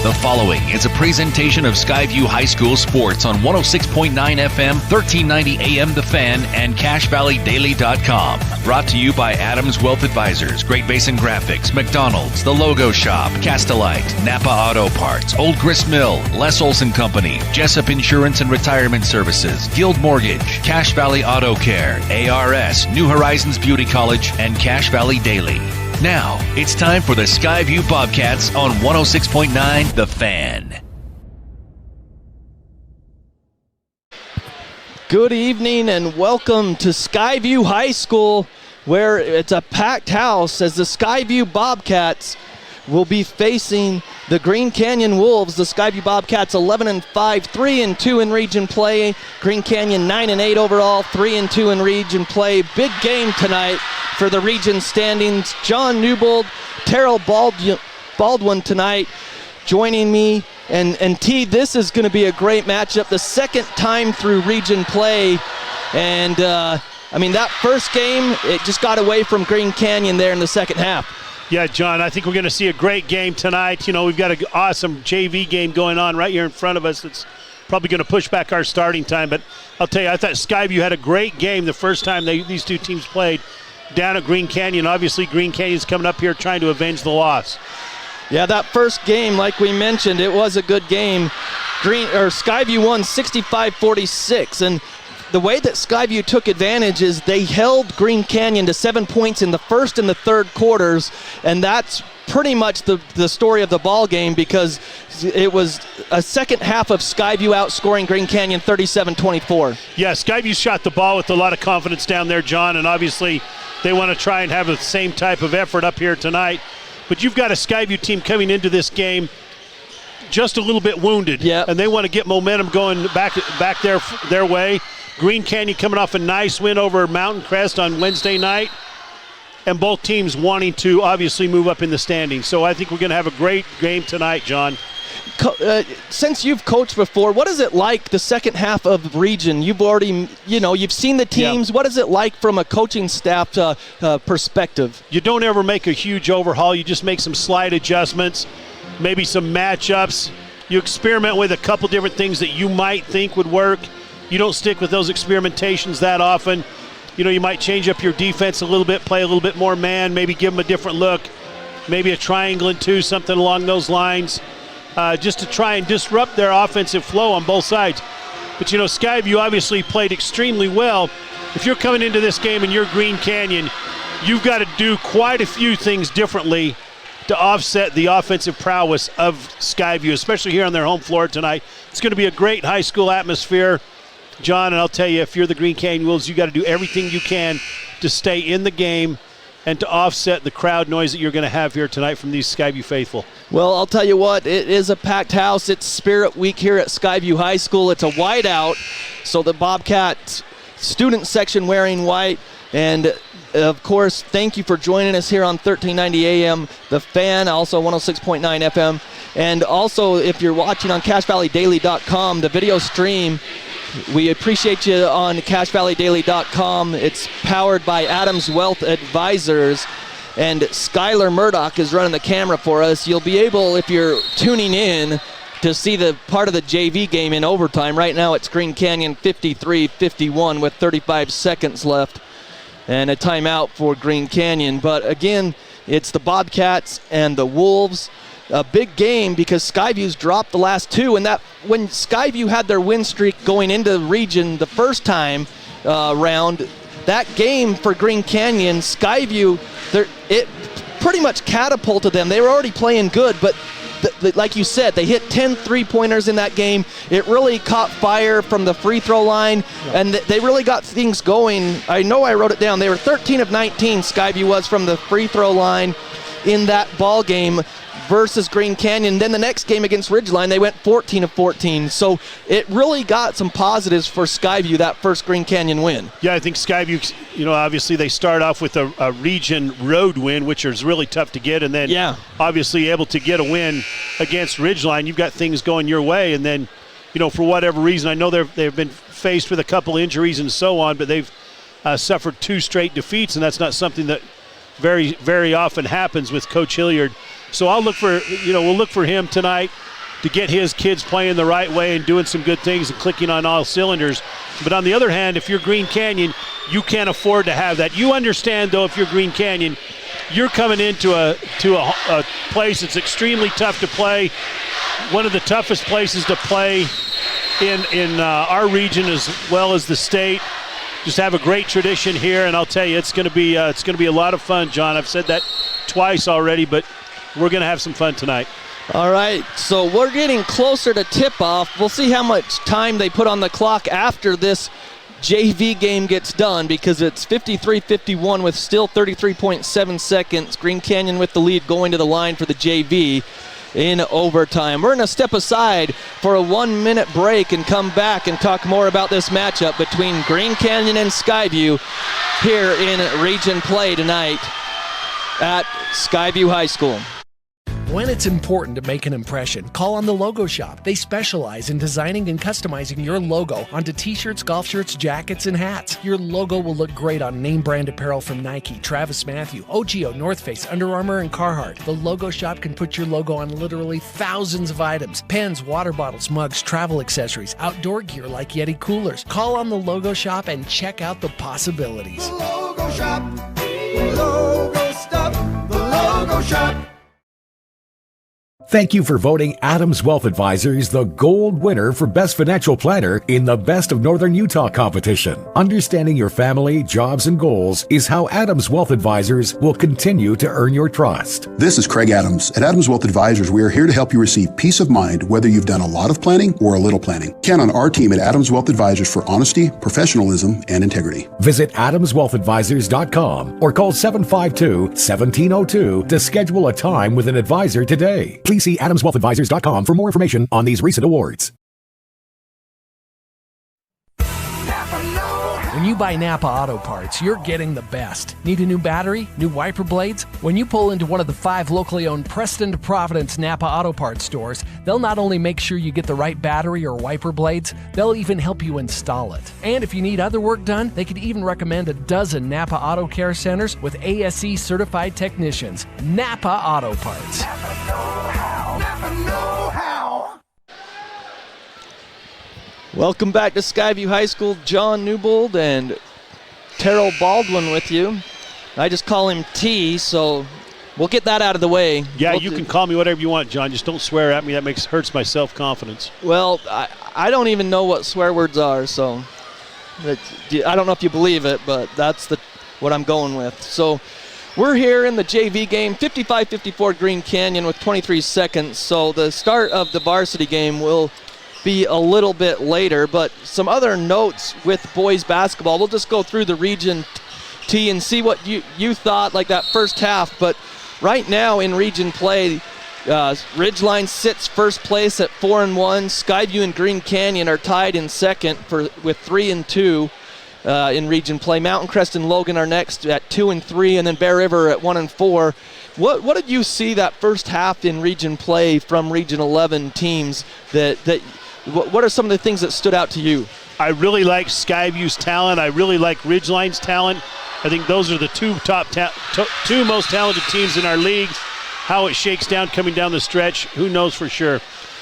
The following is a presentation of Skyview High School Sports on 106.9 FM, 1390 AM The Fan, and CashValleyDaily.com. Brought to you by Adams Wealth Advisors, Great Basin Graphics, McDonald's, The Logo Shop, Castelite, Napa Auto Parts, Old Grist Mill, Les Olson Company, Jessup Insurance and Retirement Services, Guild Mortgage, Cache Valley Auto Care, ARS, New Horizons Beauty College, and Cache Valley Daily. Now, it's time for the Skyview Bobcats on 106.9 The Fan. Good evening and welcome to Skyview High School, where it's a packed house as the Skyview Bobcats will be facing the Green Canyon Wolves. The Skyview Bobcats 11-5, 3-2 in region play. Green Canyon 9-8 overall, 3-2 in region play. Big game tonight for the region standings. John Newbold, Terrell Baldwin tonight joining me. And T, this is going to be a great matchup. The second time through region play. And, that first game, it just got away from Green Canyon there in the second half. Yeah, John, I think we're going to see a great game tonight. You know, we've got an awesome JV game going on right here in front of us that's probably going to push back our starting time. But I'll tell you, I thought Skyview had a great game the first time these two teams played down at Green Canyon. Obviously, Green Canyon's coming up here trying to avenge the loss. Yeah, that first game, like we mentioned, it was a good game. Skyview won 65-46, and the way that Skyview took advantage is they held Green Canyon to 7 points in the first and the third quarters, and that's pretty much the story of the ball game, because it was a second half of Skyview outscoring Green Canyon 37-24. Yeah, Skyview shot the ball with a lot of confidence down there, John, and obviously they want to try and have the same type of effort up here tonight. But you've got a Skyview team coming into this game just a little bit wounded, and they want to get momentum going back their way. Green Canyon coming off a nice win over Mountain Crest on Wednesday night, and both teams wanting to obviously move up in the standings. So I think we're going to have a great game tonight, John. Since you've coached before, what is it like the second half of region? You've already, you've seen the teams. Yep. What is it like from a coaching staff perspective? You don't ever make a huge overhaul. You just make some slight adjustments, maybe some matchups. You experiment with a couple different things that you might think would work. You don't stick with those experimentations that often. You might change up your defense a little bit, play a little bit more man, maybe give them a different look, maybe a triangle and two, something along those lines, just to try and disrupt their offensive flow on both sides. But, Skyview obviously played extremely well. If you're coming into this game and you're Green Canyon, you've got to do quite a few things differently to offset the offensive prowess of Skyview, especially here on their home floor tonight. It's going to be a great high school atmosphere, John, and I'll tell you, if you're the Green Canyon Wolves, you got to do everything you can to stay in the game and to offset the crowd noise that you're going to have here tonight from these Skyview faithful. Well, I'll tell you what, it is a packed house. It's Spirit Week here at Skyview High School. It's a whiteout, so the Bobcat student section wearing white. And, of course, thank you for joining us here on 1390 AM, The Fan, also 106.9 FM. And also, if you're watching on CashValleyDaily.com, the video stream, we appreciate you on CashValleyDaily.com. It's powered by Adams Wealth Advisors, and Skylar Murdoch is running the camera for us. You'll be able, if you're tuning in, to see the part of the JV game in overtime. Right now it's Green Canyon 53-51 with 35 seconds left and a timeout for Green Canyon. But again, it's the Bobcats and the Wolves. A big game because Skyview's dropped the last two, and that when Skyview had their win streak going into the region the first time round, that game for Green Canyon, Skyview, it pretty much catapulted them. They were already playing good, but like you said, they hit 10 three-pointers in that game. It really caught fire from the free throw line, and they really got things going. I know I wrote it down. They were 13 of 19, Skyview was, from the free throw line in that ball game versus Green Canyon. Then the next game against Ridgeline, they went 14 of 14. So it really got some positives for Skyview, that first Green Canyon win. Yeah, I think Skyview, obviously they start off with a region road win, which is really tough to get, and then obviously able to get a win against Ridgeline. You've got things going your way, and then, for whatever reason, I know they've been faced with a couple injuries and so on, but they've suffered 2 straight defeats, and that's not something that very, very often happens with Coach Hilliard. So we'll look for him tonight. to get his kids playing the right way and doing some good things and clicking on all cylinders. But on the other hand, if you're Green Canyon, you can't afford to have that. You understand, though, if you're Green Canyon, you're coming into a place that's extremely tough to play, one of the toughest places to play in our region as well as the state. Just have a great tradition here, and I'll tell you, it's going to be a lot of fun, John. I've said that twice already, but we're going to have some fun tonight. All right, so we're getting closer to tip-off. We'll see how much time they put on the clock after this JV game gets done, because it's 53-51 with still 33.7 seconds. Green Canyon with the lead going to the line for the JV in overtime. We're going to step aside for a 1-minute break and come back and talk more about this matchup between Green Canyon and Skyview here in region play tonight at Skyview High School. When it's important to make an impression, call on the Logo Shop. They specialize in designing and customizing your logo onto t-shirts, golf shirts, jackets, and hats. Your logo will look great on name brand apparel from Nike, Travis Mathew, OGIO, North Face, Under Armour, and Carhartt. The Logo Shop can put your logo on literally thousands of items: pens, water bottles, mugs, travel accessories, outdoor gear like Yeti coolers. Call on the Logo Shop and check out the possibilities. The Logo Shop, logo stuff, the Logo Shop. Thank you for voting Adams Wealth Advisors the gold winner for Best Financial Planner in the Best of Northern Utah competition. Understanding your family, jobs, and goals is how Adams Wealth Advisors will continue to earn your trust. This is Craig Adams. At Adams Wealth Advisors, we are here to help you receive peace of mind whether you've done a lot of planning or a little planning. Count on our team at Adams Wealth Advisors for honesty, professionalism, and integrity. Visit adamswealthadvisors.com or call 752-1702 to schedule a time with an advisor today. Please see adamswealthadvisors.com for more information on these recent awards. When you buy Napa Auto Parts, you're getting the best. Need a new battery? New wiper blades? When you pull into one of the 5 locally owned Preston to Providence Napa Auto Parts stores, they'll not only make sure you get the right battery or wiper blades, they'll even help you install it. And if you need other work done, they could even recommend a dozen Napa Auto Care Centers with ASE certified technicians. Napa Auto Parts. Napa know-how. Napa know-how. Welcome back to Skyview High School. John Newbold and Terrell Baldwin with you. I just call him T, so we'll get that out of the way. Yeah, you can call me whatever you want, John. Just don't swear at me. That hurts my self-confidence. Well, I don't even know what swear words are, so I don't know if you believe it, but that's what I'm going with. So we're here in the JV game, 55-54 Green Canyon with 23 seconds. So the start of the varsity game will be a little bit later, but some other notes with boys basketball. We'll just go through the region T and see what you thought like that first half. But right now in region play, Ridgeline sits first place at 4-1. Skyview and Green Canyon are tied in second with 3-2 in region play. Mountain Crest and Logan are next at 2-3, and then Bear River at 1-4. What did you see that first half in region play from Region 11 teams what are some of the things that stood out to you? I really like Skyview's talent. I really like Ridgeline's talent. I think those are the two most talented teams in our league. How it shakes down coming down the stretch, who knows for sure.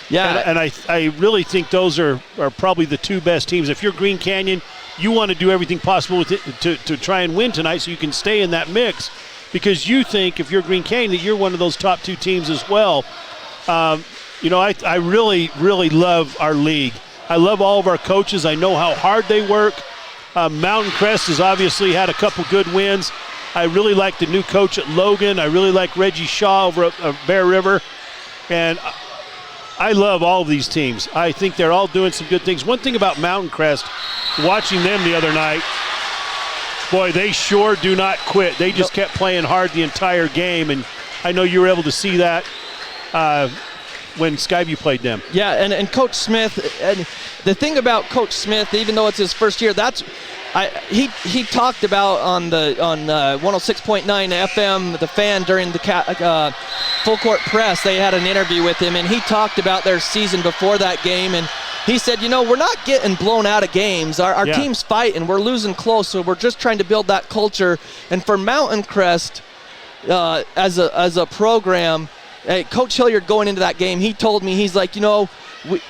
Yeah, and I really think those are probably the two best teams. If you're Green Canyon, you want to do everything possible with it to try and win tonight so you can stay in that mix, because you think if you're Green Canyon that you're one of those top 2 teams as well. I really, really love our league. I love all of our coaches. I know how hard they work. Mountain Crest has obviously had a couple good wins. I really like the new coach at Logan. I really like Reggie Shaw over at Bear River. And I love all of these teams. I think they're all doing some good things. One thing about Mountain Crest, watching them the other night, boy, they sure do not quit. They just kept playing hard the entire game, and I know you were able to see that when Skyview played them. Yeah, and Coach Smith, and the thing about Coach Smith, even though it's his first year, he talked about on 106.9 FM, the Fan, during the Full Court Press. They had an interview with him, and he talked about their season before that game, and he said, we're not getting blown out of games. Our team's fighting. We're losing close, so we're just trying to build that culture. And for Mountain Crest, as a program, Coach Hilliard going into that game, he told me, he's like,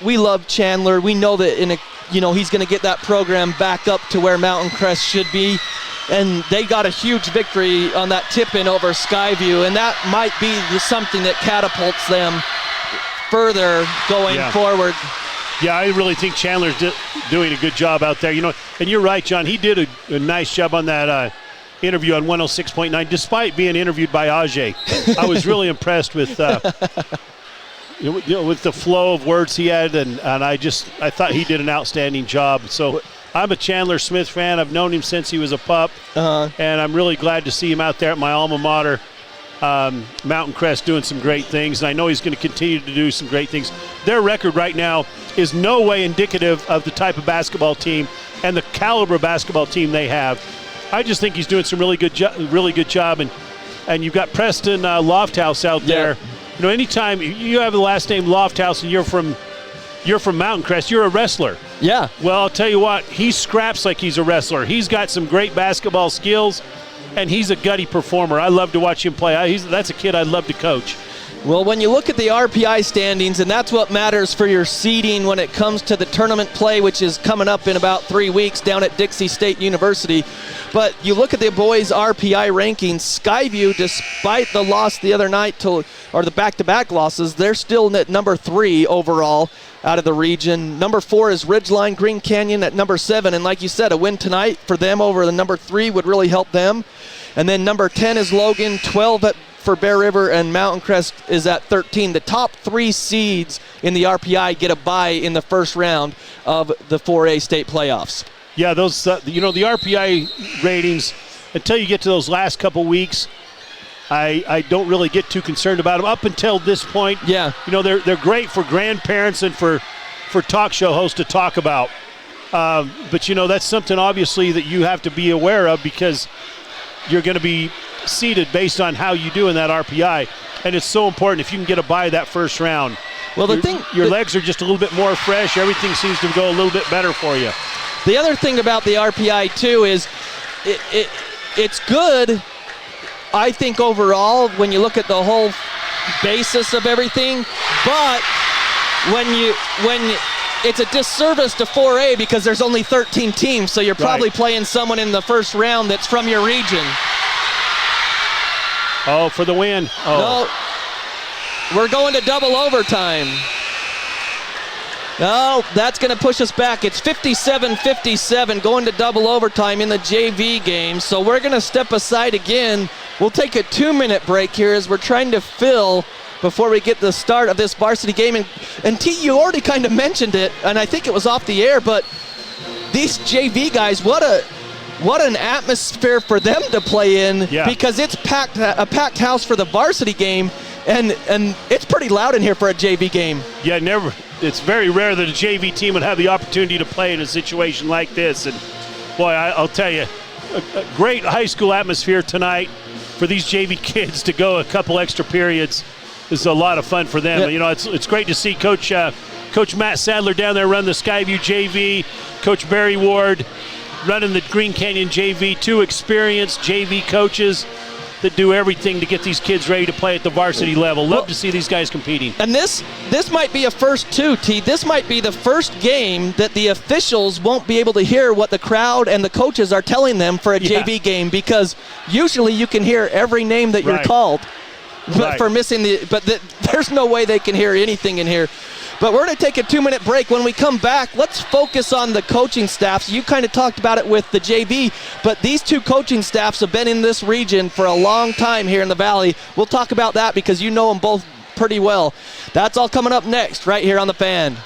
we love Chandler. We know that he's going to get that program back up to where Mountain Crest should be. And they got a huge victory on that tip-in over Skyview, and that might be something that catapults them further going forward. Yeah, I really think Chandler's doing a good job out there. And you're right, John. He did a nice job on that interview on 106.9, despite being interviewed by Ajay. I was really impressed with with the flow of words he had, and I thought he did an outstanding job. So I'm a Chandler Smith fan. I've known him since he was a pup, and I'm really glad to see him out there at my alma mater, Mountain Crest, doing some great things, and I know he's going to continue to do some great things. Their record right now is no way indicative of the type of basketball team and the caliber of basketball team they have. I just think he's doing some really good job, and you've got Preston Lofthouse out there. Anytime you have the last name Lofthouse and you're from Mountain Crest, you're a wrestler. Yeah. Well, I'll tell you what, he scraps like he's a wrestler. He's got some great basketball skills, and he's a gutty performer. I love to watch him play. That's a kid I'd love to coach. Well, when you look at the RPI standings, and that's what matters for your seeding when it comes to the tournament play, which is coming up in about 3 weeks down at Dixie State University. But you look at the boys' RPI rankings, Skyview, despite the loss the other night, or the back-to-back losses, they're still at number 3 overall out of the region. Number 4 is Ridgeline Green Canyon at number 7. And like you said, a win tonight for them over the number 3 would really help them. And then number 10 is Logan, 12 for Bear River, and Mountain Crest is at 13. The top 3 seeds in the RPI get a bye in the first round of the 4A state playoffs. Yeah, those the RPI ratings, until you get to those last couple weeks, I don't really get too concerned about them. Up until this point, they're great for grandparents and for talk show hosts to talk about. But that's something obviously that you have to be aware of, because you're going to be seeded based on how you do in that RPI, and it's so important if you can get a bye that first round. Well, your legs are just a little bit more fresh. Everything seems to go a little bit better for you. The other thing about the RPI too is it's good, I think, overall when you look at the whole basis of everything, but when it's a disservice to 4A because there's only 13 teams, so you're probably playing someone in the first round that's from your region. Oh, for the win. Oh. No, we're going to double overtime. No, that's going to push us back. It's 57-57 going to double overtime in the JV game. So we're going to step aside again. We'll take a 2-minute break here as we're trying to fill before we get the start of this varsity game. And T, you already kind of mentioned it, and I think it was off the air, but these JV guys, what an atmosphere for them to play in, because it's a packed house for the varsity game, and it's pretty loud in here for a JV game. Yeah, it's very rare that a JV team would have the opportunity to play in a situation like this. And boy, I'll tell you, a great high school atmosphere tonight for these JV kids to go a couple extra periods is a lot of fun for them. Yep. It's great to see Coach Matt Sadler down there run the Skyview JV, Coach Barry Ward running the Green Canyon JV, 2 experienced JV coaches that do everything to get these kids ready to play at the varsity level. Love to see these guys competing. And this might be a first too, T. This might be the first game that the officials won't be able to hear what the crowd and the coaches are telling them for a JV game, because usually you can hear every name that you're called. But for missing there's no way they can hear anything in here. But we're going to take a 2-minute break. When we come back, let's focus on the coaching staffs. You kind of talked about it with the JV, but these 2 coaching staffs have been in this region for a long time here in the Valley. We'll talk about that because you know them both pretty well. That's all coming up next right here on The Fan.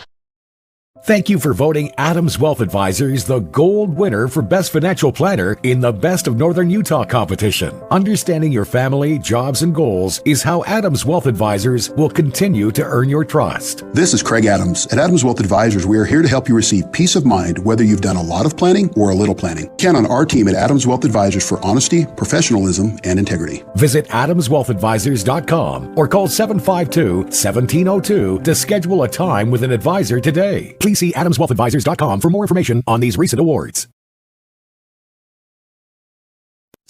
Thank you for voting Adams Wealth Advisors the gold winner for Best Financial Planner in the Best of Northern Utah competition. Understanding your family, jobs, and goals is how Adams Wealth Advisors will continue to earn your trust. This is Craig Adams. At Adams Wealth Advisors, we are here to help you receive peace of mind whether you've done a lot of planning or a little planning. Count on our team at Adams Wealth Advisors for honesty, professionalism, and integrity. Visit adamswealthadvisors.com or call 752-1702 to schedule a time with an advisor today. Please see adamswealthadvisors.com for more information on these recent awards.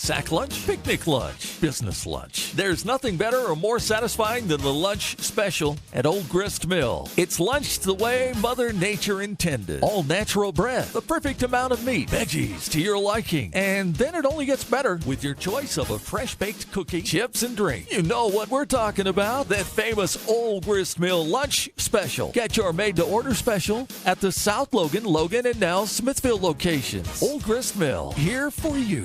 Sack lunch, picnic lunch, business lunch. There's nothing better or more satisfying than the lunch special at Old Grist Mill. It's lunch the way Mother Nature intended. All natural bread, the perfect amount of meat, veggies to your liking. And then it only gets better with your choice of a fresh baked cookie, chips, and drink. You know what we're talking about, that famous Old Grist Mill lunch special. Get your made-to-order special at the South Logan, and now Smithville locations. Old Grist Mill, here for you.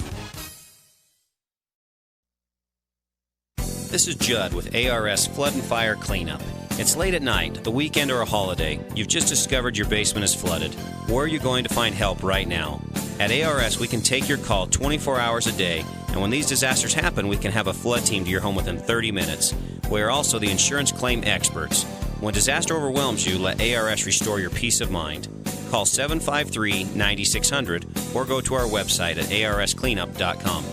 This is Judd with ARS Flood and Fire Cleanup. It's late at night, the weekend, or a holiday. You've just discovered your basement is flooded. Where are you going to find help right now? At ARS, we can take your call 24 hours a day, and when these disasters happen, we can have a flood team to your home within 30 minutes. We are also the insurance claim experts. When disaster overwhelms you, let ARS restore your peace of mind. Call 753-9600 or go to our website at arscleanup.com.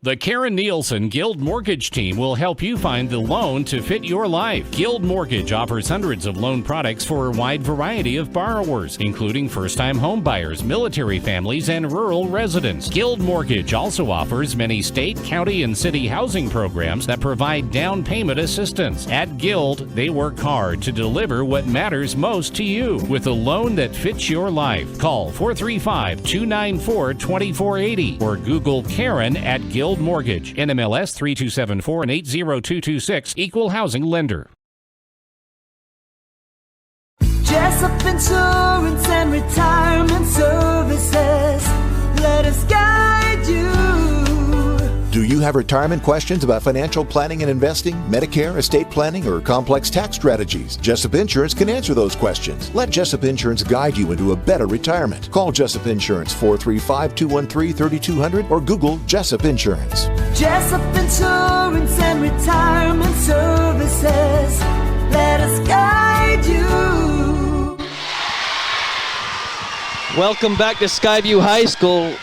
The Karen Nielsen Guild Mortgage Team will help you find the loan to fit your life. Guild Mortgage offers hundreds of loan products for a wide variety of borrowers, including first-time home buyers, military families, and rural residents. Guild Mortgage also offers many state, county, and city housing programs that provide down payment assistance. At Guild, they work hard to deliver what matters most to you with a loan that fits your life. Call 435-294-2480 or Google Karen at Guild Mortgage, NMLS 3274 and 80226, Equal Housing Lender. Jessup Insurance and Retirement Services. Let us guide you. Do you have retirement questions about financial planning and investing, Medicare, estate planning, or complex tax strategies? Jessup Insurance can answer those questions. Let Jessup Insurance guide you into a better retirement. Call Jessup Insurance 435-213-3200 or Google Jessup Insurance. Jessup Insurance and Retirement Services. Let us guide you. Welcome back to Skyview High School.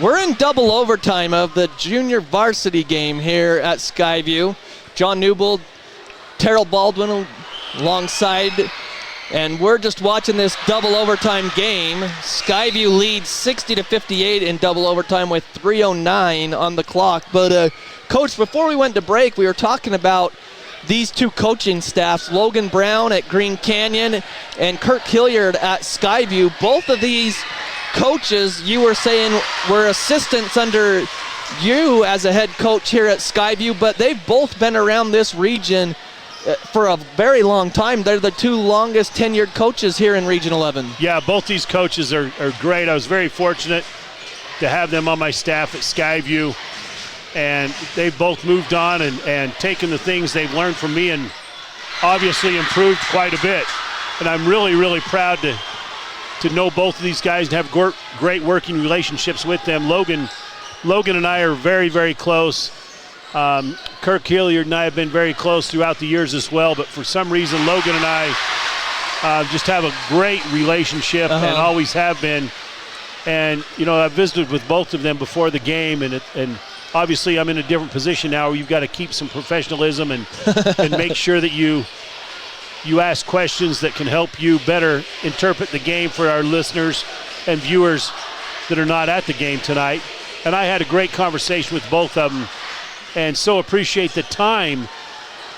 We're in double overtime of the junior varsity game here at Skyview. John Newbold, Terrell Baldwin alongside, and we're just watching this double overtime game. Skyview leads 60-58 in double overtime with 3:09 on the clock. But Coach, before we went to break, we were talking about these two coaching staffs, Logan Brown at Green Canyon and Kirk Hilliard at Skyview. Both of these coaches, you were saying, were assistants under you as a head coach here at Skyview, but they've both been around this region for a very long time. They're the two longest tenured coaches here in Region 11. Yeah, both these coaches are great. I was very fortunate to have them on my staff at Skyview, and they've both moved on and taken the things they've learned from me and obviously improved quite a bit. And I'm really, really proud to know both of these guys and have great working relationships with them. Logan and I are very, very close. Kirk Hilliard and I have been very close throughout the years as well, but for some reason Logan and I just have a great relationship and always have been. And, you know, I visited with both of them before the game, and obviously I'm in a different position now where you've got to keep some professionalism and make sure that you ask questions that can help you better interpret the game for our listeners and viewers that are not at the game tonight. And I had a great conversation with both of them, and so appreciate the time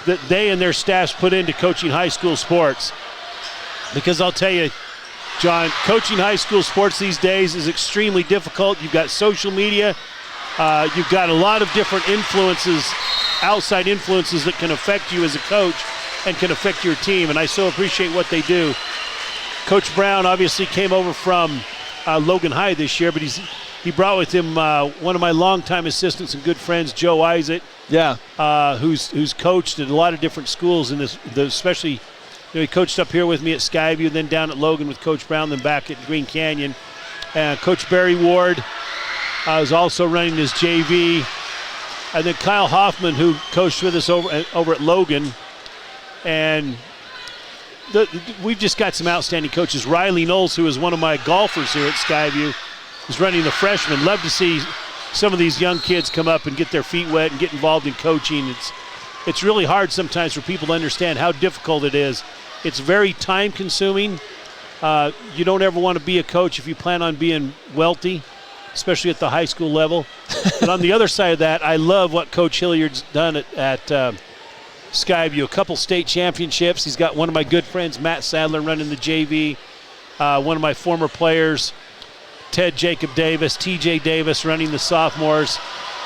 that they and their staffs put into coaching high school sports. Because I'll tell you, John, coaching high school sports these days is extremely difficult. You've got social media. You've got a lot of different influences, outside influences that can affect you as a coach and can affect your team, and I so appreciate what they do. Coach Brown obviously came over from Logan High this year, but he brought with him one of my longtime assistants and good friends, Joe Isaac. Yeah. Who's coached at a lot of different schools in this, especially, you know, he coached up here with me at Skyview, then down at Logan with Coach Brown, then back at Green Canyon. Coach Barry Ward is also running his JV, and then Kyle Hoffman, who coached with us over at Logan. And we've just got some outstanding coaches. Riley Knowles, who is one of my golfers here at Skyview, is running the freshman. Love to see some of these young kids come up and get their feet wet and get involved in coaching. It's really hard sometimes for people to understand how difficult it is. It's very time-consuming, You don't ever want to be a coach if you plan on being wealthy, especially at the high school level. But on the other side of that, I love what Coach Hilliard's done at Skyview. A couple state championships. He's got one of my good friends, Matt Sadler, running the JV. One of my former players, Ted Jacob Davis, TJ Davis, running the sophomores.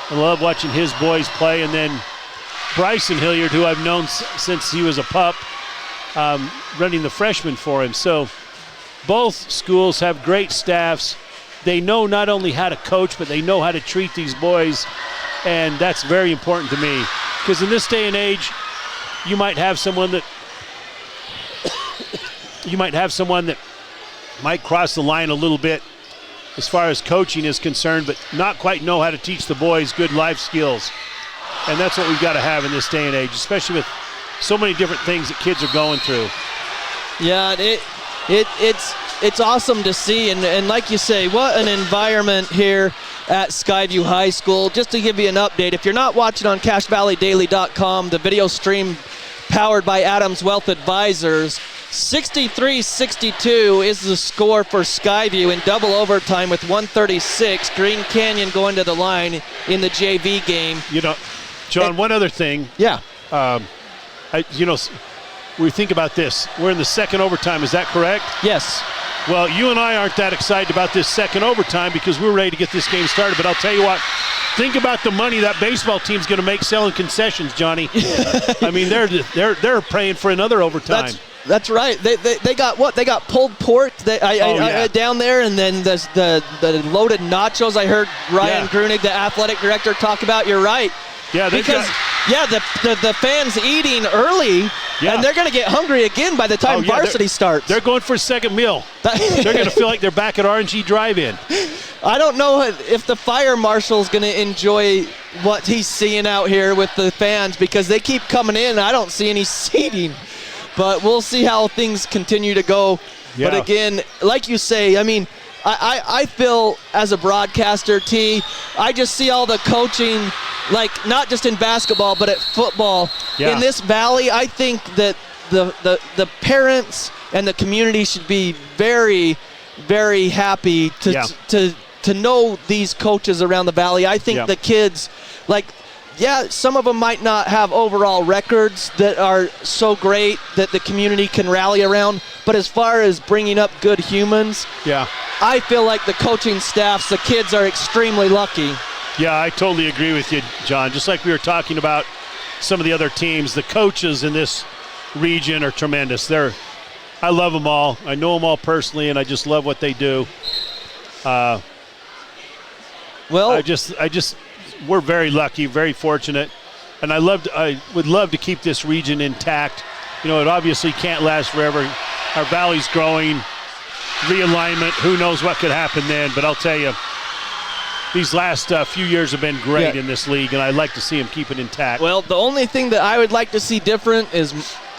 I love watching his boys play. And then Bryson Hilliard, who I've known since he was a pup, running the freshmen for him. So both schools have great staffs. They know not only how to coach, but they know how to treat these boys, and that's very important to me. Because in this day and age, you might have someone that might cross the line a little bit as far as coaching is concerned, but not quite know how to teach the boys good life skills. And that's what we've got to have in this day and age, especially with so many different things that kids are going through. Yeah, it's awesome to see, and like you say, what an environment here at Skyview High School. Just to give you an update, if you're not watching on CashValleyDaily.com, the video stream powered by Adams Wealth Advisors, 63-62 is the score for Skyview in double overtime with 136. Green Canyon going to the line in the JV game. You know, John, one other thing. Yeah. We think about this. We're in the second overtime. Is that correct? Yes. Well, you and I aren't that excited about this second overtime because we're ready to get this game started. But I'll tell you what, think about the money that baseball team's going to make selling concessions, Johnny. I mean, they're praying for another overtime. That's right. They got what? They got pulled pork down there, and then the loaded nachos. I heard Ryan Grunig, the athletic director, talk about. You're right. Yeah, because the fans eating early, and they're going to get hungry again by the time varsity starts. They're going for a second meal. They're going to feel like they're back at RNG Drive-In. I don't know if the fire marshal's going to enjoy what he's seeing out here with the fans because they keep coming in. I don't see any seating, but we'll see how things continue to go. Yeah. But again, like you say, I mean, I feel as a broadcaster, T, I just see all the coaching, like not just in basketball, but at football. Yeah. In this valley, I think that the parents and the community should be very, very happy to know these coaches around the valley. I think the kids, some of them might not have overall records that are so great that the community can rally around, but as far as bringing up good humans, I feel like the coaching staffs, the kids are extremely lucky. Yeah, I totally agree with you, John. Just like we were talking about some of the other teams, the coaches in this region are tremendous. I love them all. I know them all personally, and I just love what they do. We're very lucky, very fortunate, and I would love to keep this region intact. You know, it obviously can't last forever. Our valley's growing, realignment, who knows what could happen then, but I'll tell you, these last few years have been great in this league, and I'd like to see them keep it intact. Well, the only thing that I would like to see different is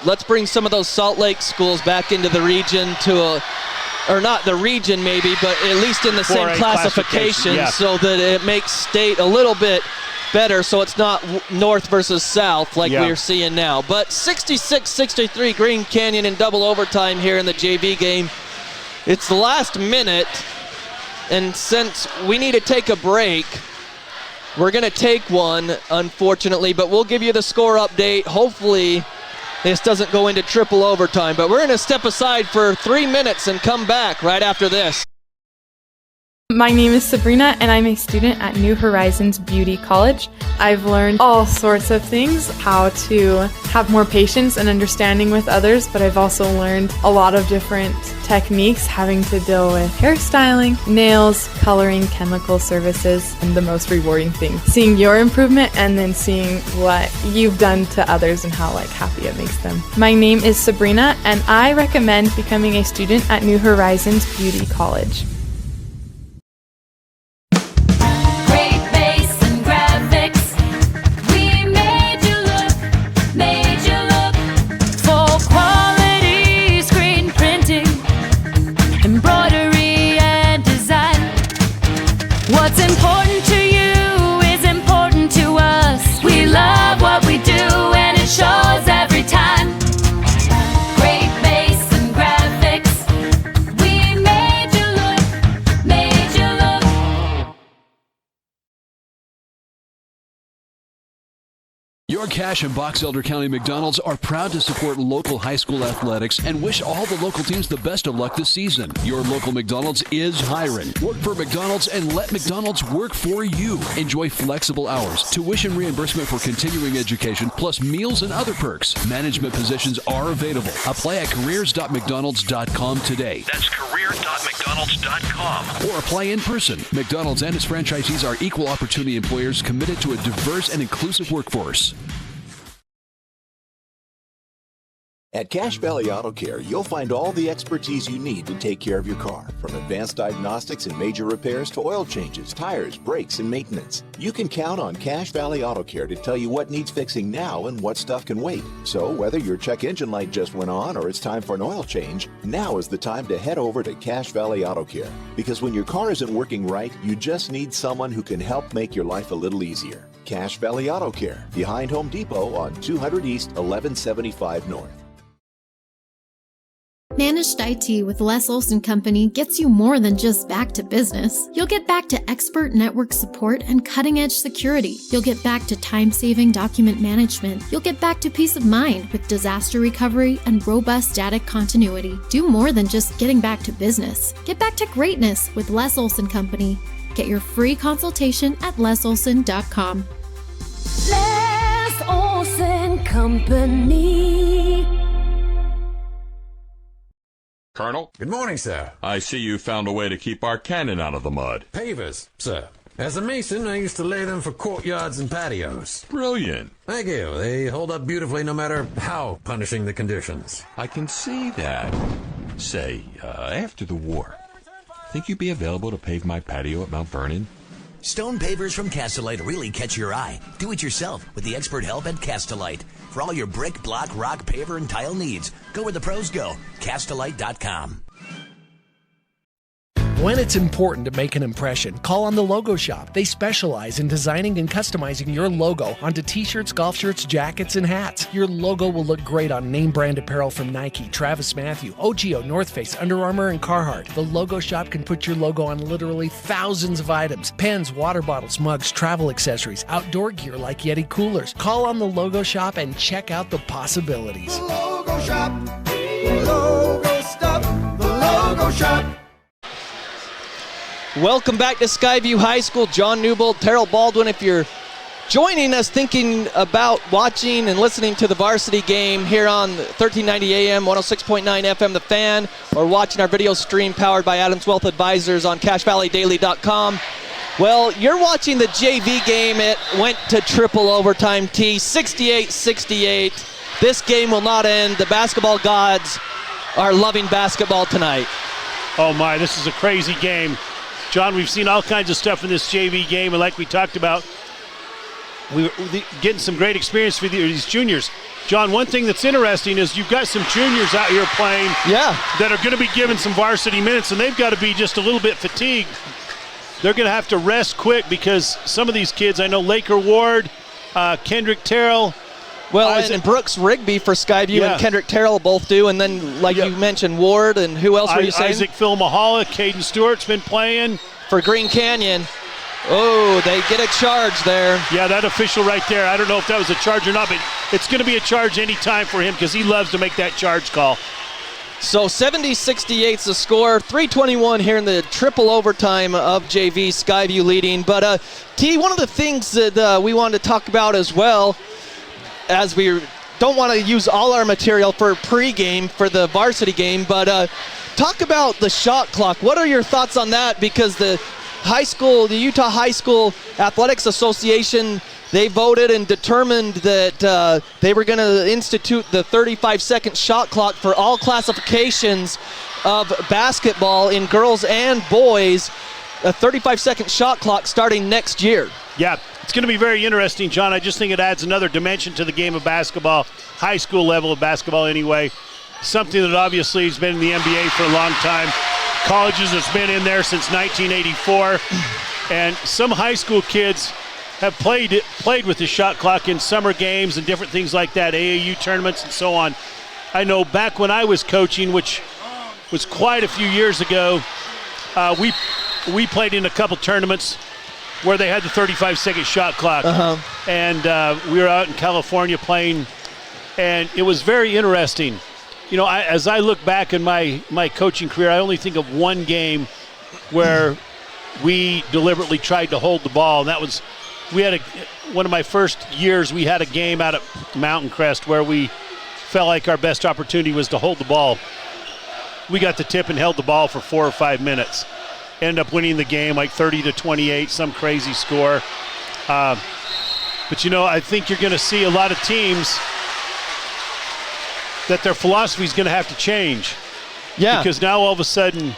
let's bring some of those Salt Lake schools back into the region or not the region maybe, but at least in the same classification so that it makes state a little bit better so it's not north versus south like we're seeing now. But 66-63 Green Canyon in double overtime here in the JV game. It's the last minute, and since we need to take a break, we're going to take one, unfortunately, but we'll give you the score update. Hopefully this doesn't go into triple overtime, but we're going to step aside for 3 minutes and come back right after this. My name is Sabrina, and I'm a student at New Horizons Beauty College. I've learned all sorts of things, how to have more patience and understanding with others, but I've also learned a lot of different techniques having to deal with hairstyling, nails, coloring, chemical services, and the most rewarding thing, seeing your improvement and then seeing what you've done to others and how happy it makes them. My name is Sabrina, and I recommend becoming a student at New Horizons Beauty College. What's important to you is important to us. We love what we do and it shows every time. Great Base and Graphics, Your Cache and Box Elder County McDonald's are proud to support local high school athletics and wish all the local teams the best of luck this season. Your local McDonald's is hiring. Work for McDonald's and let McDonald's work for you. Enjoy flexible hours, tuition reimbursement for continuing education, plus meals and other perks. Management positions are available. Apply at careers.mcdonalds.com today. That's careers.mcdonalds.com. Or apply in person. McDonald's and its franchisees are equal opportunity employers committed to a diverse and inclusive workforce. At Cache Valley Auto Care, you'll find all the expertise you need to take care of your car, from advanced diagnostics and major repairs to oil changes, tires, brakes, and maintenance. You can count on Cache Valley Auto Care to tell you what needs fixing now and what stuff can wait. So whether your check engine light just went on or it's time for an oil change, now is the time to head over to Cache Valley Auto Care. Because when your car isn't working right, you just need someone who can help make your life a little easier. Cache Valley Auto Care, behind Home Depot on 200 East, 1175 North. Managed IT with Les Olson Company gets you more than just back to business. You'll get back to expert network support and cutting-edge security. You'll get back to time-saving document management. You'll get back to peace of mind with disaster recovery and robust data continuity. Do more than just getting back to business. Get back to greatness with Les Olson Company. Get your free consultation at lesolson.com. Les Olson Company. Colonel? Good morning, sir. I see you found a way to keep our cannon out of the mud. Pavers, sir. As a mason, I used to lay them for courtyards and patios. Brilliant. Thank you. They hold up beautifully no matter how punishing the conditions. I can see that. Say, after the war, think you'd be available to pave my patio at Mount Vernon? Stone pavers from Castellite really catch your eye. Do it yourself with the expert help at Castellite. For all your brick, block, rock, paver, and tile needs, go where the pros go. Castellite.com. When it's important to make an impression, call on the Logo Shop. They specialize in designing and customizing your logo onto t-shirts, golf shirts, jackets, and hats. Your logo will look great on name brand apparel from Nike, Travis Mathew, OGIO, North Face, Under Armour, and Carhartt. The Logo Shop can put your logo on literally thousands of items: pens, water bottles, mugs, travel accessories, outdoor gear like Yeti coolers. Call on the Logo Shop and check out the possibilities. The Logo Shop, logo stuff, the Logo Shop. Welcome back to Skyview High School. John Newbold, Terrell Baldwin. If you're joining us thinking about watching and listening to the varsity game here on 1390 AM, 106.9 FM, The Fan, or watching our video stream powered by Adams Wealth Advisors on CacheValleyDaily.com, well, you're watching the JV game. It went to triple overtime, 68-68. This game will not end. The basketball gods are loving basketball tonight. Oh my, this is a crazy game. John, we've seen all kinds of stuff in this JV game, and like we talked about, we're getting some great experience for these juniors. John, one thing that's interesting is you've got some juniors out here playing that are going to be given some varsity minutes, and they've got to be just a little bit fatigued. They're going to have to rest quick because some of these kids, I know Laker Ward, Kendrick Terrell. Well, and Brooks Rigby for Skyview and Kendrick Terrell both do. And then, like you mentioned, Ward, and who else were you saying? Isaac Philmahala, Caden Stewart's been playing. For Green Canyon. Oh, they get a charge there. Yeah, that official right there, I don't know if that was a charge or not, but it's going to be a charge anytime for him because he loves to make that charge call. So 70-68's the score. 3:21 here in the triple overtime of JV, Skyview leading. But, T, one of the things that we wanted to talk about as well, as we don't want to use all our material for pregame for the varsity game, but talk about the shot clock. What are your thoughts on that? Because the Utah High School Athletics Association, they voted and determined that they were going to institute the 35-second shot clock for all classifications of basketball in girls and boys, a 35-second shot clock starting next year. Yeah, it's going to be very interesting, John. I just think it adds another dimension to the game of basketball, high school level of basketball anyway. Something that obviously has been in the NBA for a long time. Colleges has been in there since 1984. And some high school kids have played with the shot clock in summer games and different things like that, AAU tournaments and so on. I know back when I was coaching, which was quite a few years ago, we played in a couple tournaments. where they had the 35-second shot clock. And we were out in California playing, and it was very interesting. You know, as I look back in my coaching career, I only think of one game where we deliberately tried to hold the ball, and that was one of my first years. We had a game out at Mountain Crest where we felt like our best opportunity was to hold the ball. We got the tip and held the ball for 4 or 5 minutes. Ended up winning the game like 30-28, some crazy score. But, you know, I think you're going to see a lot of teams that their philosophy is going to have to change. Yeah. Because now all of a sudden,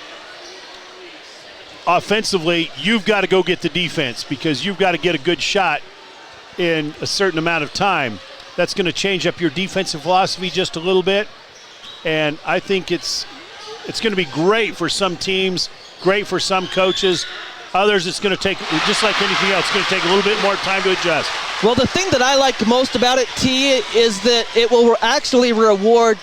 offensively, you've got to go get the defense because you've got to get a good shot in a certain amount of time. That's going to change up your defensive philosophy just a little bit. And I think it's going to be great for some teams, great for some coaches. Others, it's going to take, just like anything else, it's going to take a little bit more time to adjust. Well, the thing that I like most about it, T, is that it will actually reward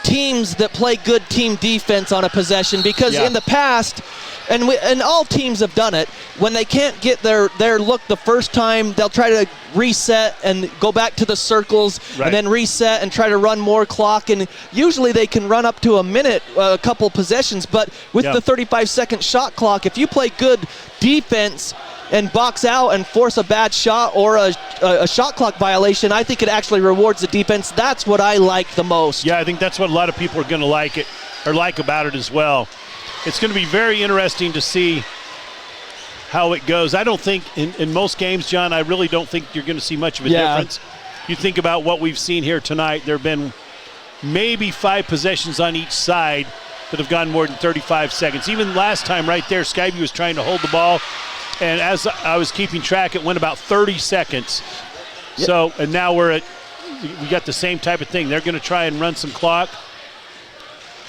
teams that play good team defense on a possession, because in the past, and all teams have done it, when they can't get their look the first time, they'll try to reset and go back to the circles, and then reset and try to run more clock, and usually they can run up to a minute, a couple possessions, but with the 35-second shot clock, if you play good defense and box out and force a bad shot or a shot clock violation, I think it actually rewards the defense. That's what I like the most. Yeah, I think that's what a lot of people are going to like about it as well. It's going to be very interesting to see how it goes. I don't think in most games, John, I really don't think you're going to see much of a difference. You think about what we've seen here tonight, there have been maybe 5 possessions on each side that have gone more than 35 seconds. Even last time right there, Skyview was trying to hold the ball, and as I was keeping track, it went about 30 seconds. So, and now we got the same type of thing. They're going to try and run some clock.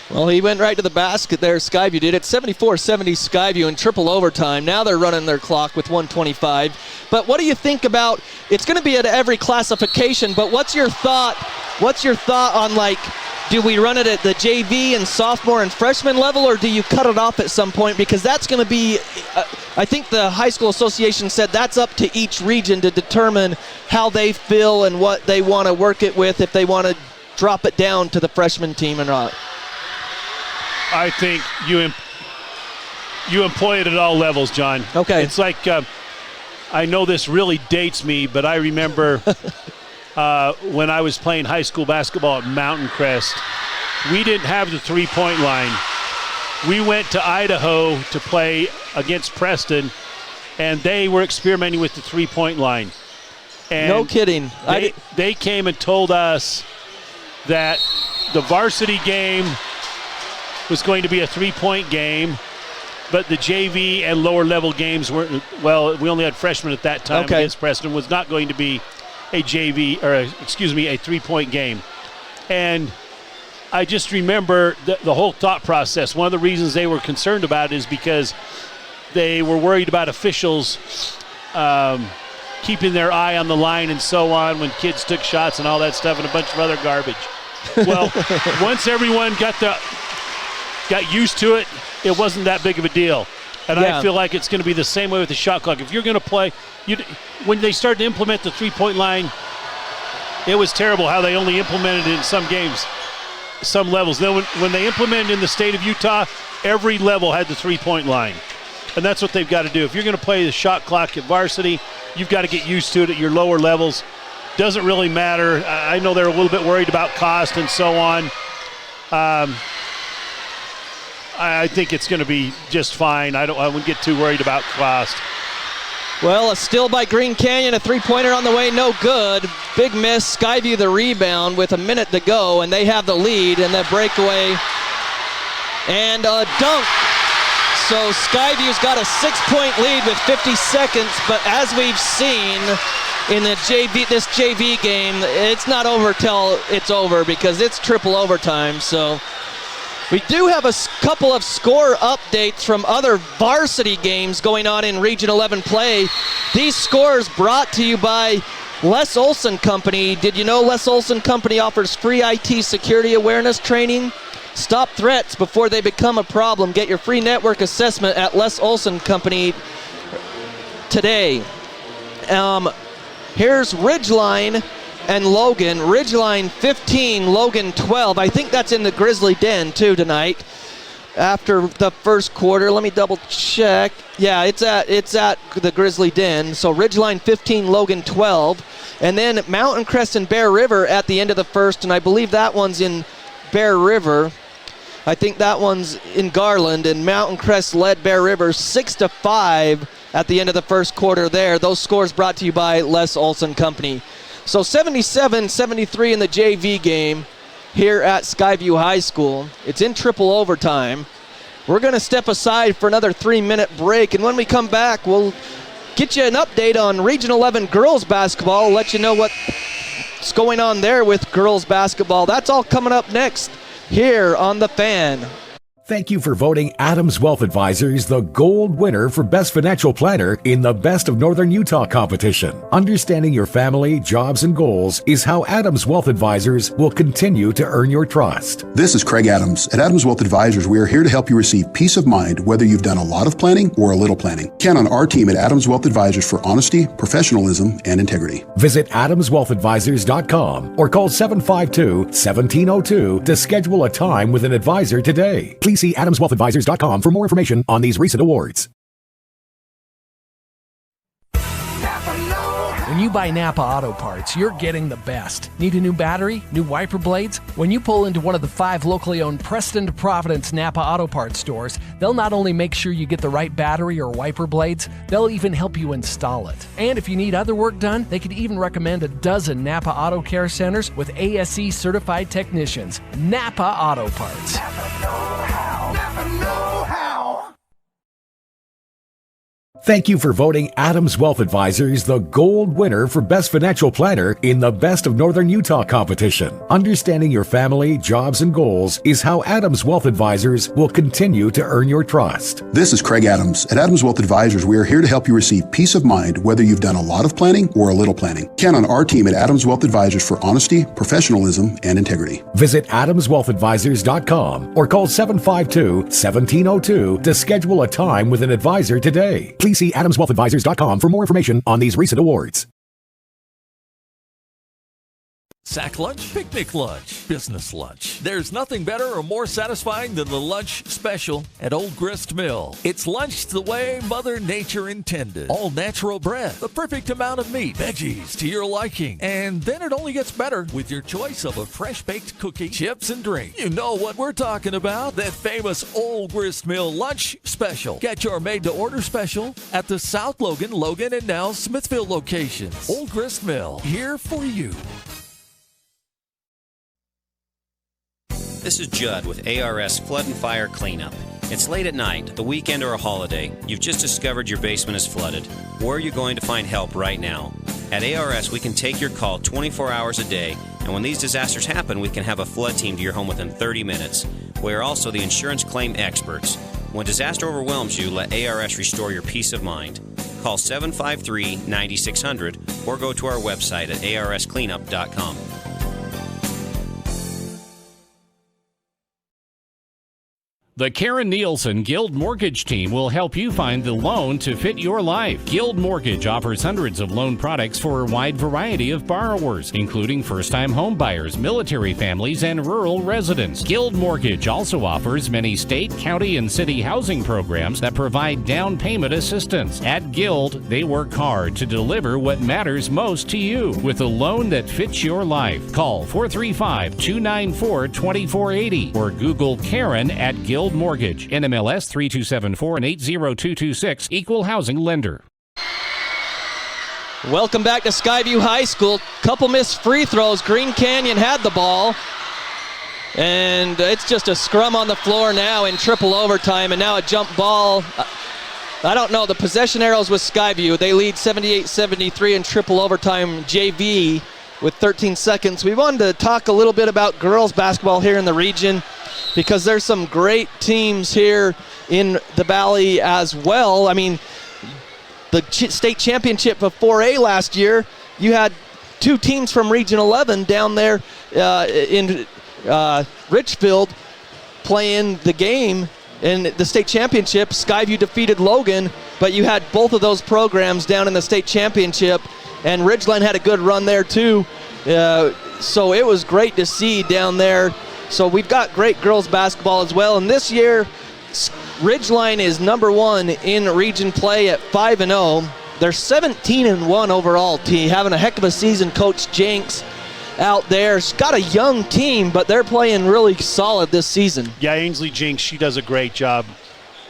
Well, he went right to the basket there, Skyview did. It's 74-70 Skyview in triple overtime. Now they're running their clock with 1:25. But what do you think about, it's going to be at every classification, but what's your thought on, like, do we run it at the JV and sophomore and freshman level, or do you cut it off at some point? Because that's going to be, I think the High School Association said that's up to each region to determine how they feel and what they want to work it with, if they want to drop it down to the freshman team or not. I think you employ it at all levels, John. Okay. It's like, I know this really dates me, but I remember when I was playing high school basketball at Mountain Crest, we didn't have the three-point line. We went to Idaho to play against Preston, and they were experimenting with the three-point line. And no kidding. They came and told us that the varsity game was going to be a three-point game, but the JV and lower-level games weren't. Well, we only had freshmen at that time against Preston. Was not going to be a a three-point game. And I just remember the whole thought process. One of the reasons they were concerned about it is because they were worried about officials keeping their eye on the line and so on when kids took shots and all that stuff and a bunch of other garbage. Well, once everyone got used to it, it wasn't that big of a deal. And I feel like it's going to be the same way with the shot clock. If you're going to play, when they started to implement the three-point line, it was terrible how they only implemented it in some games, some levels. Then when they implemented in the state of Utah, every level had the three-point line. And that's what they've got to do. If you're going to play the shot clock at varsity, you've got to get used to it at your lower levels. Doesn't really matter. I know they're a little bit worried about cost and so on. I think it's going to be just fine. I wouldn't get too worried about cost. Well, a steal by Green Canyon, a three-pointer on the way, no good. Big miss, Skyview the rebound with a minute to go, and they have the lead, and the breakaway, and a dunk. So Skyview's got a 6-point lead with 50 seconds, but as we've seen in this JV game, it's not over till it's over because it's triple overtime, so we do have a couple of score updates from other varsity games going on in Region 11 play. These scores brought to you by Les Olson Company. Did you know Les Olson Company offers free IT security awareness training? Stop threats before they become a problem. Get your free network assessment at Les Olson Company. today. Here's Ridgeline and Logan. Ridgeline 15, Logan 12. I think that's in the Grizzly Den too tonight. After the first quarter, let me double check. Yeah, it's at the Grizzly Den. So Ridgeline 15, Logan 12. And then Mountain Crest and Bear River at the end of the first, and I believe that one's in Bear River. I think that one's in Garland, and Mountain Crest led Bear River 6-5 at the end of the first quarter there. Those scores brought to you by Les Olson Company. So 77-73 in the JV game here at Skyview High School. It's in triple overtime. We're going to step aside for another 3-minute break, and when we come back, we'll get you an update on Region 11 girls basketball, let you know what's going on there with girls basketball. That's all coming up next here on The Fan. Thank you for voting Adams Wealth Advisors the gold winner for Best Financial Planner in the Best of Northern Utah competition. Understanding your family, jobs, and goals is how Adams Wealth Advisors will continue to earn your trust. This is Craig Adams. At Adams Wealth Advisors, we are here to help you receive peace of mind whether you've done a lot of planning or a little planning. Count on our team at Adams Wealth Advisors for honesty, professionalism, and integrity. Visit adamswealthadvisors.com or call 752-1702 to schedule a time with an advisor today. Please see adamswealthadvisors.com for more information on these recent awards. When you buy Napa Auto Parts, you're getting the best. Need a new battery? New wiper blades? When you pull into one of the 5 locally owned Preston to Providence Napa Auto Parts stores, they'll not only make sure you get the right battery or wiper blades, they'll even help you install it. And if you need other work done, they could even recommend a dozen Napa Auto Care Centers with ASE certified technicians. Napa Auto Parts. Napa know-how. Napa know-how. Thank you for voting Adams Wealth Advisors the gold winner for Best Financial Planner in the Best of Northern Utah competition. Understanding your family, jobs, and goals is how Adams Wealth Advisors will continue to earn your trust. This is Craig Adams. At Adams Wealth Advisors, we are here to help you receive peace of mind whether you've done a lot of planning or a little planning. Count on our team at Adams Wealth Advisors for honesty, professionalism, and integrity. Visit adamswealthadvisors.com or call 752-1702 to schedule a time with an advisor today. Please see adamswealthadvisors.com for more information on these recent awards. Sack lunch, picnic lunch, business lunch. There's nothing better or more satisfying than the lunch special at Old Grist Mill. It's lunch the way Mother Nature intended. All natural bread, the perfect amount of meat, veggies to your liking. And then it only gets better with your choice of a fresh baked cookie, chips, and drink. You know what we're talking about, that famous Old Grist Mill lunch special. Get your made-to-order special at the South Logan, and now Smithville locations. Old Grist Mill, here for you. This is Judd with ARS Flood and Fire Cleanup. It's late at night, the weekend, or a holiday. You've just discovered your basement is flooded. Where are you going to find help right now? At ARS, we can take your call 24 hours a day, and when these disasters happen, we can have a flood team to your home within 30 minutes. We are also the insurance claim experts. When disaster overwhelms you, let ARS restore your peace of mind. Call 753-9600 or go to our website at arscleanup.com. The Karen Nielsen Guild Mortgage Team will help you find the loan to fit your life. Guild Mortgage offers hundreds of loan products for a wide variety of borrowers, including first-time home buyers, military families, and rural residents. Guild Mortgage also offers many state, county, and city housing programs that provide down payment assistance. At Guild, they work hard to deliver what matters most to you with a loan that fits your life. Call 435-294-2480 or Google Karen at Guild Mortgage, NMLS 3274 and 80226, Equal Housing Lender. Welcome back to Skyview High School. Couple missed free throws. Green Canyon had the ball. And it's just a scrum on the floor now in triple overtime, and now a jump ball. I don't know, the possession arrows with Skyview. They lead 78-73 in triple overtime JV with 13 seconds. We wanted to talk a little bit about girls basketball here in the region, because there's some great teams here in the Valley as well. I mean, the state championship of 4A last year, you had 2 teams from Region 11 down there in Richfield playing the game in the state championship, Skyview defeated Logan, but you had both of those programs down in the state championship, and Ridgeline had a good run there too. So it was great to see down there. So we've got great girls basketball as well, and this year Ridgeline is number 1 in region play at 5-0. They're 17-1 overall, T. Having a heck of a season. Coach Jenks out there. She's got a young team, but they're playing really solid this season. Yeah, Ainsley Jenks, she does a great job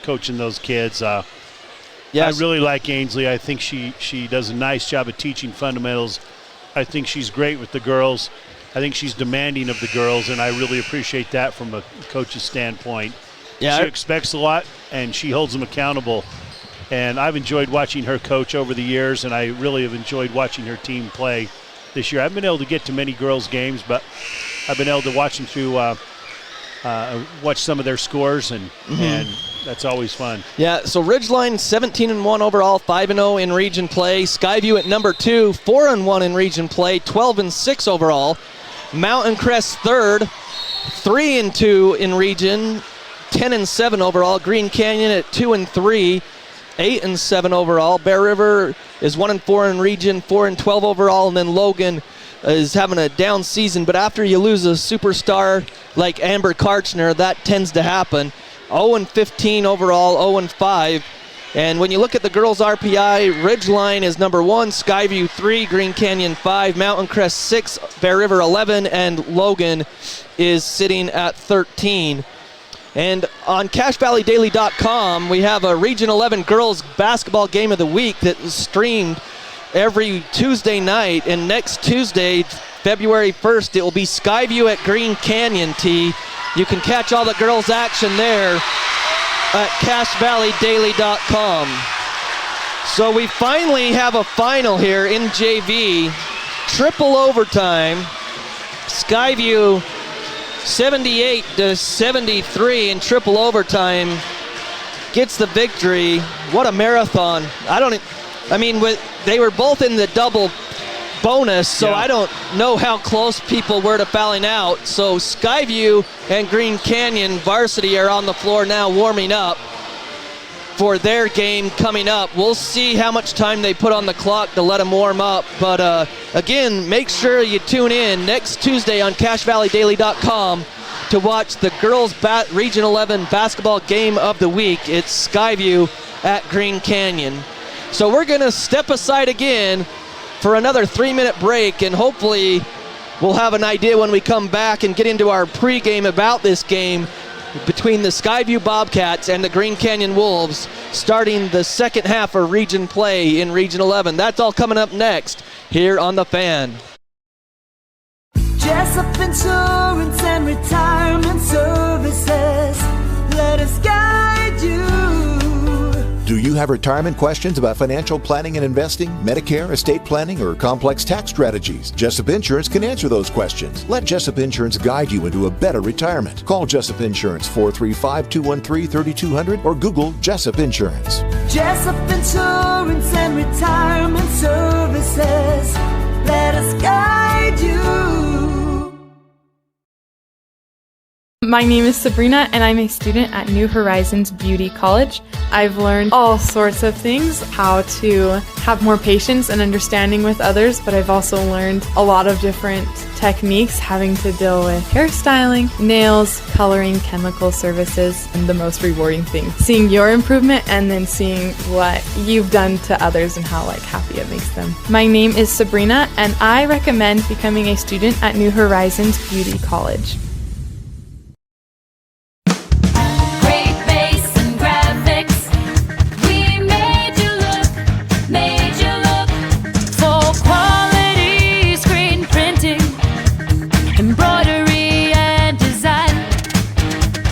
coaching those kids. Yes. I really like Ainsley. I think she does a nice job of teaching fundamentals. I think she's great with the girls. I think she's demanding of the girls, and I really appreciate that from a coach's standpoint. Yeah, she expects a lot, and she holds them accountable. And I've enjoyed watching her coach over the years, and I really have enjoyed watching her team play this year. I haven't been able to get to many girls' games, but I've been able to watch them through, watch some of their scores, and that's always fun. Yeah, so Ridgeline 17-1 overall, 5-0 in region play. Skyview at number 2, 4-1 in region play, 12-6 overall. Mountain Crest third, 3-2 in region, 10-7 overall. Green Canyon at 2-3. 8-7 overall. Bear River is 1-4 in region, 4-12 overall, and then Logan is having a down season. But after you lose a superstar like Amber Karchner, that tends to happen. 0-15 overall, 0-5. And when you look at the girls' RPI, Ridgeline is number 1, Skyview 3, Green Canyon 5, Mountain Crest 6, Bear River 11, and Logan is sitting at 13. And on CashValleyDaily.com, we have a Region 11 girls basketball game of the week that is streamed every Tuesday night. And next Tuesday, February 1st, it will be Skyview at Green Canyon, T. You can catch all the girls' action there at CashValleyDaily.com. So we finally have a final here in JV. Triple overtime. Skyview 78-73 in triple overtime gets the victory. What a marathon. They were both in the double bonus, so I don't know how close people were to fouling out. So Skyview and Green Canyon varsity are on the floor now warming up for their game coming up. We'll see how much time they put on the clock to let them warm up. But again, make sure you tune in next Tuesday on CashValleyDaily.com to watch the girls' Region 11 basketball game of the week. It's Skyview at Green Canyon. So we're going to step aside again for another 3-minute break, and hopefully we'll have an idea when we come back and get into our pregame about this game between the Skyview Bobcats and the Green Canyon Wolves, starting the second half of region play in Region 11. That's all coming up next here on The Fan. Jessup Insurance and Retirement Services, let us guide you. Do you have retirement questions about financial planning and investing, Medicare, estate planning, or complex tax strategies? Jessup Insurance can answer those questions. Let Jessup Insurance guide you into a better retirement. Call Jessup Insurance 435-213-3200 or Google Jessup Insurance. Jessup Insurance and Retirement Services, let us guide you. My name is Sabrina, and I'm a student at New Horizons Beauty College. I've learned all sorts of things, how to have more patience and understanding with others, but I've also learned a lot of different techniques having to deal with hairstyling, nails, coloring, chemical services, and the most rewarding thing, seeing your improvement and then seeing what you've done to others and how happy it makes them. My name is Sabrina, and I recommend becoming a student at New Horizons Beauty College.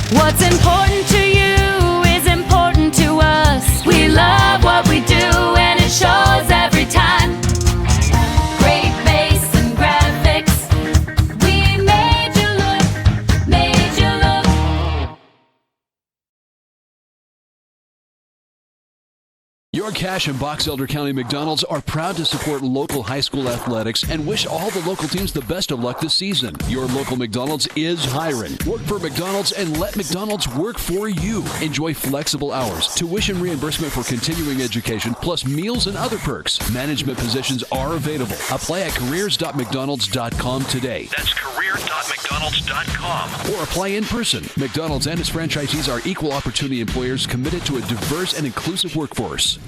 What's important to you is important to us. We love what we do and it shows every time. Great base and graphics, we made you look. Your Cache and Box Elder County McDonald's are proud to support local high school athletics and wish all the local teams the best of luck this season. Your local McDonald's is hiring. Work for McDonald's and let McDonald's work for you. Enjoy flexible hours, tuition reimbursement for continuing education, plus meals and other perks. Management positions are available. Apply at careers.mcdonalds.com today. That's careers.mcdonalds.com. Or apply in person. McDonald's and its franchisees are equal opportunity employers committed to a diverse and inclusive workforce.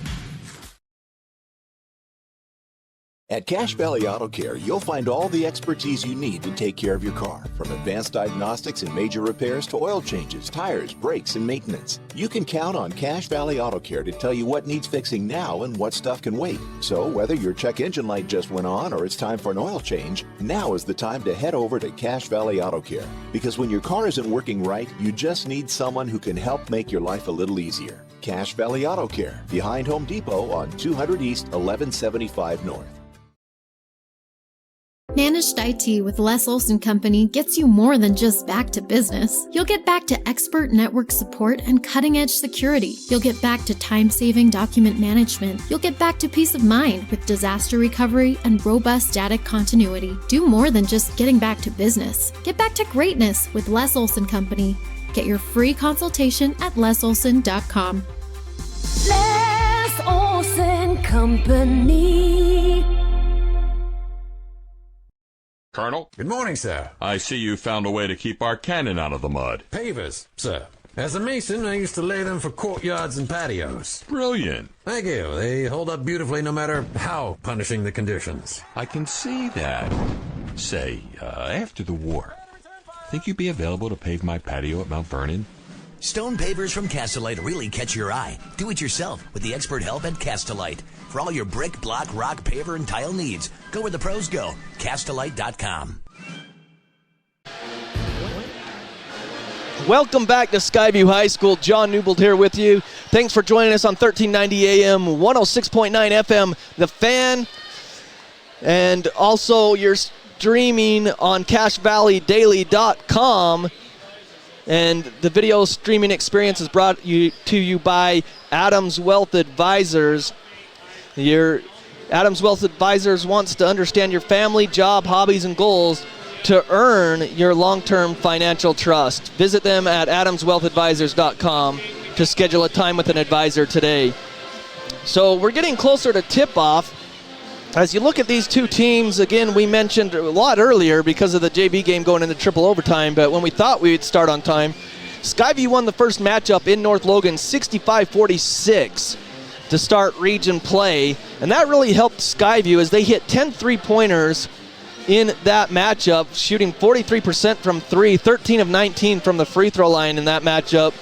At Cache Valley Auto Care, you'll find all the expertise you need to take care of your car, from advanced diagnostics and major repairs to oil changes, tires, brakes, and maintenance. You can count on Cache Valley Auto Care to tell you what needs fixing now and what stuff can wait. So whether your check engine light just went on or it's time for an oil change, now is the time to head over to Cache Valley Auto Care. Because when your car isn't working right, you just need someone who can help make your life a little easier. Cache Valley Auto Care, behind Home Depot on 200 East, 1175 North. Managed IT with Les Olson Company gets you more than just back to business. You'll get back to expert network support and cutting-edge security. You'll get back to time-saving document management. You'll get back to peace of mind with disaster recovery and robust data continuity. Do more than just getting back to business. Get back to greatness with Les Olson Company. Get your free consultation at lesolson.com. Les Olson Company. Colonel? Good morning, sir. I see you found a way to keep our cannon out of the mud. Pavers, sir. As a mason, I used to lay them for courtyards and patios. Brilliant. Thank you. They hold up beautifully no matter how punishing the conditions. I can see that. Say, after the war, think you'd be available to pave my patio at Mount Vernon? Stone pavers from Castellite really catch your eye. Do it yourself with the expert help at Castellite. For all your brick, block, rock, paver, and tile needs, go where the pros go. Castellite.com. Welcome back to Skyview High School. John Newbold here with you. Thanks for joining us on 1390 AM, 106.9 FM, The Fan. And also you're streaming on CacheValleyDaily.com. And the video streaming experience is brought to you by Adams Wealth Advisors. Your Adams Wealth Advisors wants to understand your family, job, hobbies, and goals to earn your long-term financial trust. Visit them at adamswealthadvisors.com to schedule a time with an advisor today. So we're getting closer to tip-off. As you look at these two teams, again, we mentioned a lot earlier because of the JV game going into triple overtime, but when we thought we would start on time, Skyview won the first matchup in North Logan 65-46 to start region play, and that really helped Skyview as they hit 10 three-pointers in that matchup, shooting 43% from three, 13 of 19 from the free throw line in that matchup.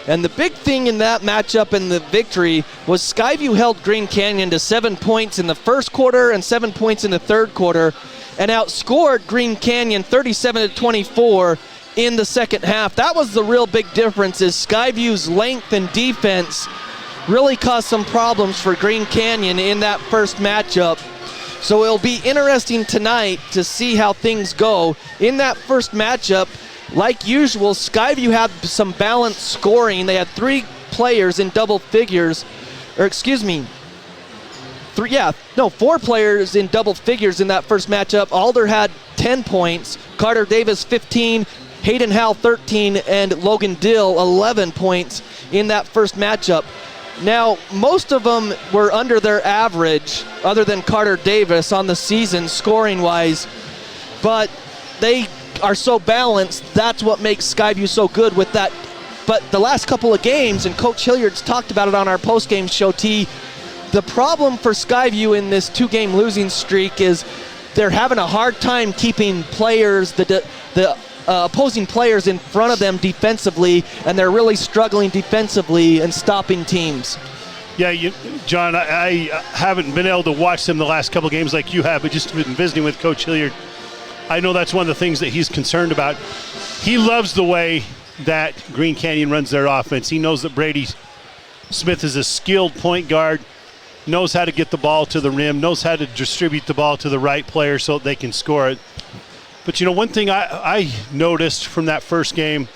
And the big thing in that matchup and the victory was Skyview held Green Canyon to 7 points in the first quarter and 7 points in the third quarter and outscored Green Canyon 37-24 in the second half. That was the real big difference, is Skyview's length and defense really caused some problems for Green Canyon in that first matchup. So it'll be interesting tonight to see how things go. In that first matchup, like usual, Skyview had some balanced scoring. They had three players in double figures, or excuse me, four players in double figures in that first matchup. Alder had 10 points, Carter Davis 15, Hayden Howell 13, and Logan Dill 11 points in that first matchup. Now, most of them were under their average, other than Carter Davis on the season scoring-wise, but they are so balanced. That's what makes Skyview so good with that. But the last couple of games, and Coach Hilliard's talked about it on our post-game show, T, the problem for Skyview in this two-game losing streak is they're having a hard time keeping players, the opposing players in front of them defensively, and they're really struggling defensively and stopping teams. Yeah, John, I haven't been able to watch them the last couple of games like you have, but just been visiting with Coach Hilliard. I know that's one of the things that he's concerned about. He loves the way that Green Canyon runs their offense. He knows that Brady Smith is a skilled point guard, knows how to get the ball to the rim, knows how to distribute the ball to the right player so that they can score it. But, one thing I noticed from that first game,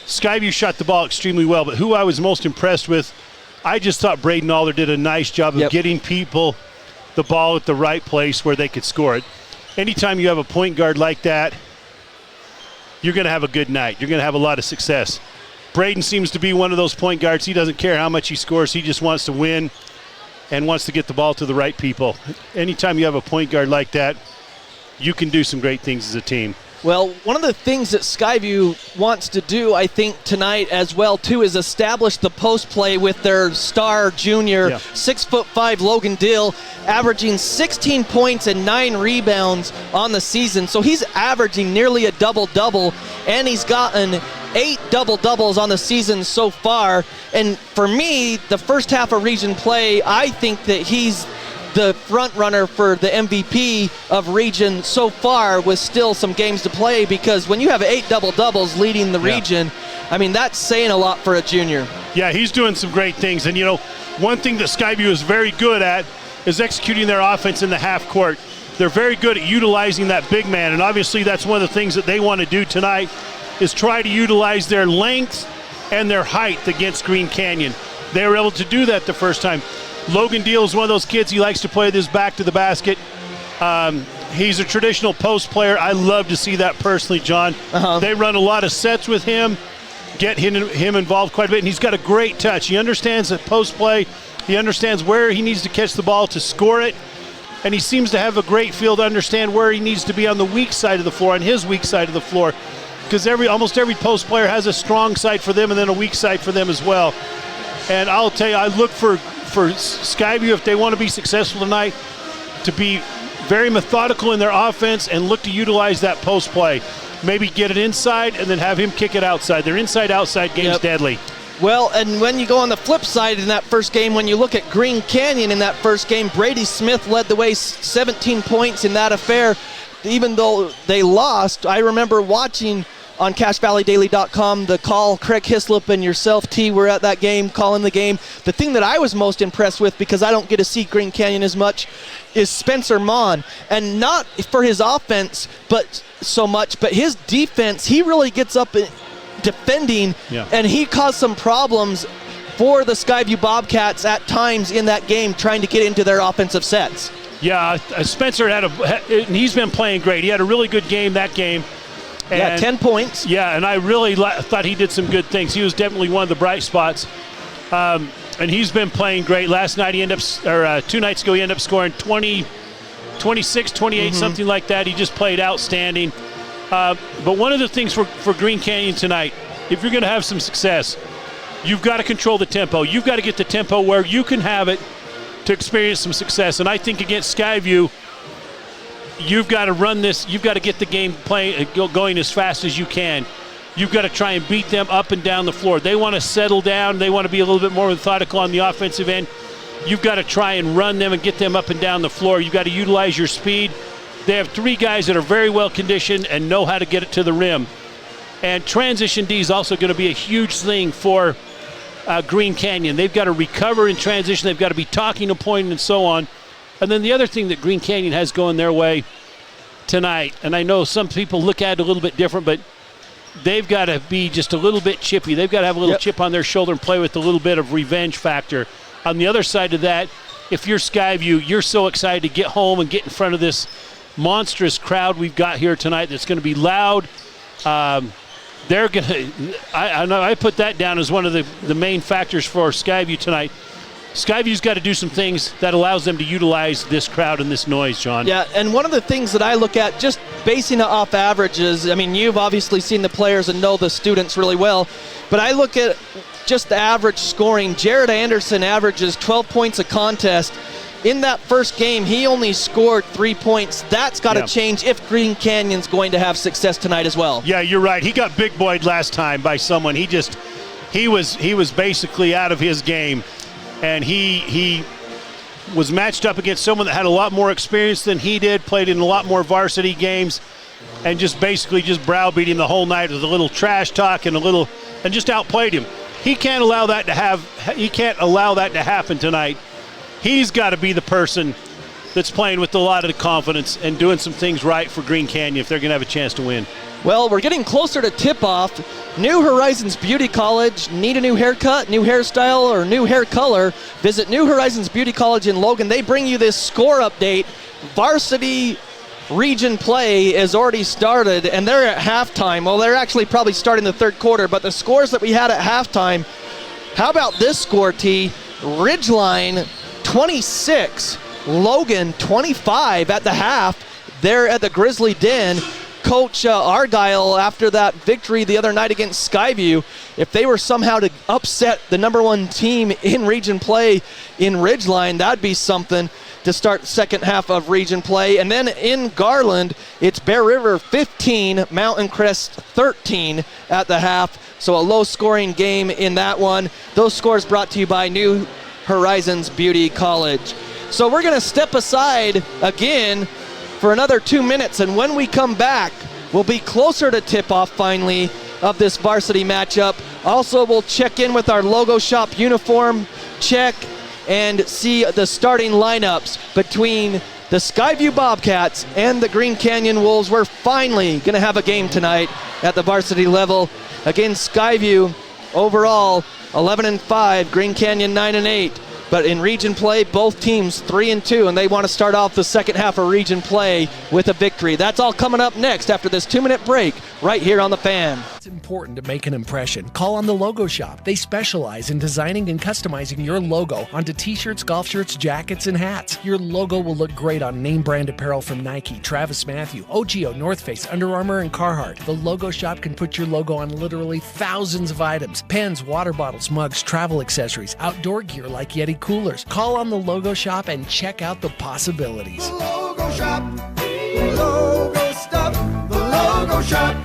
Skyview shot the ball extremely well, but who I was most impressed with I just thought Braden Alder did a nice job of getting people the ball at the right place where they could score it. Anytime you have a point guard like that, you're going to have a good night. You're going to have a lot of success. Braden seems to be one of those point guards. He doesn't care how much he scores. He just wants to win and wants to get the ball to the right people. Anytime you have a point guard like that, you can do some great things as a team. Well, one of the things that Skyview wants to do, I think, tonight as well, too, is establish the post play with their star junior, 6'5" Logan Dill, averaging 16 points and 9 rebounds on the season. So he's averaging nearly a double-double, and he's gotten 8 double-doubles on the season so far. And for me, the first half of region play, I think that he's the front runner for the MVP of region so far, with still some games to play, because when you have 8 double-doubles leading the region, I mean, that's saying a lot for a junior. Yeah, he's doing some great things. And, you know, one thing that Skyview is very good at is executing their offense in the half court. They're very good at utilizing that big man, and obviously that's one of the things that they want to do tonight, is try to utilize their length and their height against Green Canyon. They were able to do that the first time. Logan Deal is one of those kids. He likes to play with his back to the basket. He's a traditional post player. I love to see that personally, John. They run a lot of sets with him, get him involved quite a bit, and he's got a great touch. He understands the post play. He understands where he needs to catch the ball to score it, and he seems to have a great feel to understand where he needs to be on the weak side of the floor, on his weak side of the floor, because almost every post player has a strong side for them and then a weak side for them as well. And I'll tell you, I look for Skyview, if they want to be successful tonight, to be very methodical in their offense and look to utilize that post play. Maybe get it inside and then have him kick it outside. Their inside-outside game's deadly. Well, and when you go on the flip side in that first game, when you look at Green Canyon in that first game, Brady Smith led the way, 17 points in that affair. Even though they lost, I remember watching on CashValleyDaily.com the call. Craig Hislop and yourself, T, were at that game, calling the game. The thing that I was most impressed with, because I don't get to see Green Canyon as much, is Spencer Mon. And not for his offense but so much, but his defense. He really gets up defending, and he caused some problems for the Skyview Bobcats at times in that game, trying to get into their offensive sets. Yeah, Spencer he's been playing great. He had a really good game that game. And 10 points. Yeah, and I really thought he did some good things. He was definitely one of the bright spots. And he's been playing great. Last night 2 nights ago, he ended up scoring 20, 26, 28, something like that. He just played outstanding. But one of the things for Green Canyon tonight, if you're going to have some success, you've got to control the tempo. You've got to get the tempo where you can have it to experience some success. And I think against Skyview, you've got to run this. You've got to get the game going as fast as you can. You've got to try and beat them up and down the floor. They want to settle down. They want to be a little bit more methodical on the offensive end. You've got to try and run them and get them up and down the floor. You've got to utilize your speed. They have 3 guys that are very well conditioned and know how to get it to the rim. And transition D is also going to be a huge thing for Green Canyon. They've got to recover in transition. They've got to be talking to point and so on. And then the other thing that Green Canyon has going their way tonight, and I know some people look at it a little bit different, but they've got to be just a little bit chippy. They've got to have a little chip on their shoulder and play with a little bit of revenge factor. On the other side of that, if you're Skyview, you're so excited to get home and get in front of this monstrous crowd we've got here tonight that's going to be loud. They're going to, I put that down as one of the main factors for Skyview tonight. Skyview's got to do some things that allows them to utilize this crowd and this noise, John. Yeah, and one of the things that I look at, just basing it off averages, I mean, you've obviously seen the players and know the students really well, but I look at just the average scoring. Jared Anderson averages 12 points a contest. In that first game, he only scored 3 points. That's got to change if Green Canyon's going to have success tonight as well. Yeah, you're right. He got big boyed last time by someone. He was basically out of his game. And he was matched up against someone that had a lot more experience than he did, played in a lot more varsity games, and just basically browbeat him the whole night with a little trash talk and just outplayed him. He can't allow that to happen tonight. He's got to be the person that's playing with a lot of the confidence and doing some things right for Green Canyon if they're going to have a chance to win. Well, we're getting closer to tip-off. New Horizons Beauty College. Need a new haircut, new hairstyle, or new hair color? Visit New Horizons Beauty College in Logan. They bring you this score update. Varsity region play is already started, and they're at halftime. Well, they're actually probably starting the third quarter, but the scores that we had at halftime, how about this score, T? Ridgeline 26, Logan 25 at the half. They're at the Grizzly Den. Coach Argyle, after that victory the other night against Skyview, if they were somehow to upset the number one team in region play in Ridgeline, that'd be something to start the second half of region play. And then in Garland, it's Bear River 15, Mountain Crest 13 at the half. So a low-scoring game in that one. Those scores brought to you by New Horizons Beauty College. So we're going to step aside again for another 2 minutes, and when we come back, we'll be closer to tip-off finally of this varsity matchup. Also, we'll check in with our Logo Shop uniform check and see the starting lineups between the Skyview Bobcats and the Green Canyon Wolves. We're finally going to have a game tonight at the varsity level. Again, Skyview overall 11-5, Green Canyon 9-8. But in region play, both teams 3-2, and they want to start off the second half of region play with a victory. That's all coming up next after this 2-minute break right here on The Fan. It's important to make an impression. Call on the Logo Shop. They specialize in designing and customizing your logo onto t-shirts, golf shirts, jackets, and hats. Your logo will look great on name brand apparel from Nike, Travis Mathew, OGO, North Face, Under Armour, and Carhartt. The Logo Shop can put your logo on literally thousands of items: pens, water bottles, mugs, travel accessories, outdoor gear like Yeti coolers. Call on the Logo Shop and check out the possibilities. The Logo Shop, logo stuff, the Logo Shop.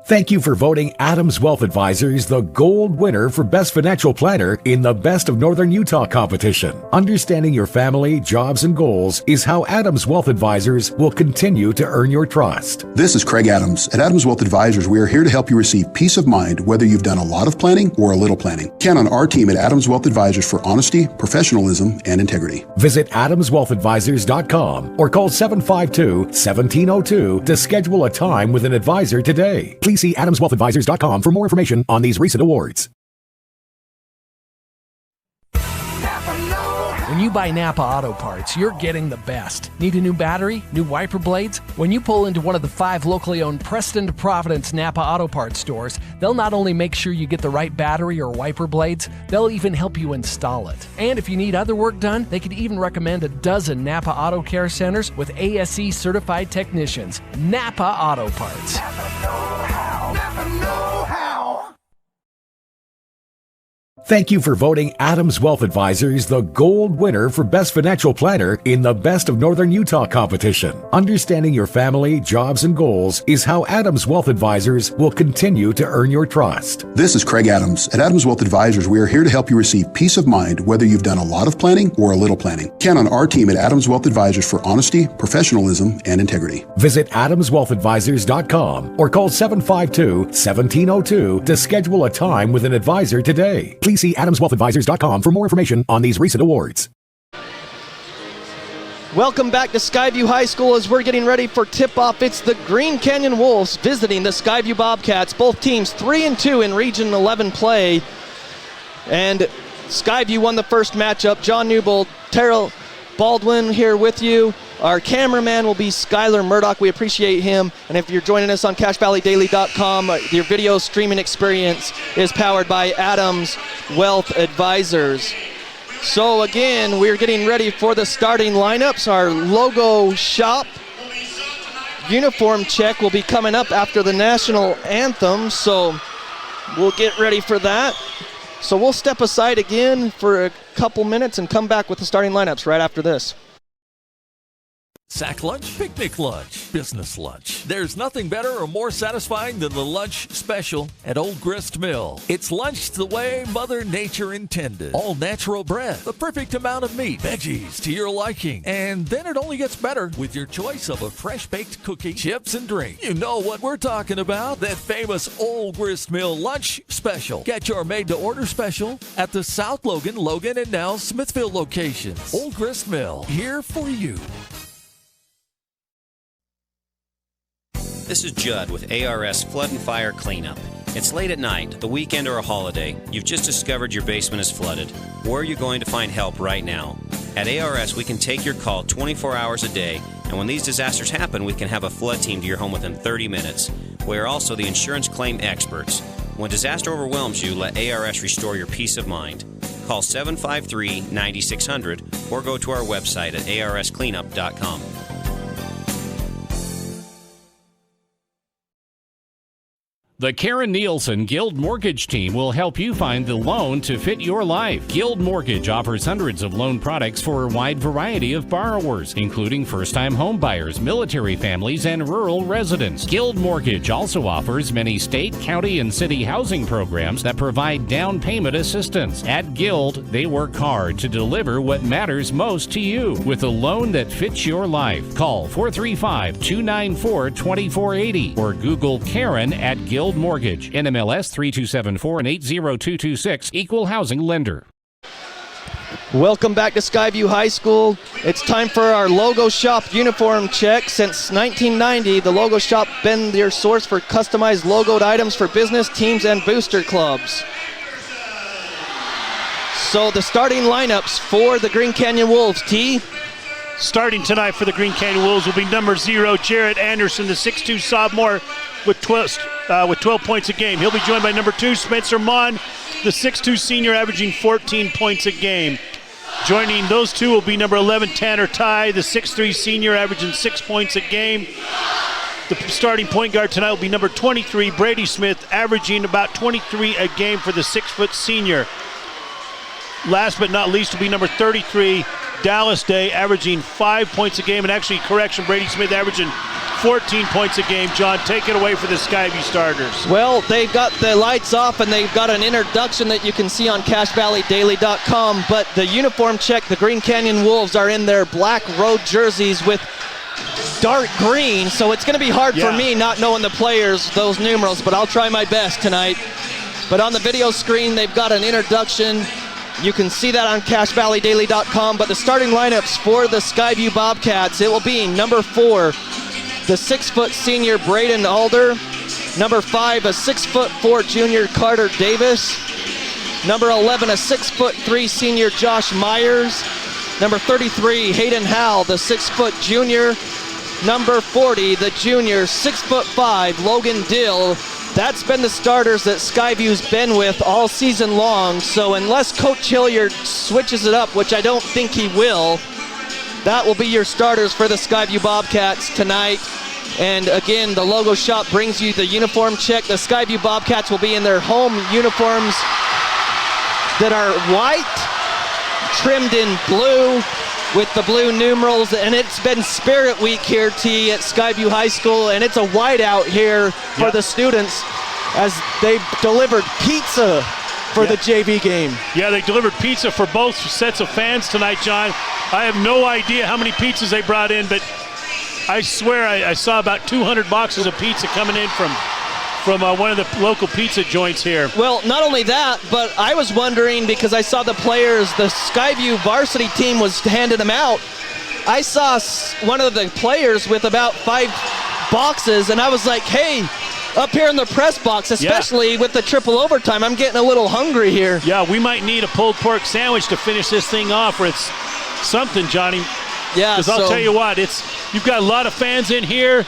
Thank you for voting Adams Wealth Advisors the gold winner for Best Financial Planner in the Best of Northern Utah competition. Understanding your family, jobs, and goals is how Adams Wealth Advisors will continue to earn your trust. This is Craig Adams. At Adams Wealth Advisors, we are here to help you receive peace of mind whether you've done a lot of planning or a little planning. Count on our team at Adams Wealth Advisors for honesty, professionalism, and integrity. Visit adamswealthadvisors.com or call 752-1702 to schedule a time with an advisor today. Please see adamswealthadvisors.com for more information on these recent awards. When you buy Napa Auto Parts, you're getting the best. Need a new battery? New wiper blades? When you pull into one of the 5 locally owned Preston to Providence Napa Auto Parts stores, they'll not only make sure you get the right battery or wiper blades, they'll even help you install it. And if you need other work done, they could even recommend a dozen Napa Auto Care Centers with ASE certified technicians. Napa Auto Parts. Napa know-how. Napa know-how. Thank you for voting Adams Wealth Advisors the gold winner for Best Financial Planner in the Best of Northern Utah competition. Understanding your family, jobs, and goals is how Adams Wealth Advisors will continue to earn your trust. This is Craig Adams. At Adams Wealth Advisors, we are here to help you receive peace of mind whether you've done a lot of planning or a little planning. Count on our team at Adams Wealth Advisors for honesty, professionalism, and integrity. Visit adamswealthadvisors.com or call 752-1702 to schedule a time with an advisor today. Please see adamswealthadvisors.com for more information on these recent awards. Welcome back to Skyview High School as we're getting ready for tip-off. It's the Green Canyon Wolves visiting the Skyview Bobcats. Both teams 3-2 in Region 11 play. And Skyview won the first matchup. John Newbold, Terrell Baldwin here with you. Our cameraman will be Skylar Murdoch. We appreciate him. And if you're joining us on CashValleyDaily.com, your video streaming experience is powered by Adams Wealth Advisors. So again, we're getting ready for the starting lineups. Our Logo Shop uniform check will be coming up after the national anthem. So we'll get ready for that. So we'll step aside again for a couple minutes and come back with the starting lineups right after this. Sack lunch, picnic lunch, business lunch. There's nothing better or more satisfying than the lunch special at Old Grist Mill. It's lunch the way Mother Nature intended. All natural bread, the perfect amount of meat, veggies to your liking. And then it only gets better with your choice of a fresh-baked cookie, chips, and drink. You know what we're talking about, that famous Old Grist Mill lunch special. Get your made-to-order special at the South Logan, and now Smithville locations. Old Grist Mill, here for you. This is Judd with ARS Flood and Fire Cleanup. It's late at night, the weekend or a holiday. You've just discovered your basement is flooded. Where are you going to find help right now? At ARS, we can take your call 24 hours a day, and when these disasters happen, we can have a flood team to your home within 30 minutes. We are also the insurance claim experts. When disaster overwhelms you, let ARS restore your peace of mind. Call 753-9600 or go to our website at arscleanup.com. The Karen Nielsen Guild Mortgage Team will help you find the loan to fit your life. Guild Mortgage offers hundreds of loan products for a wide variety of borrowers, including first-time home buyers, military families, and rural residents. Guild Mortgage also offers many state, county, and city housing programs that provide down payment assistance. At Guild, they work hard to deliver what matters most to you with a loan that fits your life. Call 435-294-2480 or Google Karen at Guild Mortgage, NMLS 3274 and 80226, Equal Housing Lender. Welcome back to Skyview High School. It's time for our Logo Shop uniform check. Since 1990, the Logo Shop been your source for customized logoed items for business, teams, and booster clubs. So the starting lineups for the Green Canyon Wolves, T. Starting tonight for the Green Canyon Wolves will be number 0, Jarrett Anderson, the 6'2 sophomore with 12 points a game. He'll be joined by number 2, Spencer Mon, the 6'2 senior averaging 14 points a game. Joining those two will be number 11, Tanner Ty, the 6'3 senior averaging 6 points a game. The starting point guard tonight will be number 23, Brady Smith, averaging about 23 a game for the 6' senior. Last but not least will be number 33, Dallas Day, averaging 5 points a game. And actually, correction, Brady Smith averaging 14 points a game. John, take it away for the Skyview starters. Well, they've got the lights off and they've got an introduction that you can see on CashValleyDaily.com. But the uniform check, the Green Canyon Wolves are in their black road jerseys with dark green. So it's going to be hard for me not knowing the players, those numerals, but I'll try my best tonight. But on the video screen, they've got an introduction. You can see that on CashValleyDaily.com. But the starting lineups for the Skyview Bobcats, it will be number 4, the 6' senior Braden Alder. Number 5, a 6'4" junior Carter Davis. Number 11, a 6'3" senior Josh Myers. Number 33, Hayden Howell, the 6' junior. Number 40, the junior 6'5" Logan Dill. That's been the starters that Skyview's been with all season long. So unless Coach Hilliard switches it up, which I don't think he will, that will be your starters for the Skyview Bobcats tonight. And again, the Logo Shop brings you the uniform check. The Skyview Bobcats will be in their home uniforms that are white, trimmed in blue with the blue numerals. And it's been Spirit Week here, T, at Skyview High School. And it's a whiteout here for the students as they delivered pizza for the JV game. Yeah, they delivered pizza for both sets of fans tonight, John. I have no idea how many pizzas they brought in, but I swear I saw about 200 boxes of pizza coming in from one of the local pizza joints here. Well, not only that, but I was wondering, because I saw the players, the Skyview varsity team was handing them out. I saw one of the players with about 5 boxes, and I was like, hey, up here in the press box, especially with the triple overtime, I'm getting a little hungry here. Yeah, we might need a pulled pork sandwich to finish this thing off, or it's something, Johnny. Yeah, because I'll tell you what, you've got a lot of fans in here,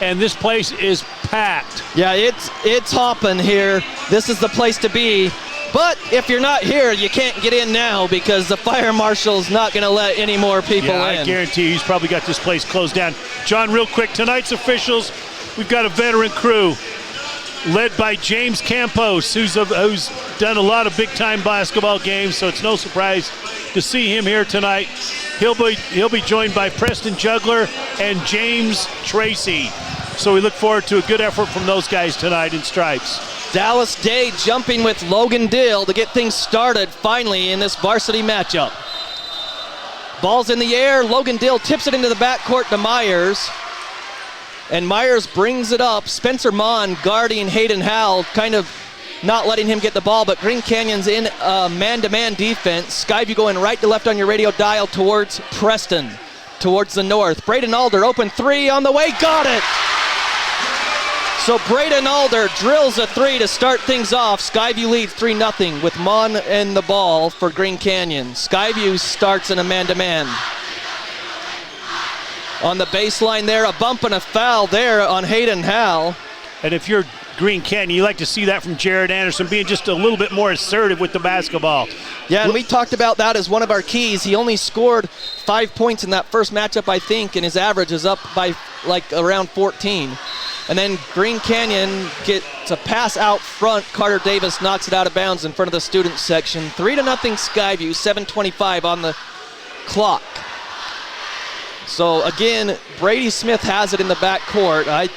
and this place is packed. Yeah, it's hopping here. This is the place to be. But if you're not here, you can't get in now because the fire marshal's not going to let any more people in. I guarantee he's probably got this place closed down. John, real quick, tonight's officials, we've got a veteran crew. led by James Campos, who's done a lot of big-time basketball games, so it's no surprise to see him here tonight. He'll be joined by Preston Juggler and James Tracy. So we look forward to a good effort from those guys tonight in stripes. Dallas Day jumping with Logan Dill to get things started finally in this varsity matchup. Ball's in the air. Logan Dill tips it into the backcourt to Myers. And Myers brings it up. Spencer Mon guarding Hayden Howell, kind of not letting him get the ball, but Green Canyon's in man-to-man defense. Skyview going right to left on your radio dial towards Preston, towards the north. Braden Alder, open three on the way, got it! So Braden Alder drills a three to start things off. Skyview leads 3-0 with Mon and the ball for Green Canyon. Skyview starts in a man-to-man. On the baseline there, a bump and a foul there on Hayden Howell. And if you're Green Canyon, you like to see that from Jared Anderson, being just a little bit more assertive with the basketball. Yeah, and we talked about that as one of our keys. He only scored 5 points in that first matchup, I think, and his average is up by like around 14. And then Green Canyon gets a pass out front. Carter Davis knocks it out of bounds in front of the student section. 3-0 Skyview, 7:25 on the clock. So again, Brady Smith has it in the backcourt. I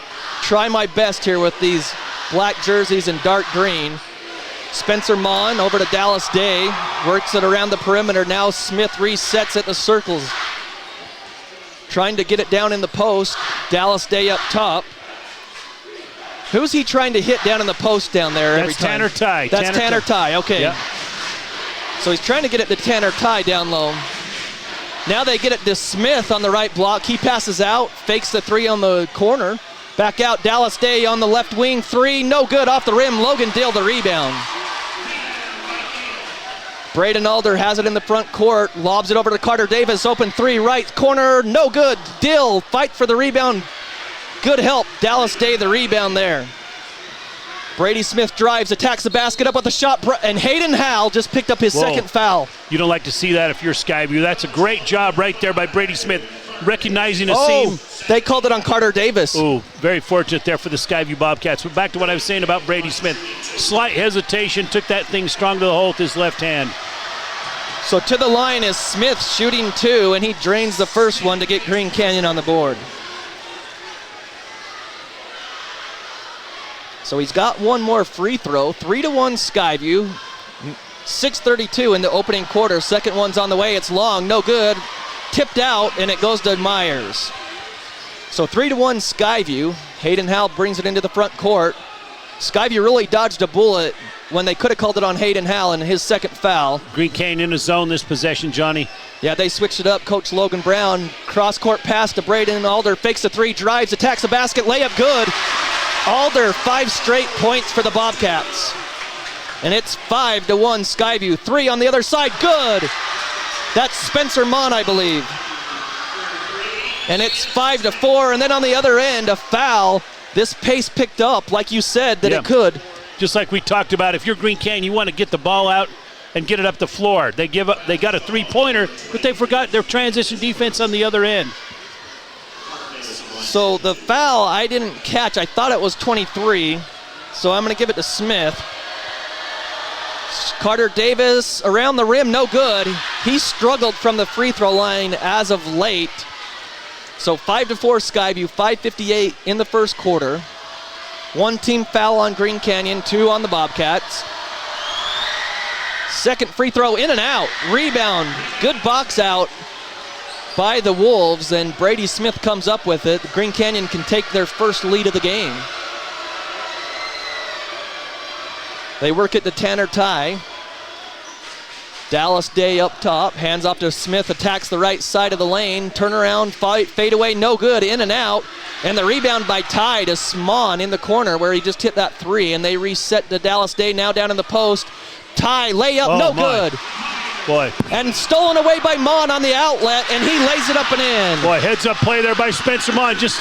try my best here with these black jerseys and dark green. Spencer Mon over to Dallas Day, works it around the perimeter. Now Smith resets at the circles, trying to get it down in the post. Dallas Day up top. Who's he trying to hit down in the post down there every time? Tanner Ty. That's Tanner Ty, okay. Yep. So he's trying to get it to Tanner Ty down low. Now they get it to Smith on the right block. He passes out, fakes the three on the corner. Back out, Dallas Day on the left wing. Three, no good, off the rim. Logan Dill the rebound. Braden Alder has it in the front court, lobs it over to Carter Davis. Open three, right corner, no good. Dill, fight for the rebound. Good help, Dallas Day the rebound there. Brady Smith drives, attacks the basket up with a shot, and Hayden Howell just picked up his second foul. You don't like to see that if you're Skyview. That's a great job right there by Brady Smith, recognizing a seam. They called it on Carter Davis. Oh, very fortunate there for the Skyview Bobcats. But back to what I was saying about Brady Smith. Slight hesitation, took that thing strong to the hole with his left hand. So to the line is Smith shooting two, and he drains the first one to get Green Canyon on the board. So he's got one more free throw. 3-1 Skyview. 6:32 in the opening quarter. Second one's on the way. It's long, no good. Tipped out, and it goes to Myers. So 3-1 Skyview. Hayden Howell brings it into the front court. Skyview really dodged a bullet when they could have called it on Hayden Howell in his second foul. Green Canyon in the zone this possession, Johnny. Yeah, they switched it up. Coach Logan Brown, cross-court pass to Braden Alder, fakes a three, drives, attacks the basket, layup good. Alder, 5 straight points for the Bobcats. And it's 5-1 Skyview. Three on the other side, good. That's Spencer Mon, I believe. And it's 5-4, and then on the other end, a foul. This pace picked up, like you said, that it could. Just like we talked about, if you're Green Canyon, you want to get the ball out and get it up the floor. They got a three-pointer, but they forgot their transition defense on the other end. So the foul I didn't catch. I thought it was 23, so I'm going to give it to Smith. Carter Davis around the rim, no good. He struggled from the free throw line as of late. So 5-4 Skyview, 5:58 in the first quarter. One team foul on Green Canyon, 2 on the Bobcats. Second free throw in and out. Rebound, good box out by the Wolves, and Brady Smith comes up with it. Green Canyon can take their first lead of the game. They work it to Tanner Ty. Dallas Day up top, hands off to Smith, attacks the right side of the lane, turnaround, fade away, no good, in and out. And the rebound by Ty to Smon in the corner where he just hit that three, and they reset to Dallas Day now down in the post. Ty, layup, no good. Boy. And stolen away by Mon on the outlet, and he lays it up and in. Boy, heads up play there by Spencer Mon, just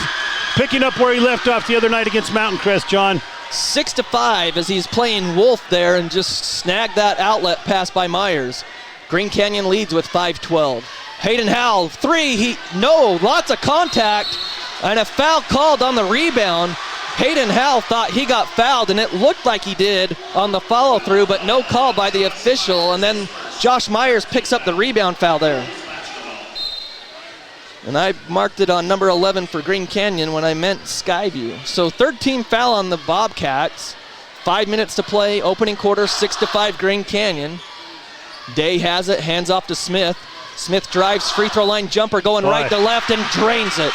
picking up where he left off the other night against Mountain Crest, John. 6-5 as he's playing Wolf there and just snagged that outlet pass by Myers. Green Canyon leads with 5:12. Hayden Howell, three, lots of contact, and a foul called on the rebound. Hayden Howell thought he got fouled, and it looked like he did on the follow-through, but no call by the official, and then Josh Myers picks up the rebound foul there. And I marked it on number 11 for Green Canyon when I meant Skyview. So third team foul on the Bobcats. 5 minutes to play, opening quarter, 6-5 Green Canyon. Day has it, hands off to Smith. Smith drives, free throw line jumper going right to left and drains it.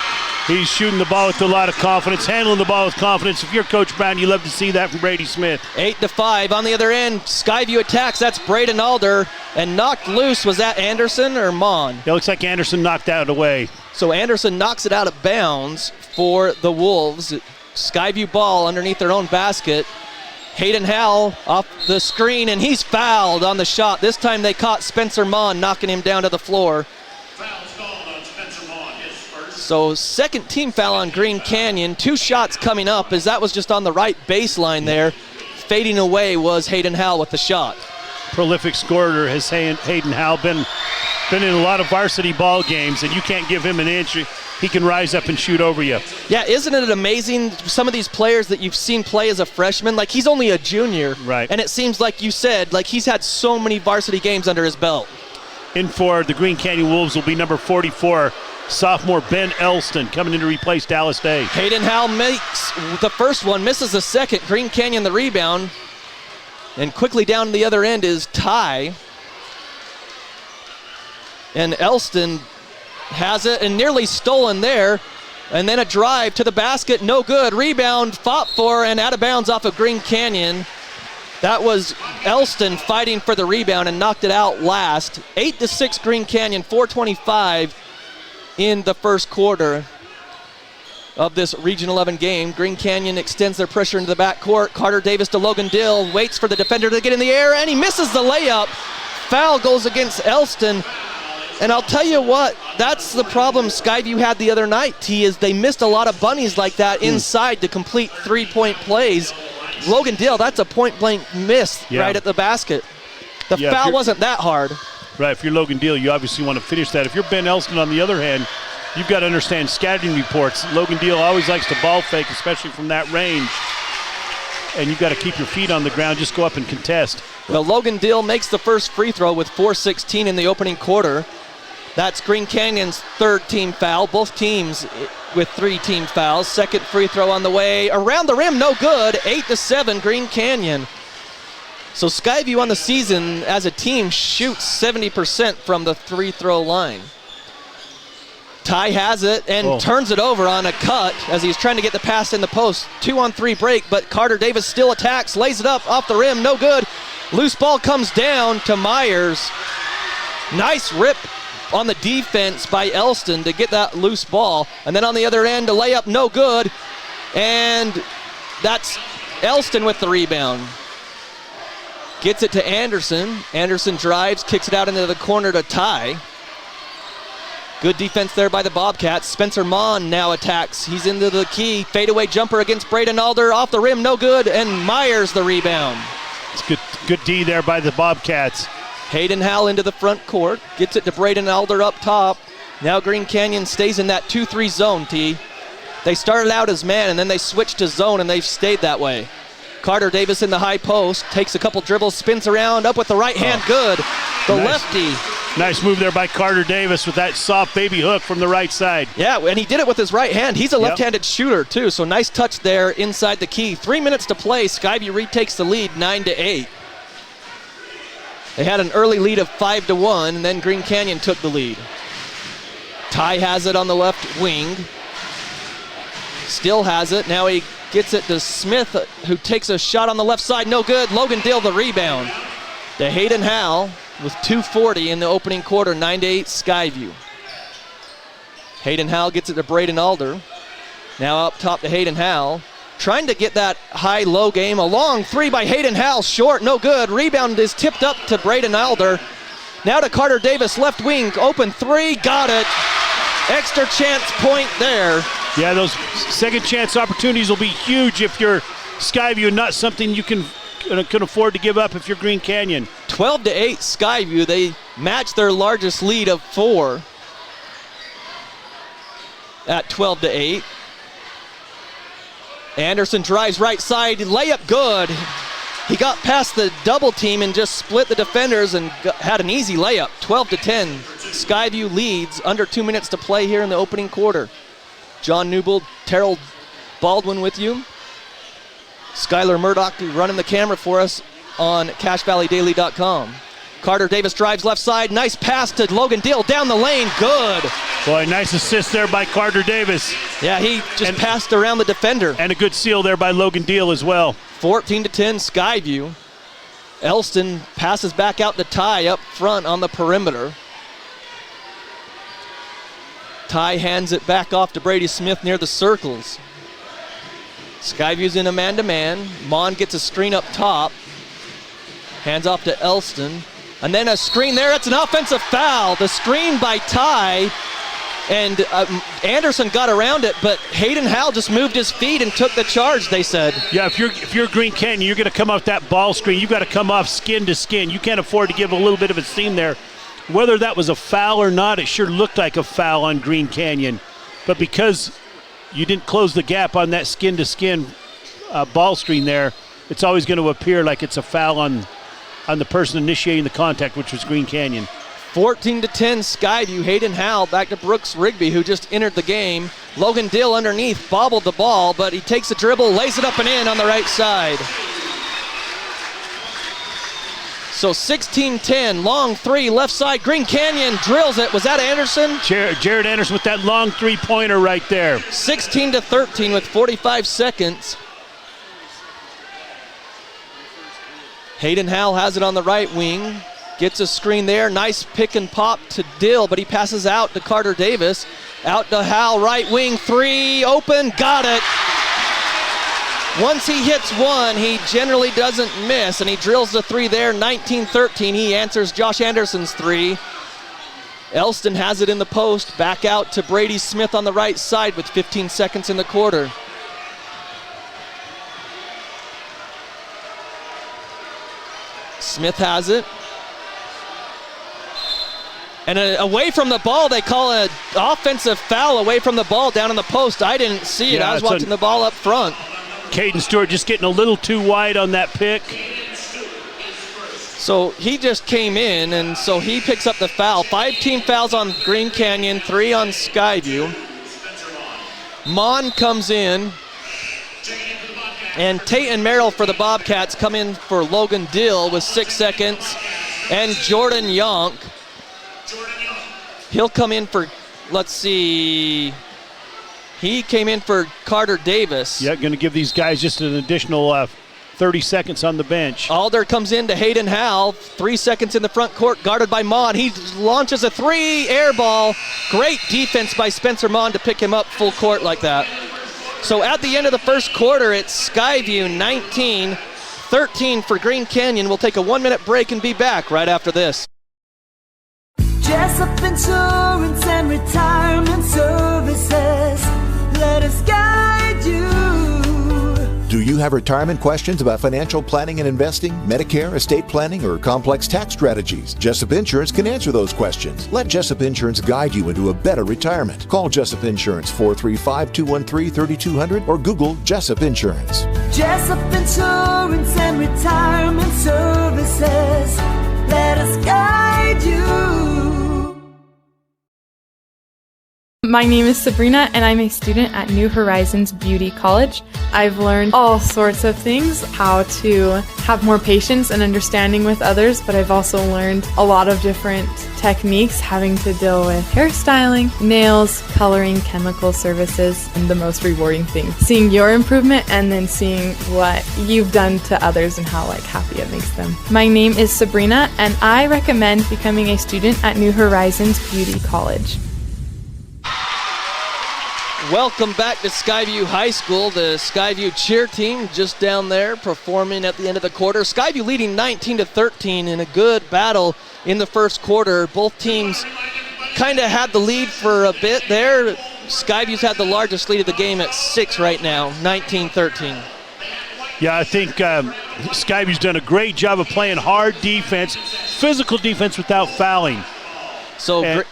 He's shooting the ball with a lot of confidence, handling the ball with confidence. If you're Coach Brown, you love to see that from Brady Smith. 8-5 on the other end. Skyview attacks. That's Braden Alder. And knocked loose. Was that Anderson or Mon? It looks like Anderson knocked that away. So Anderson knocks it out of bounds for the Wolves. Skyview ball underneath their own basket. Hayden Howell off the screen, and he's fouled on the shot. This time they caught Spencer Mon knocking him down to the floor. So second team foul on Green Canyon. 2 shots coming up as that was just on the right baseline there. Fading away was Hayden Howell with the shot. Prolific scorer has Hayden Howell been in a lot of varsity ball games, and you can't give him an inch. He can rise up and shoot over you. Yeah, isn't it amazing, some of these players that you've seen play as a freshman, like he's only a junior. Right. And it seems like you said, like he's had so many varsity games under his belt. In for the Green Canyon Wolves will be number 44, sophomore Ben Elston, coming in to replace Dallas Day. Hayden Howell makes the first one, misses the second. Green Canyon the rebound. And quickly down the other end is Ty. And Elston has it and nearly stolen there. And then a drive to the basket, no good. Rebound, fought for, and out of bounds off of Green Canyon. That was Elston fighting for the rebound and knocked it out last. 8-6 Green Canyon, 4:25 in the first quarter of this Region 11 game. Green Canyon extends their pressure into the backcourt. Carter Davis to Logan Dill, waits for the defender to get in the air, and he misses the layup. Foul goes against Elston. And I'll tell you what, that's the problem Skyview had the other night, T, is they missed a lot of bunnies like that inside to complete three-point plays. Logan Dill, that's a point-blank miss right at the basket. The foul wasn't that hard. Right, if you're Logan Dill, you obviously want to finish that. If you're Ben Elston, on the other hand, you've got to understand scouting reports. Logan Dill always likes to ball fake, especially from that range. And you've got to keep your feet on the ground, just go up and contest. Well, Logan Dill makes the first free throw with 4:16 in the opening quarter. That's Green Canyon's third team foul. Both teams with 3 team fouls. Second free throw on the way. Around the rim, no good. 8-7 Green Canyon. So Skyview on the season as a team shoots 70% from the free throw line. Ty has it and turns it over on a cut as he's trying to get the pass in the post. 2-on-3 break, but Carter Davis still attacks, lays it up off the rim, no good. Loose ball comes down to Myers. Nice rip on the defense by Elston to get that loose ball. And then on the other end, a layup, no good. And that's Elston with the rebound. Gets it to Anderson. Anderson drives, kicks it out into the corner to Ty. Good defense there by the Bobcats. Spencer Mon now attacks. He's into the key. Fadeaway jumper against Braden Alder. Off the rim, no good. And Myers the rebound. It's good D there by the Bobcats. Hayden Howell into the front court. Gets it to Braden Alder up top. Now Green Canyon stays in that 2-3 zone, T. They started out as man, and then they switched to zone, and they've stayed that way. Carter Davis in the high post. Takes a couple dribbles, spins around, up with the right hand, good. The lefty. Nice move there by Carter Davis with that soft baby hook from the right side. Yeah, and he did it with his right hand. He's a left-handed shooter, too, so nice touch there inside the key. 3 minutes to play. Skyview retakes the lead, 9-8. They had an early lead of 5-1, and then Green Canyon took the lead. Ty has it on the left wing. Still has it. Now he gets it to Smith, who takes a shot on the left side. No good. Logan Dill the rebound. To Hayden Howell with 2:40 in the opening quarter, 9-8 Skyview. Hayden Howell gets it to Braden Alder. Now up top to Hayden Howell. Trying to get that high-low game. A long three by Hayden Howell, short, no good. Rebound is tipped up to Braden Alder. Now to Carter Davis, left wing, open three, got it. Extra chance point there. Yeah, those second chance opportunities will be huge if you're Skyview, not something you can afford to give up if you're Green Canyon. 12-8 Skyview. They match their largest lead of 4 at 12-8. Anderson drives right side, layup good. He got past the double team and just split the defenders and had an easy layup, 12-10. Skyview leads, under 2 minutes to play here in the opening quarter. John Newbold, Terrell Baldwin with you. Skylar Murdoch running the camera for us on CashValleyDaily.com. Carter Davis drives left side, nice pass to Logan Deal down the lane, good. Boy, nice assist there by Carter Davis. Yeah, he just passed around the defender. And a good seal there by Logan Deal as well. 14-10 Skyview. Elston passes back out to Ty up front on the perimeter. Ty hands it back off to Brady Smith near the circles. Skyview's in a man-to-man. Mon gets a screen up top. Hands off to Elston. And then a screen there. It's an offensive foul. The screen by Ty. And Anderson got around it, but Hayden Howell just moved his feet and took the charge, they said. Yeah, if you're Green Canyon, you're going to come off that ball screen. You've got to come off skin to skin. You can't afford to give a little bit of a seam there. Whether that was a foul or not, it sure looked like a foul on Green Canyon. But because you didn't close the gap on that skin to skin ball screen there, it's always going to appear like it's a foul on the person initiating the contact, which was Green Canyon. 14-10 Skyview. Hayden Howell back to Brooks Rigby, who just entered the game. Logan Dill underneath, bobbled the ball, but he takes a dribble, lays it up and in on the right side. So 16-10, long three, left side. Green Canyon drills it. Was that Anderson? Jared Anderson with that long three-pointer right there. 16-13 with 45 seconds. Hayden Howell has it on the right wing. Gets a screen there. Nice pick and pop to Dill, but he passes out to Carter Davis. Out to Howell, right wing, three, open, got it. Once he hits one, he generally doesn't miss, and he drills the three there, 19-13. He answers Josh Anderson's three. Elston has it in the post. Back out to Brady Smith on the right side with 15 seconds in the quarter. Smith has it. And away from the ball, they call an offensive foul away from the ball down in the post. I didn't see it. I was watching the ball up front. Caden Stewart just getting a little too wide on that pick. So he just came in, and so he picks up the foul. 5 team fouls on Green Canyon, 3 on Skyview. Mon comes in, and Tate and Merrill for the Bobcats come in for Logan Dill with 6 seconds, and Jordan Yonk. He'll come in for, let's see, he came in for Carter Davis. Yeah, going to give these guys just an additional 30 seconds on the bench. Alder comes in to Hayden Howell, 3 seconds in the front court, guarded by Mon. He launches a three, air ball. Great defense by Spencer Mon to pick him up full court like that. So at the end of the first quarter, it's Skyview 19, 13 for Green Canyon. We'll take a 1-minute break and be back right after this. Jessup Insurance and Retirement Services, let us guide you. Do you have retirement questions about financial planning and investing, Medicare, estate planning, or complex tax strategies? Jessup Insurance can answer those questions. Let Jessup Insurance guide you into a better retirement. Call Jessup Insurance 435-213-3200 or Google Jessup Insurance. Jessup Insurance and Retirement Services, let us guide you. My name is Sabrina, and I'm a student at New Horizons Beauty College. I've learned all sorts of things, how to have more patience and understanding with others, but I've also learned a lot of different techniques having to deal with hairstyling, nails, coloring, chemical services, and the most rewarding thing, seeing your improvement and then seeing what you've done to others and how happy it makes them. My name is Sabrina, and I recommend becoming a student at New Horizons Beauty College. Welcome back to Skyview High School. The Skyview cheer team just down there performing at the end of the quarter. Skyview leading 19-13 in a good battle in the first quarter. Both teams kind of had the lead for a bit there. Skyview's had the largest lead of the game at 6 right now, 19-13. Yeah, I think Skyview's done a great job of playing hard defense, physical defense without fouling. So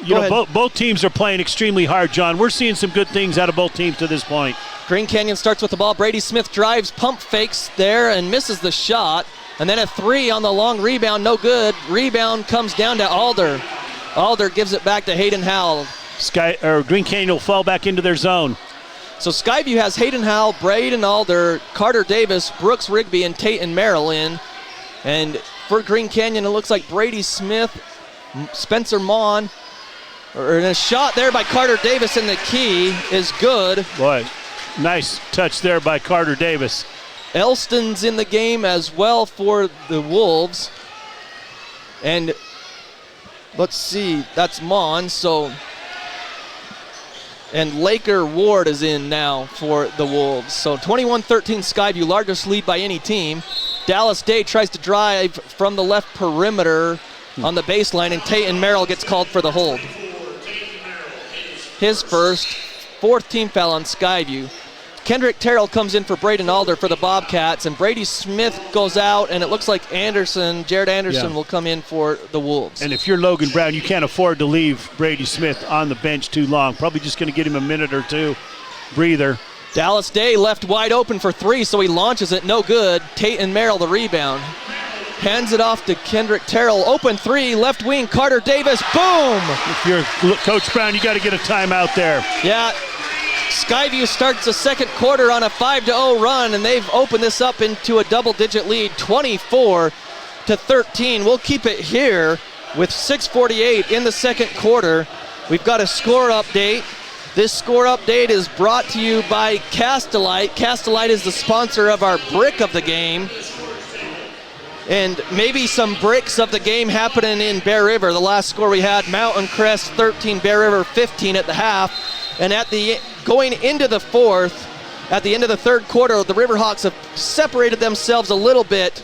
Both teams are playing extremely hard, John. We're seeing some good things out of both teams to this point. Green Canyon starts with the ball. Brady Smith drives, pump fakes there and misses the shot. And then a three on the long rebound, no good. Rebound comes down to Alder. Alder gives it back to Hayden Howell. Green Canyon will fall back into their zone. So Skyview has Hayden Howell, Braden Alder, Carter Davis, Brooks Rigby, and Tate Merrill in. And for Green Canyon, it looks like Brady Smith, Spencer Mon, and a shot there by Carter Davis in the key is good. Boy, nice touch there by Carter Davis. Elston's in the game as well for the Wolves. And let's see, that's Mon, so... And Laker Ward is in now for the Wolves. So 21-13 Skyview, largest lead by any team. Dallas Day tries to drive from the left perimeter on the baseline, and Tate Merrill gets called for the hold. His first, fourth team foul on Skyview. Kendrick Terrell comes in for Braden Alder for the Bobcats, and Brady Smith goes out, and it looks like Jared Anderson will come in for the Wolves. And if you're Logan Brown, you can't afford to leave Brady Smith on the bench too long. Probably just going to get him a minute or two breather. Dallas Day left wide open for three, so he launches it, no good. Tate Merrill the rebound. Hands it off to Kendrick Terrell. Open three, left wing, Carter Davis, boom! If you're Coach Brown, you got to get a timeout there. Yeah. Skyview starts the second quarter on a 5-0 run, and they've opened this up into a double-digit lead, 24-13. We'll keep it here with 6:48 in the second quarter. We've got a score update. This score update is brought to you by Castelite. Castelite is the sponsor of our brick of the game. And maybe some bricks of the game happening in Bear River. The last score we had, Mountain Crest 13, Bear River 15 at the half. And going into the fourth, at the end of the third quarter, the Riverhawks have separated themselves a little bit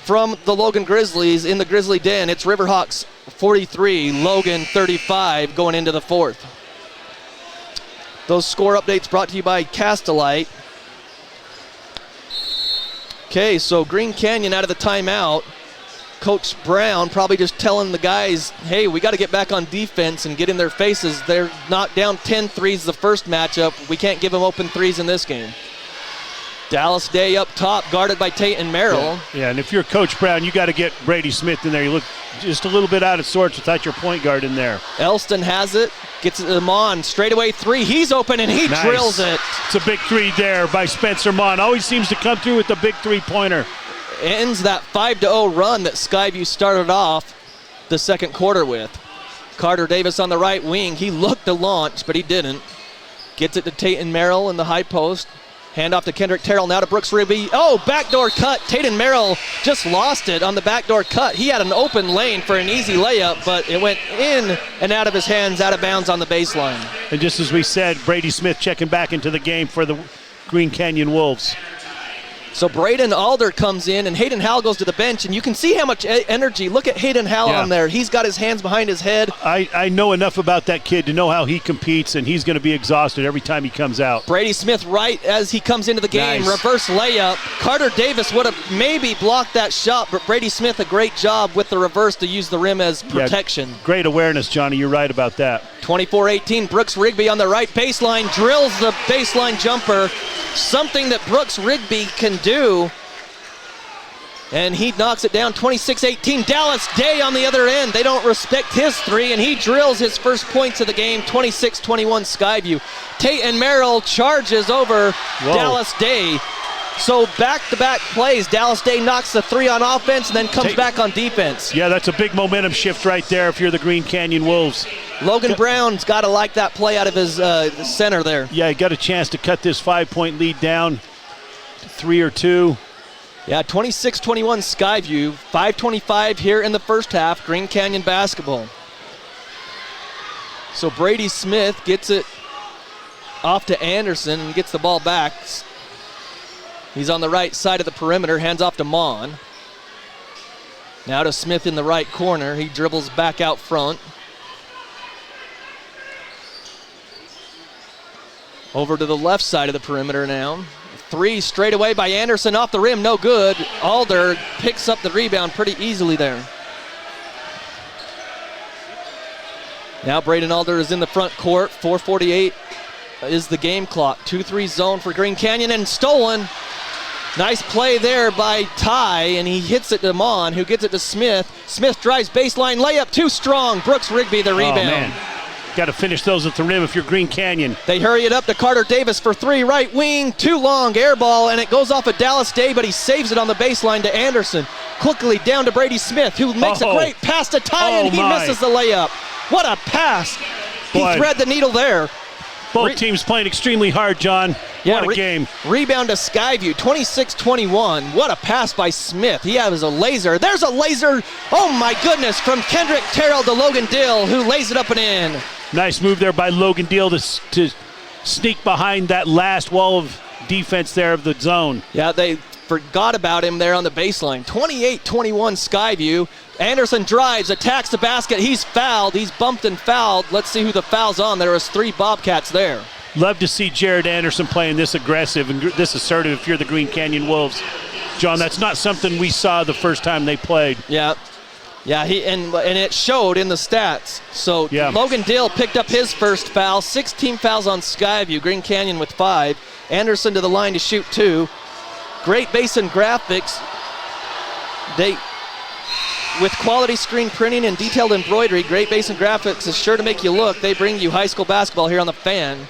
from the Logan Grizzlies in the Grizzly Den. It's Riverhawks 43, Logan 35 going into the fourth. Those score updates brought to you by Castelite. Okay, so Green Canyon out of the timeout. Coach Brown probably just telling the guys, hey, we got to get back on defense and get in their faces. They're knocked down 10 threes the first matchup. We can't give them open threes in this game. Dallas Day up top, guarded by Tate Merrill. Yeah, and if you're Coach Brown, you got to get Brady Smith in there. You look just a little bit out of sorts without your point guard in there. Elston has it, gets him on, straightaway three. He's open, and he drills it. It's a big three there by Spencer Mon. Always seems to come through with the big three-pointer. Ends that 5-0 run that Skyview started off the second quarter with. Carter Davis on the right wing. He looked to launch, but he didn't. Gets it to Tate Merrill in the high post. Hand off to Kendrick Terrell, now to Brooks Rigby. Oh, backdoor cut. Tate Merrill just lost it on the backdoor cut. He had an open lane for an easy layup, but it went in and out of his hands, out of bounds on the baseline. And just as we said, Brady Smith checking back into the game for the Green Canyon Wolves. So Braden Alder comes in, and Hayden Howell goes to the bench, and you can see how much energy. Look at Hayden Howell on there. He's got his hands behind his head. I know enough about that kid to know how he competes, and he's going to be exhausted every time he comes out. Brady Smith right as he comes into the game. Nice. Reverse layup. Carter Davis would have maybe blocked that shot, but Brady Smith, a great job with the reverse to use the rim as protection. Great awareness, Johnny. You're right about that. 24-18, Brooks Rigby on the right baseline, drills the baseline jumper, something that Brooks Rigby can do, and he knocks it down. 26-18, Dallas Day on the other end. They don't respect his three, and he drills his first points of the game. 26-21 Skyview. Tate Merrill charges over Dallas Day. So back-to-back plays. Dallas Day knocks the three on offense and then comes back on defense. Yeah, that's a big momentum shift right there if you're the Green Canyon Wolves. Logan Brown's got to like that play out of his center there. Yeah, he got a chance to cut this 5-point lead down to 3 or 2. Yeah, 26-21 Skyview. 5:25 here in the first half. Green Canyon basketball. So Brady Smith gets it off to Anderson and gets the ball back. He's on the right side of the perimeter, hands off to Mon. Now to Smith in the right corner. He dribbles back out front. Over to the left side of the perimeter now. Three straight away by Anderson off the rim, no good. Alder picks up the rebound pretty easily there. Now Braden Alder is in the front court. 4:48 is the game clock. 2-3 zone for Green Canyon and stolen. Nice play there by Ty, and he hits it to Mon, who gets it to Smith. Smith drives baseline, layup too strong. Brooks Rigby the rebound. Oh, man. Got to finish those at the rim if you're Green Canyon. They hurry it up to Carter Davis for three, right wing, too long, air ball, and it goes off of Dallas Day, but he saves it on the baseline to Anderson. Quickly down to Brady Smith, who makes a great pass to Ty, and he misses the layup. What a pass. He thread the needle there. Both teams playing extremely hard, John. Yeah, what a game. Rebound to Skyview, 26-21. What a pass by Smith. He has a laser. There's a laser, oh my goodness, from Kendrick Terrell to Logan Dill, who lays it up and in. Nice move there by Logan Dill to sneak behind that last wall of defense there of the zone. Yeah, they forgot about him there on the baseline. 28-21 Skyview. Anderson drives, attacks the basket. He's fouled. He's bumped and fouled. Let's see who the foul's on. There was 3 Bobcats there. Love to see Jared Anderson playing this aggressive and this assertive if you're the Green Canyon Wolves. John, that's not something we saw the first time they played. Yeah. Yeah, and it showed in the stats. So Logan Dill picked up his first foul. 16 fouls on Skyview. Green Canyon with 5. Anderson to the line to shoot 2. Great Basin Graphics. With quality screen printing and detailed embroidery, Great Basin Graphics is sure to make you look. They bring you high school basketball here on the Fan.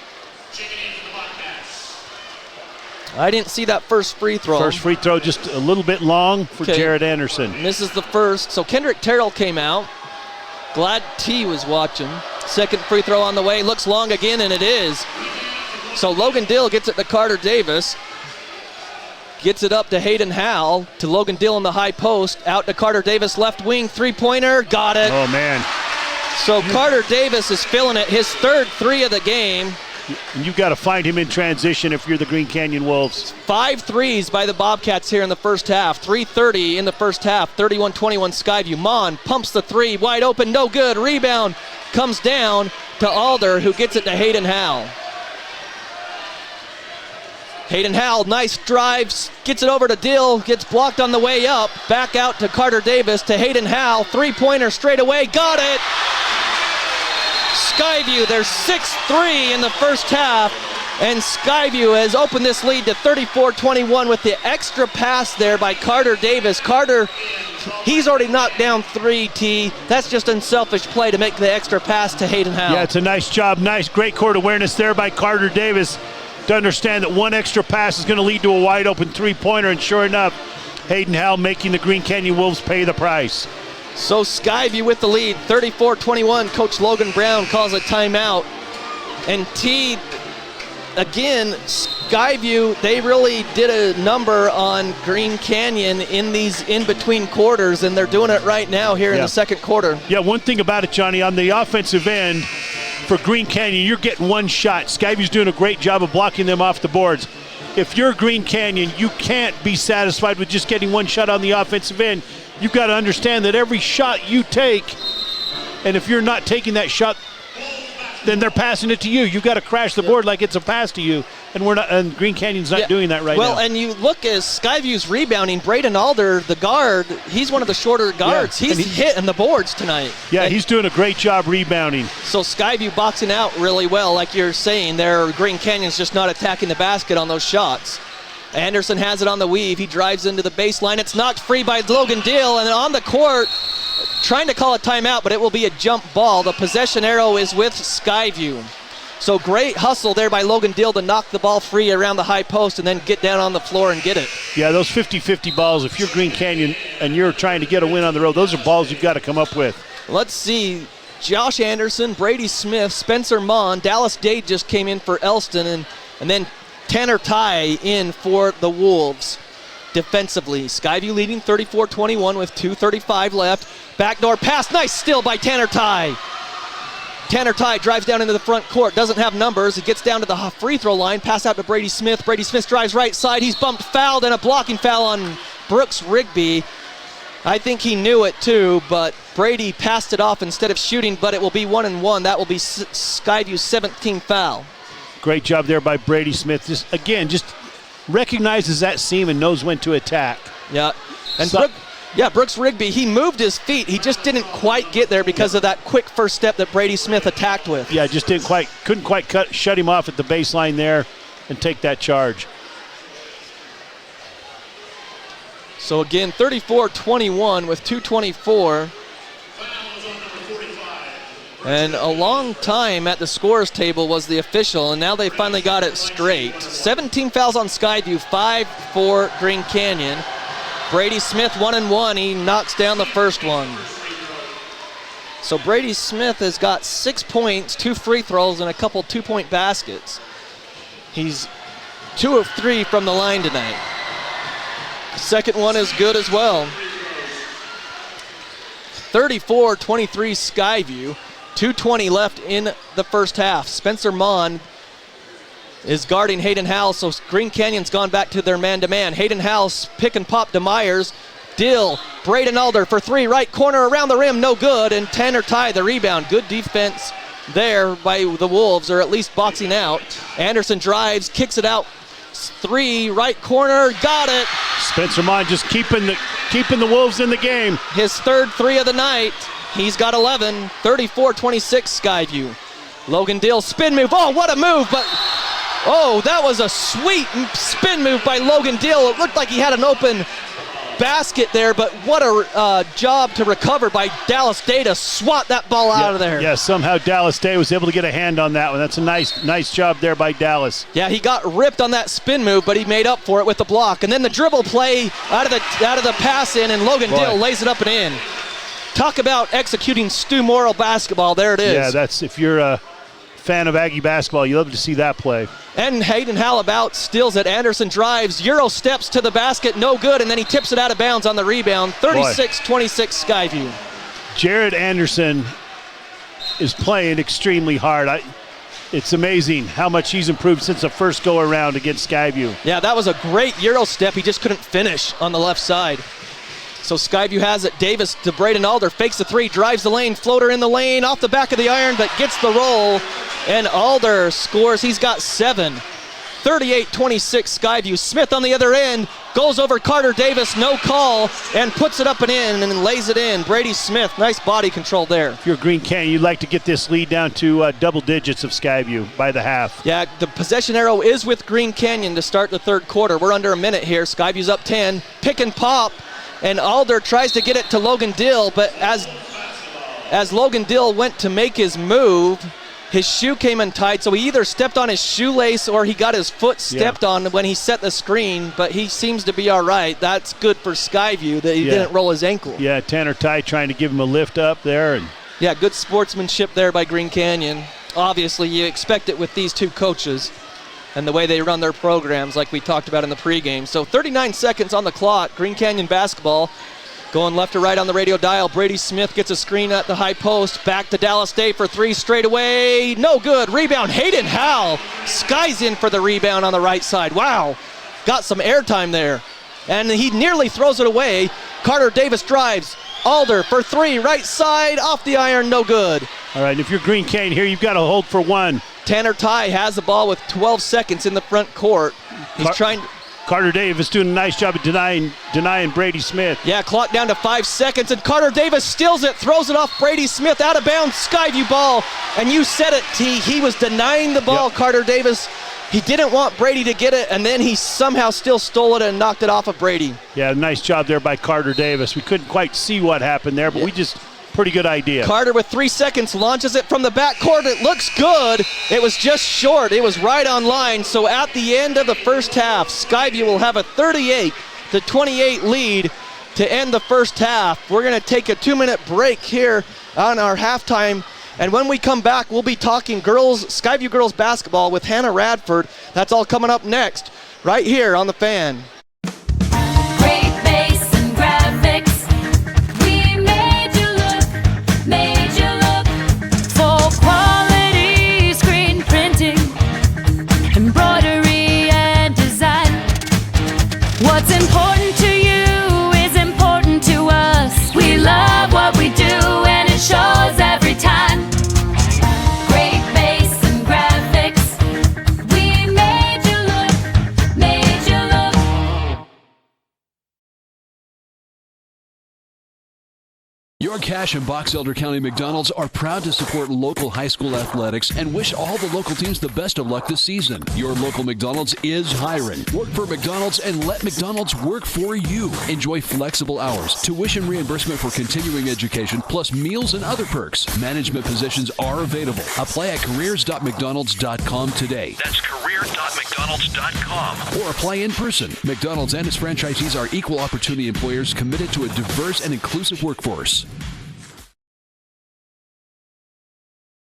I didn't see that first free throw. First free throw just a little bit long for Jared Anderson. Misses the first. So Kendrick Terrell came out. Glad T was watching. Second free throw on the way. Looks long again, and it is. So Logan Dill gets it to Carter Davis. Gets it up to Hayden Howell, to Logan Dill in the high post. Out to Carter Davis, left wing, three-pointer. Got it. Oh, man. So Carter Davis is filling it. His third 3 of the game. And you've got to find him in transition if you're the Green Canyon Wolves. 5 threes by the Bobcats here in the first half. 3:30 in the first half. 31-21 Skyview. Mon pumps the 3, wide open, no good. Rebound comes down to Alder, who gets it to Hayden Howell. Hayden Howell, nice drives, gets it over to Dill, gets blocked on the way up. Back out to Carter Davis, to Hayden Howell. Three-pointer straight away, got it! Skyview, their 6th 3 in the first half, and Skyview has opened this lead to 34-21 with the extra pass there by Carter Davis. Carter, he's already knocked down 3, T. That's just unselfish play to make the extra pass to Hayden Howell. Yeah, it's a nice job. Nice, great court awareness there by Carter Davis to understand that one extra pass is going to lead to a wide open three-pointer, and sure enough, Hayden Howell making the Green Canyon Wolves pay the price. So Skyview with the lead, 34-21. Coach Logan Brown calls a timeout. And T, again, Skyview, they really did a number on Green Canyon in these in-between quarters, and they're doing it right now here in the second quarter. Yeah, one thing about it, Johnny, on the offensive end, for Green Canyon, you're getting one shot. Skyview's doing a great job of blocking them off the boards. If you're Green Canyon, you can't be satisfied with just getting one shot on the offensive end. You've got to understand that every shot you take, and if you're not taking that shot, then they're passing it to you. You've got to crash the board like it's a pass to you, and we're not. And Green Canyon's not doing that right now. Well, and you look as Skyview's rebounding. Braden Alder, the guard, he's one of the shorter guards. He's hitting the boards tonight. Yeah, he's doing a great job rebounding. So Skyview boxing out really well, like you're saying. There, Green Canyon's just not attacking the basket on those shots. Anderson has it on the weave. He drives into the baseline. It's knocked free by Logan Dill, and on the court, trying to call a timeout, but it will be a jump ball. The possession arrow is with Skyview. So great hustle there by Logan Dill to knock the ball free around the high post and then get down on the floor and get it. Yeah, those 50-50 balls, if you're Green Canyon and you're trying to get a win on the road, those are balls you've got to come up with. Let's see. Josh Anderson, Brady Smith, Spencer Mon, Dallas Dade just came in for Elston, and then Tanner Ty in for the Wolves. Defensively, Skyview leading 34-21 with 2:35 left. Backdoor pass, nice steal by Tanner Ty. Tanner Ty drives down into the front court, doesn't have numbers. He gets down to the free throw line, pass out to Brady Smith. Brady Smith drives right side. He's bumped, fouled, and a blocking foul on Brooks Rigby. I think he knew it too, but Brady passed it off instead of shooting, but it will be 1-1. That will be Skyview's 17th foul. Great job there by Brady Smith. Just recognizes that seam and knows when to attack. Yeah. And Yeah, Brooks Rigby, he moved his feet. He just didn't quite get there because of that quick first step that Brady Smith attacked with. Yeah, just couldn't quite shut him off at the baseline there and take that charge. So again, 34-21 with 2:24. And a long time at the scores table was the official, and now they finally got it straight. 17 fouls on Skyview, 5 for Green Canyon. Brady Smith 1-1, he knocks down the first one. So Brady Smith has got 6 points, 2 free throws, and a couple 2-point baskets. He's 2 of 3 from the line tonight. Second one is good as well. 34-23 Skyview. 2:20 left in the first half. Spencer Mon is guarding Hayden Howell, so Green Canyon's gone back to their man-to-man. Hayden Howell pick and pop to Myers. Dill, Braden Alder for 3, right corner around the rim, no good, and Tanner Ty the rebound. Good defense there by the Wolves, or at least boxing out. Anderson drives, kicks it out. 3, right corner, got it. Spencer Mon just keeping the Wolves in the game. His third 3 of the night. He's got 11, 34-26 Skyview. Logan Dill, spin move. Oh, what a move, but oh, that was a sweet spin move by Logan Dill. It looked like he had an open basket there, but what a job to recover by Dallas Day to swat that ball out of there. Yeah, somehow Dallas Day was able to get a hand on that one. That's a nice job there by Dallas. Yeah, he got ripped on that spin move, but he made up for it with the block. And then the dribble play out of the pass in, and Logan Dill lays it up and in. Talk about executing Stu Morrill basketball. There it is. Yeah, that's, if you're a fan of Aggie basketball, you love to see that play. And Hayden Howell steals it. Anderson drives, Euro steps to the basket, no good, and then he tips it out of bounds on the rebound. 36-26 Skyview. Jared Anderson is playing extremely hard. It's amazing how much he's improved since the first go-around against Skyview. Yeah, that was a great Euro step. He just couldn't finish on the left side. So Skyview has it. Davis to Braden Alder, fakes the 3, drives the lane, floater in the lane, off the back of the iron, but gets the roll. And Alder scores. He's got 7. 38-26 Skyview. Smith on the other end goes over Carter Davis, no call, and puts it up and in and lays it in. Brady Smith, nice body control there. If you're Green Canyon, you'd like to get this lead down to double digits of Skyview by the half. Yeah, the possession arrow is with Green Canyon to start the third quarter. We're under a minute here. Skyview's up 10. Pick and pop. And Alder tries to get it to Logan Dill, but as Logan Dill went to make his move, his shoe came untied, so he either stepped on his shoelace or he got his foot stepped on when he set the screen, but he seems to be all right. That's good for Skyview that he didn't roll his ankle. Yeah, Tanner Ty trying to give him a lift up there. Yeah, good sportsmanship there by Green Canyon. Obviously, you expect it with these two coaches and the way they run their programs like we talked about in the pregame. So 39 seconds on the clock. Green Canyon basketball going left to right on the radio dial. Brady Smith gets a screen at the high post. Back to Dallas Day for 3 straight away. No good. Rebound. Hayden Howell skies in for the rebound on the right side. Wow. Got some airtime there. And he nearly throws it away. Carter Davis drives. Alder for 3. Right side. Off the iron. No good. All right. If you're Green Canyon here, you've got to hold for 1. Tanner Ty has the ball with 12 seconds in the front court. He's trying. Carter Davis doing a nice job of denying Brady Smith. Yeah, clock down to 5 seconds, and Carter Davis steals it, throws it off Brady Smith, out of bounds, Skyview ball. And you said it, T. He was denying the ball, Carter Davis. He didn't want Brady to get it, and then he somehow still stole it and knocked it off of Brady. Yeah, nice job there by Carter Davis. We couldn't quite see what happened there, but we just... Pretty good idea. Carter with 3 seconds launches it from the backcourt. It looks good. It was just short. It was right on line. So at the end of the first half, Skyview will have a 38-28 lead to end the first half. We're going to take a 2-minute break here on our halftime. And when we come back, we'll be talking Skyview girls basketball with Hannah Radford. That's all coming up next, right here on The Fan. What's important to you is important to us. We love what we do and it shows every time. Great bass and graphics. We made you look. Your Cache and Box Elder County McDonald's are proud to support local high school athletics and wish all the local teams the best of luck this season. Your local McDonald's is hiring. Work for McDonald's and let McDonald's work for you. Enjoy flexible hours, tuition reimbursement for continuing education, plus meals and other perks. Management positions are available. Apply at careers.mcdonalds.com today. That's career.mcdonalds.com. Or apply in person. McDonald's and its franchisees are equal opportunity employers committed to a diverse and inclusive workforce.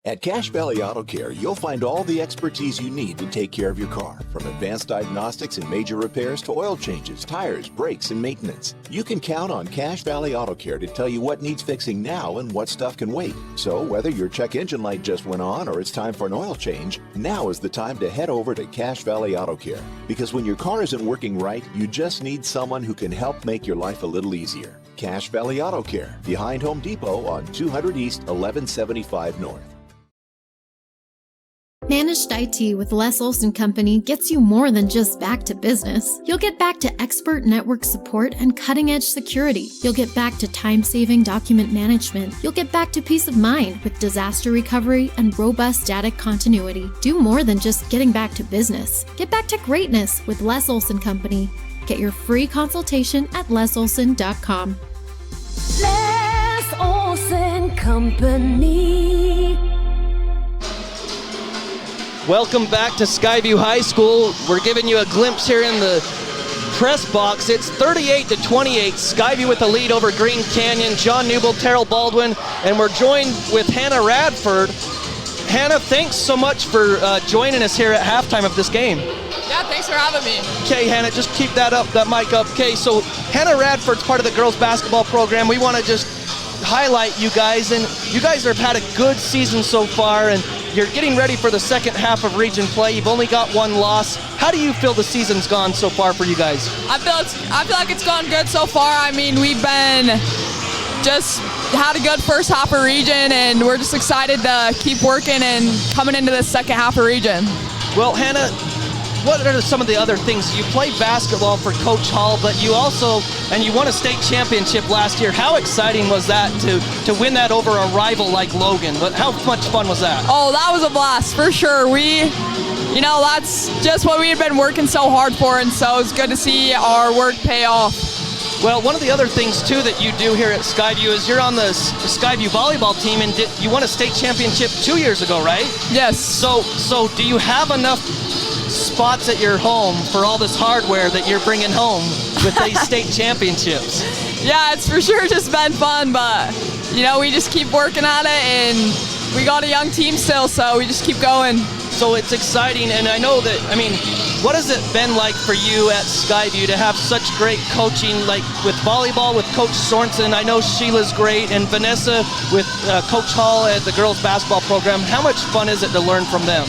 At Cache Valley Auto Care, you'll find all the expertise you need to take care of your car, from advanced diagnostics and major repairs to oil changes, tires, brakes, and maintenance. You can count on Cache Valley Auto Care to tell you what needs fixing now and what stuff can wait. So whether your check engine light just went on or it's time for an oil change, now is the time to head over to Cache Valley Auto Care. Because when your car isn't working right, you just need someone who can help make your life a little easier. Cache Valley Auto Care, behind Home Depot on 200 East, 1175 North. Managed IT with Les Olson Company gets you more than just back to business. You'll get back to expert network support and cutting-edge security. You'll get back to time-saving document management. You'll get back to peace of mind with disaster recovery and robust data continuity. Do more than just getting back to business. Get back to greatness with Les Olson Company. Get your free consultation at lesolson.com. Les Olson Company. Welcome back to Skyview High School. We're giving you a glimpse here in the press box. It's 38-28. Skyview with the lead over Green Canyon. John Newbold, Terrell Baldwin, and we're joined with Hannah Radford. Hannah, thanks so much for joining us here at halftime of this game. Yeah, thanks for having me. Okay, Hannah, just keep that mic up. Okay, so Hannah Radford's part of the girls basketball program. We want to just highlight you guys, and you guys have had a good season so far, and you're getting ready for the second half of region play. You've only got one loss. How do you feel the season's gone so far for you guys? I feel like it's gone good so far. I mean, we've been just had a good first half of region, and we're just excited to keep working and coming into the second half of region. Well, Hannah, what are some of the other things? You played basketball for Coach Hall, but you also, and you won a state championship last year. How exciting was that to win that over a rival like Logan? But how much fun was that? Oh, that was a blast for sure. That's just what we had been working so hard for, and so it's good to see our work pay off. Well, one of the other things, too, that you do here at Skyview is you're on the Skyview volleyball team, and you won a state championship 2 years ago, right? Yes. So do you have enough spots at your home for all this hardware that you're bringing home with these state championships? Yeah, it's for sure just been fun, but, we just keep working at it, and we got a young team still, so we just keep going. So it's exciting, and I know that, what has it been like for you at Skyview to have such great coaching, like with volleyball with Coach Sorensen? I know Sheila's great, and Vanessa with Coach Hall at the girls basketball program. How much fun is it to learn from them?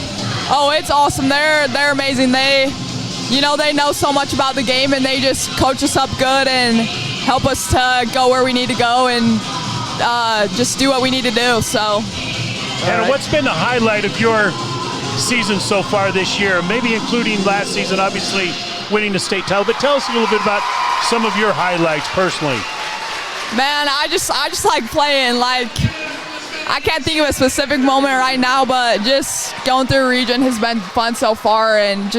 Oh, it's awesome. They're amazing. They know so much about the game, and they just coach us up good and help us to go where we need to go and just do what we need to do. So, Hannah, what's been the highlight of your season so far this year? Maybe including last season, obviously winning the state title. But tell us a little bit about some of your highlights personally. Man, I just like playing. I can't think of a specific moment right now, but just going through region has been fun so far, and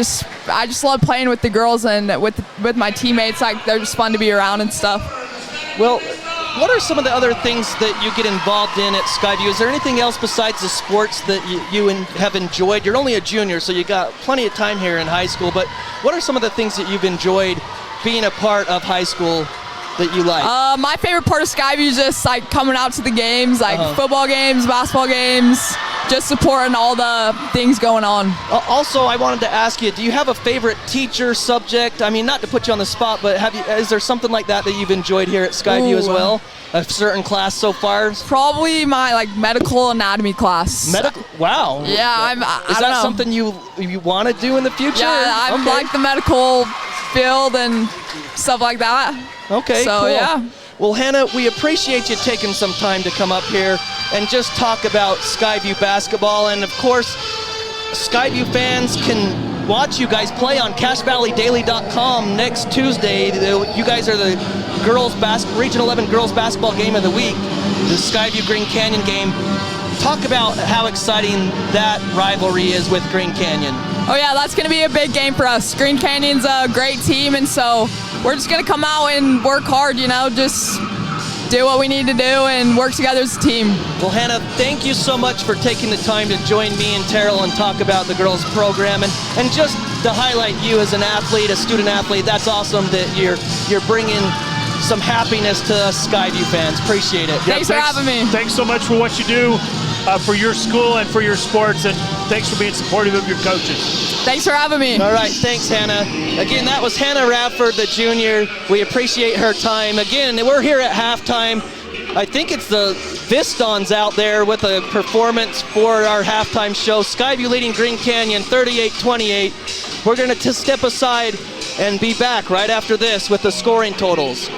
I just love playing with the girls and with my teammates. They're just fun to be around and stuff. Well, what are some of the other things that you get involved in at Skyview? Is there anything else besides the sports that you have enjoyed? You're only a junior, so you got plenty of time here in high school, but what are some of the things that you've enjoyed being a part of high school that you like? My favorite part of Skyview is just coming out to the games, football games, basketball games, just supporting all the things going on. Also, I wanted to ask you, do you have a favorite teacher, subject? Not to put you on the spot, but is there something like that you've enjoyed here at Skyview as well? A certain class so far? Probably my medical anatomy class. Wow. Yeah, Is that something you want to do in the future? Yeah, I like the medical field and stuff like that. Okay, so, cool. Yeah. Well, Hannah, we appreciate you taking some time to come up here and just talk about Skyview basketball. And, of course, Skyview fans can watch you guys play on CashValleyDaily.com next Tuesday. You guys are the Region 11 girls basketball game of the week, the Skyview Green Canyon game. Talk about how exciting that rivalry is with Green Canyon. Oh yeah, that's going to be a big game for us. Green Canyon's a great team, and so we're just going to come out and work hard, just do what we need to do and work together as a team. Well, Hannah, thank you so much for taking the time to join me and Terrell and talk about the girls program and just to highlight you as an athlete, a student athlete. That's awesome that you're bringing some happiness to us Skyview fans. Appreciate it. Thanks for having me. Thanks so much for what you do for your school and for your sports, and thanks for being supportive of your coaches. Thanks for having me. All right, thanks, Hannah. Again, that was Hannah Radford, the junior. We appreciate her time. Again, we're here at halftime. I think it's the Vistons out there with a performance for our halftime show. Skyview leading Green Canyon 38-28. We're going to step aside and be back right after this with the scoring totals.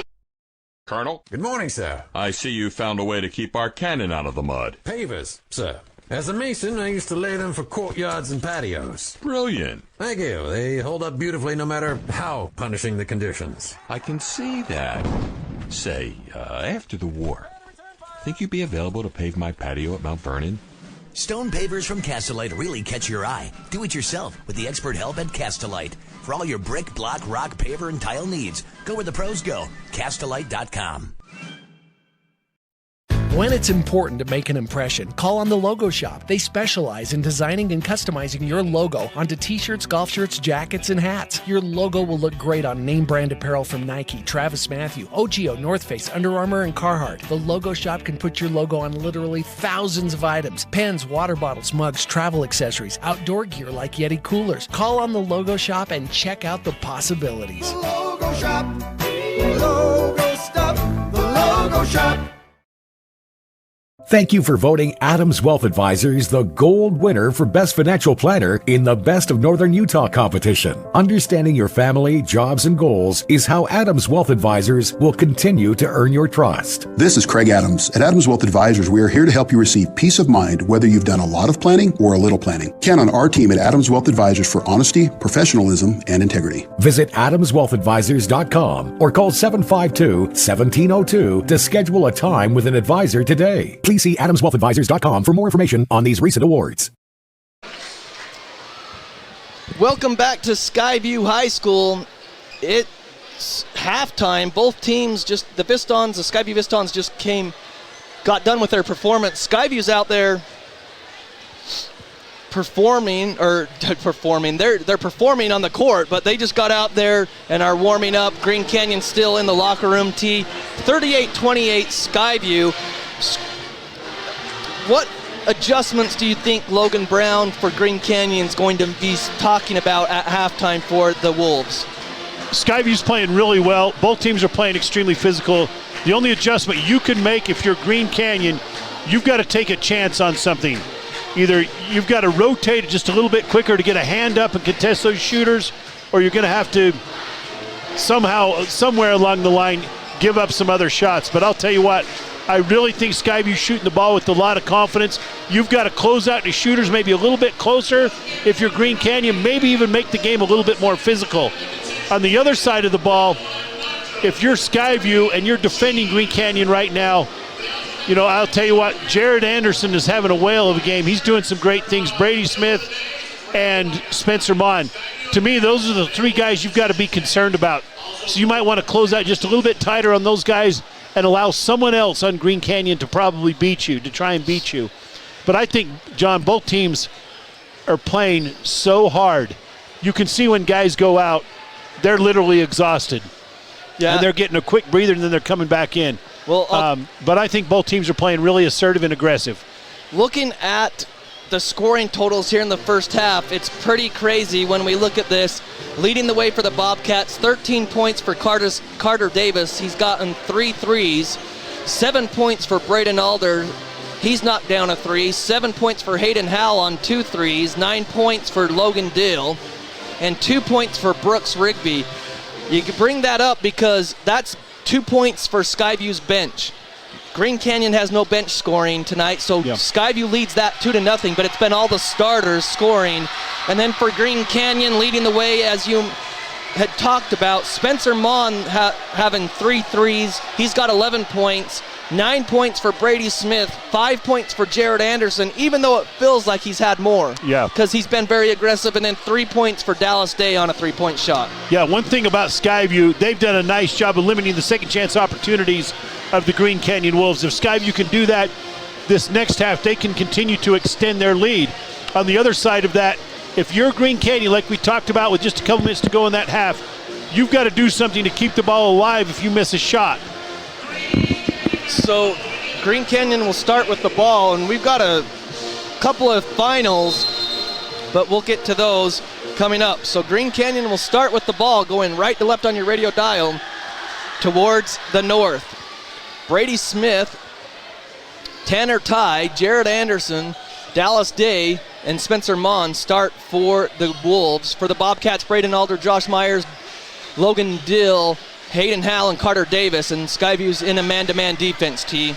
Colonel? Good morning, sir. I see you found a way to keep our cannon out of the mud. Pavers, sir. As a mason, I used to lay them for courtyards and patios. Brilliant. Thank you. They hold up beautifully no matter how punishing the conditions. I can see that. Say, after the war, think you'd be available to pave my patio at Mount Vernon? Stone pavers from Castellite really catch your eye. Do it yourself with the expert help at Castellite. For all your brick, block, rock, paver, and tile needs, go where the pros go. Castellite.com. When it's important to make an impression, call on the Logo Shop. They specialize in designing and customizing your logo onto t-shirts, golf shirts, jackets, and hats. Your logo will look great on name brand apparel from Nike, Travis Mathew, OGIO, North Face, Under Armour, and Carhartt. The Logo Shop can put your logo on literally thousands of items: pens, water bottles, mugs, travel accessories, outdoor gear like Yeti coolers. Call on the Logo Shop and check out the possibilities. The Logo Shop, logo stuff, the Logo Shop. Thank you for voting Adams Wealth Advisors the gold winner for Best Financial Planner in the Best of Northern Utah competition. Understanding your family, jobs, and goals is how Adams Wealth Advisors will continue to earn your trust. This is Craig Adams. At Adams Wealth Advisors, we are here to help you receive peace of mind whether you've done a lot of planning or a little planning. Count on our team at Adams Wealth Advisors for honesty, professionalism, and integrity. Visit adamswealthadvisors.com or call 752-1702 to schedule a time with an advisor today. Please see adamswealthadvisors.com for more information on these recent awards. Welcome back to Skyview High School. It's halftime. Both teams the Skyview Vistons just got done with their performance. Skyview's out there they're performing on the court, but they just got out there and are warming up. Green Canyon still in the locker room. 38-28 Skyview. What adjustments do you think Logan Brown for Green Canyon is going to be talking about at halftime for the Wolves? Skyview's playing really well. Both teams are playing extremely physical. The only adjustment you can make if you're Green Canyon, you've got to take a chance on something. Either you've got to rotate it just a little bit quicker to get a hand up and contest those shooters, or you're going to have to somewhere along the line, give up some other shots. But I'll tell you what, I really think Skyview's shooting the ball with a lot of confidence. You've got to close out the shooters maybe a little bit closer. If you're Green Canyon, maybe even make the game a little bit more physical. On the other side of the ball, if you're Skyview and you're defending Green Canyon right now, I'll tell you what, Jared Anderson is having a whale of a game. He's doing some great things. Brady Smith and Spencer Mon. To me, those are the three guys you've got to be concerned about. So you might want to close out just a little bit tighter on those guys and allow someone else on Green Canyon to probably try and beat you. But I think, John, both teams are playing so hard. You can see when guys go out, they're literally exhausted. Yeah. And they're getting a quick breather and then they're coming back in. Well, but I think both teams are playing really assertive and aggressive. Looking at the scoring totals here in the first half, it's pretty crazy when we look at this. Leading the way for the Bobcats, 13 points for Carter Davis. He's gotten 3 threes. 7 points for Braden Alder. He's knocked down a 3. 7 points for Hayden Howell on 2 threes. 9 points for Logan Dill. And 2 points for Brooks Rigby. You can bring that up because that's 2 points for Skyview's bench. Green Canyon has no bench scoring tonight, so Skyview leads that 2-0, but it's been all the starters scoring. And then for Green Canyon leading the way, as you had talked about, Spencer Mon having 3 threes. He's got 11 points, 9 points for Brady Smith, 5 points for Jared Anderson, even though it feels like he's had more. Yeah. Because he's been very aggressive, and then 3 points for Dallas Day on a 3-point shot. Yeah, one thing about Skyview, they've done a nice job of limiting the second chance opportunities of the Green Canyon Wolves. If Skyview can do that this next half, they can continue to extend their lead. On the other side of that, if you're Green Canyon, like we talked about with just a couple minutes to go in that half, you've got to do something to keep the ball alive if you miss a shot. So Green Canyon will start with the ball, and we've got a couple of finals, but we'll get to those coming up. So Green Canyon will start with the ball, going right to left on your radio dial towards the north. Brady Smith, Tanner Ty, Jared Anderson, Dallas Day, and Spencer Mon start for the Wolves. For the Bobcats, Braden Alder, Josh Myers, Logan Dill, Hayden Howell, and Carter Davis. And Skyview's in a man-to-man defense, T.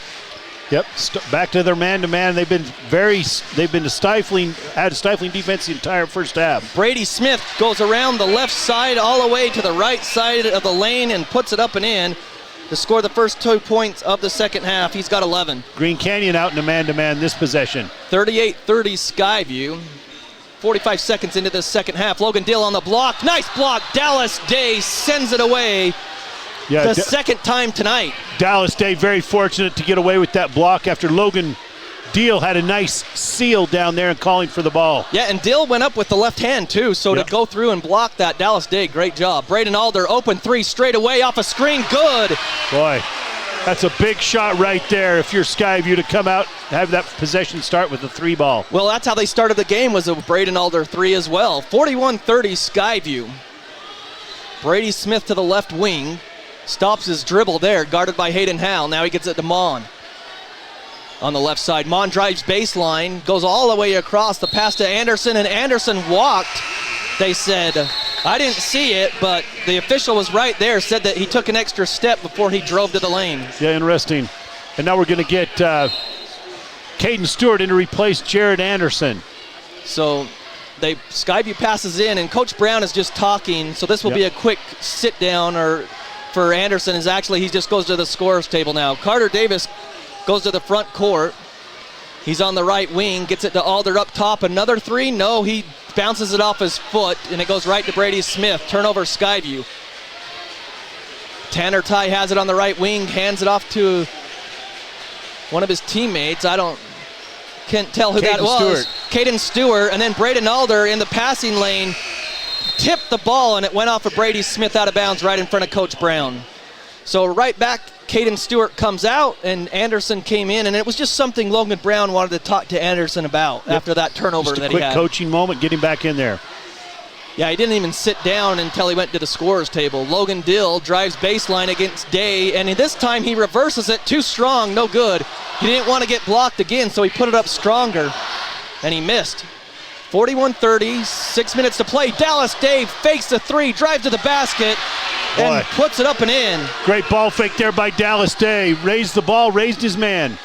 Yep, back to their man-to-man. They've been had a stifling defense the entire first half. Brady Smith goes around the left side all the way to the right side of the lane and puts it up and in to score the first 2 points of the second half. He's got 11. Green Canyon out in a man-to-man this possession. 38-30 Skyview. 45 seconds into the second half. Logan Dill on the block. Nice block. Dallas Day sends it away. Yeah, the second time tonight. Dallas Day very fortunate to get away with that block after Logan Dill had a nice seal down there and calling for the ball. Yeah, and Dill went up with the left hand too, so to go through and block that, Dallas Day, great job. Braden Alder, open 3 straight away off a screen, good. Boy, that's a big shot right there if you're Skyview to come out and have that possession start with a 3 ball. Well, that's how they started the game, was a Braden Alder 3 as well. 41-30 Skyview. Brady Smith to the left wing. Stops his dribble there, guarded by Hayden Howell. Now he gets it to Mon. On the left side, Mon drives baseline, goes all the way across, the pass to Anderson, and Anderson walked. They said, I didn't see it, but the official was right there, said that he took an extra step before he drove to the lane. Yeah, interesting. And now we're going to get Caden Stewart in to replace Jared Anderson. So Skyview passes in, and Coach Brown is just talking, so this will be a quick sit down for Anderson. He just goes to the scorer's table now. Carter Davis goes to the front court. He's on the right wing, gets it to Alder up top. Another 3? No, he bounces it off his foot, and it goes right to Brady Smith. Turnover Skyview. Tanner Ty has it on the right wing, hands it off to one of his teammates. Can't tell who that was. Caden Stewart, and then Braden Alder in the passing lane tipped the ball, and it went off of Brady Smith out of bounds right in front of Coach Brown. So right back, Caden Stewart comes out, and Anderson came in, and it was just something Logan Brown wanted to talk to Anderson about after that turnover that he had. Just a quick coaching moment, get him back in there. Yeah, he didn't even sit down until he went to the scorer's table. Logan Dill drives baseline against Day, and this time he reverses it too strong, no good. He didn't want to get blocked again, so he put it up stronger, and he missed. 41-30, 6 minutes to play. Dallas Day fakes the 3, drives to the basket, and puts it up and in. Great ball fake there by Dallas Day. Raised the ball, raised his man.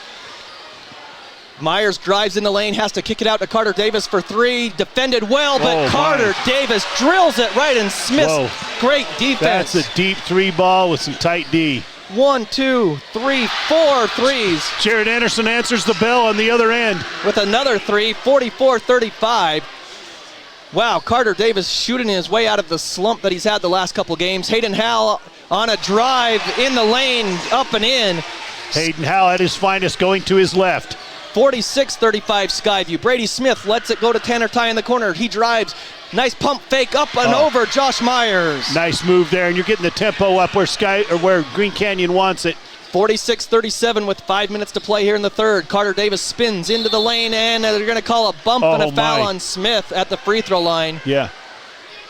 Myers drives in the lane, has to kick it out to Carter Davis for 3. Defended well, but Carter Davis drills it right in Smith's great defense. That's a deep 3 ball with some tight D. 1, 2, 3, 4 threes. Jared Anderson answers the bell on the other end. With another 3, 44-35. Wow, Carter Davis shooting his way out of the slump that he's had the last couple games. Hayden Howell on a drive in the lane, up and in. Hayden Howell at his finest, going to his left. 46-35 Skyview. Brady Smith lets it go to Tanner Ty in the corner. He drives. Nice pump fake up and over Josh Myers. Nice move there, and you're getting the tempo up where Green Canyon wants it. 46-37 with 5 minutes to play here in the third. Carter Davis spins into the lane, and they're going to call a bump and a foul on Smith at the free throw line. Yeah.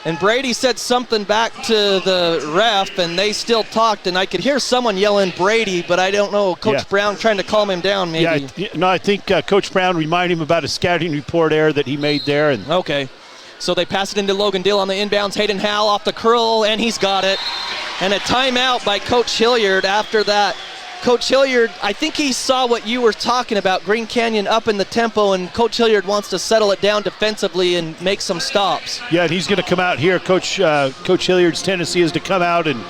And Brady said something back to the ref, and they still talked, and I could hear someone yelling Brady, but I don't know. Coach Brown trying to calm him down, maybe. Yeah, I think Coach Brown reminded him about a scouting report error that he made there. Okay. So they pass it into Logan Dill on the inbounds. Hayden Howell off the curl, and he's got it. And a timeout by Coach Hilliard after that Coach Hilliard, I think he saw what you were talking about, Green Canyon up in the tempo, and Coach Hilliard wants to settle it down defensively and make some stops. Yeah, and he's going to come out here. Coach Hilliard's tendency is to come out and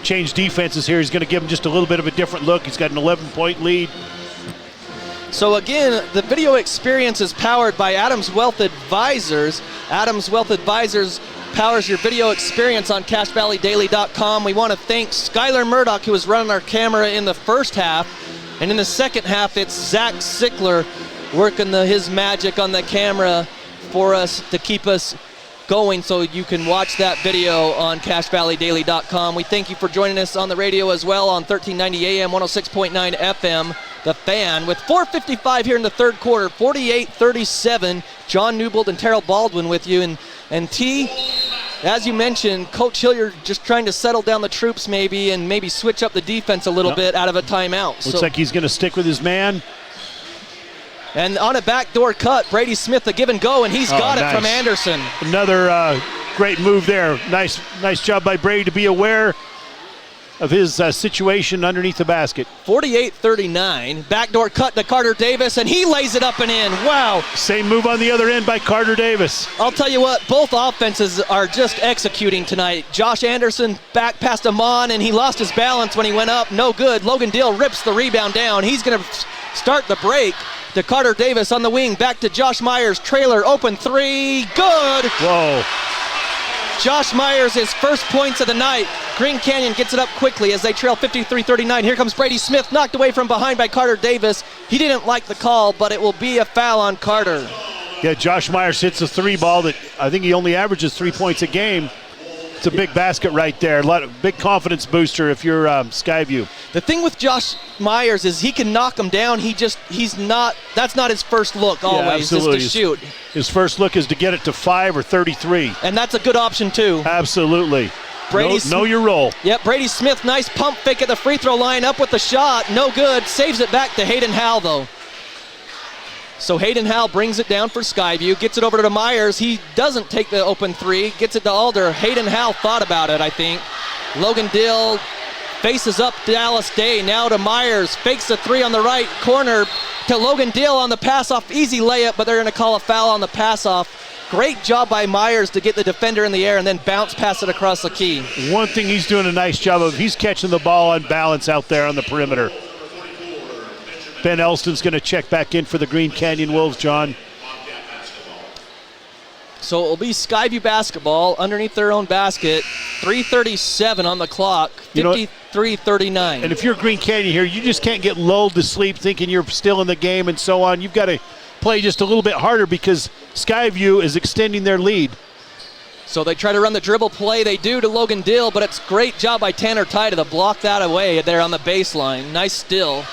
change defenses here. He's going to give him just a little bit of a different look. He's got an 11-point lead. So again, the video experience is powered by Adams Wealth Advisors. Adams Wealth Advisors powers your video experience on CashValleyDaily.com. We want to thank Skylar Murdoch, who was running our camera in the first half. And in the second half, it's Zach Sickler working his magic on the camera for us to keep us going, so you can watch that video on CashValleyDaily.com. We thank you for joining us on the radio as well on 1390 AM, 106.9 FM, The Fan. With 4:55 here in the third quarter, 48-37, John Newbold and Terrell Baldwin with you. And T, as you mentioned, Coach Hilliard just trying to settle down the troops maybe and maybe switch up the defense a little bit out of a timeout. Looks like he's going to stick with his man. And on a backdoor cut, Brady Smith, a give and go, and he's got it from Anderson. Another great move there. Nice job by Brady to be aware of his situation underneath the basket. 48-39, backdoor cut to Carter Davis, and he lays it up and in. Wow. Same move on the other end by Carter Davis. I'll tell you what, both offenses are just executing tonight. Josh Anderson back past Amon, and he lost his balance when he went up. No good. Logan Dill rips the rebound down. He's going to start the break. To Carter Davis on the wing, back to Josh Myers, trailer, open three, good! Whoa. Josh Myers, his first points of the night. Green Canyon gets it up quickly as they trail 53-39. Here comes Brady Smith, knocked away from behind by Carter Davis. He didn't like the call, but it will be a foul on Carter. Yeah, Josh Myers hits a three ball that I think he only averages 3 points a game. It's a big basket right there. Big confidence booster if you're Skyview. The thing with Josh Myers is he can knock him down. That's not his first look always, is to shoot. His first look is to get it to 5 or 33. And that's a good option too. Absolutely. Know your role. Yep, Brady Smith, nice pump fake at the free throw line, up with the shot, no good. Saves it back to Hayden Howell though. So Hayden Howell brings it down for Skyview, gets it over to Myers. He doesn't take the open three, gets it to Alder. Hayden Howell thought about it, I think. Logan Dill faces up Dallas Day, now to Myers, fakes the three on the right corner to Logan Dill on the pass off, easy layup, but they're going to call a foul on the pass off. Great job by Myers to get the defender in the air and then bounce pass it across the key. One thing he's doing a nice job of, he's catching the ball on balance out there on the perimeter. Ben Elston's going to check back in for the Green Canyon Wolves, John. So it will be Skyview basketball underneath their own basket. 3:37 on the clock, 53-39. And if you're Green Canyon here, you just can't get lulled to sleep thinking you're still in the game and so on. You've got to play just a little bit harder because Skyview is extending their lead. So they try to run the dribble play. They do to Logan Dill, but it's a great job by Tanner Tye to block that away there on the baseline. Nice still.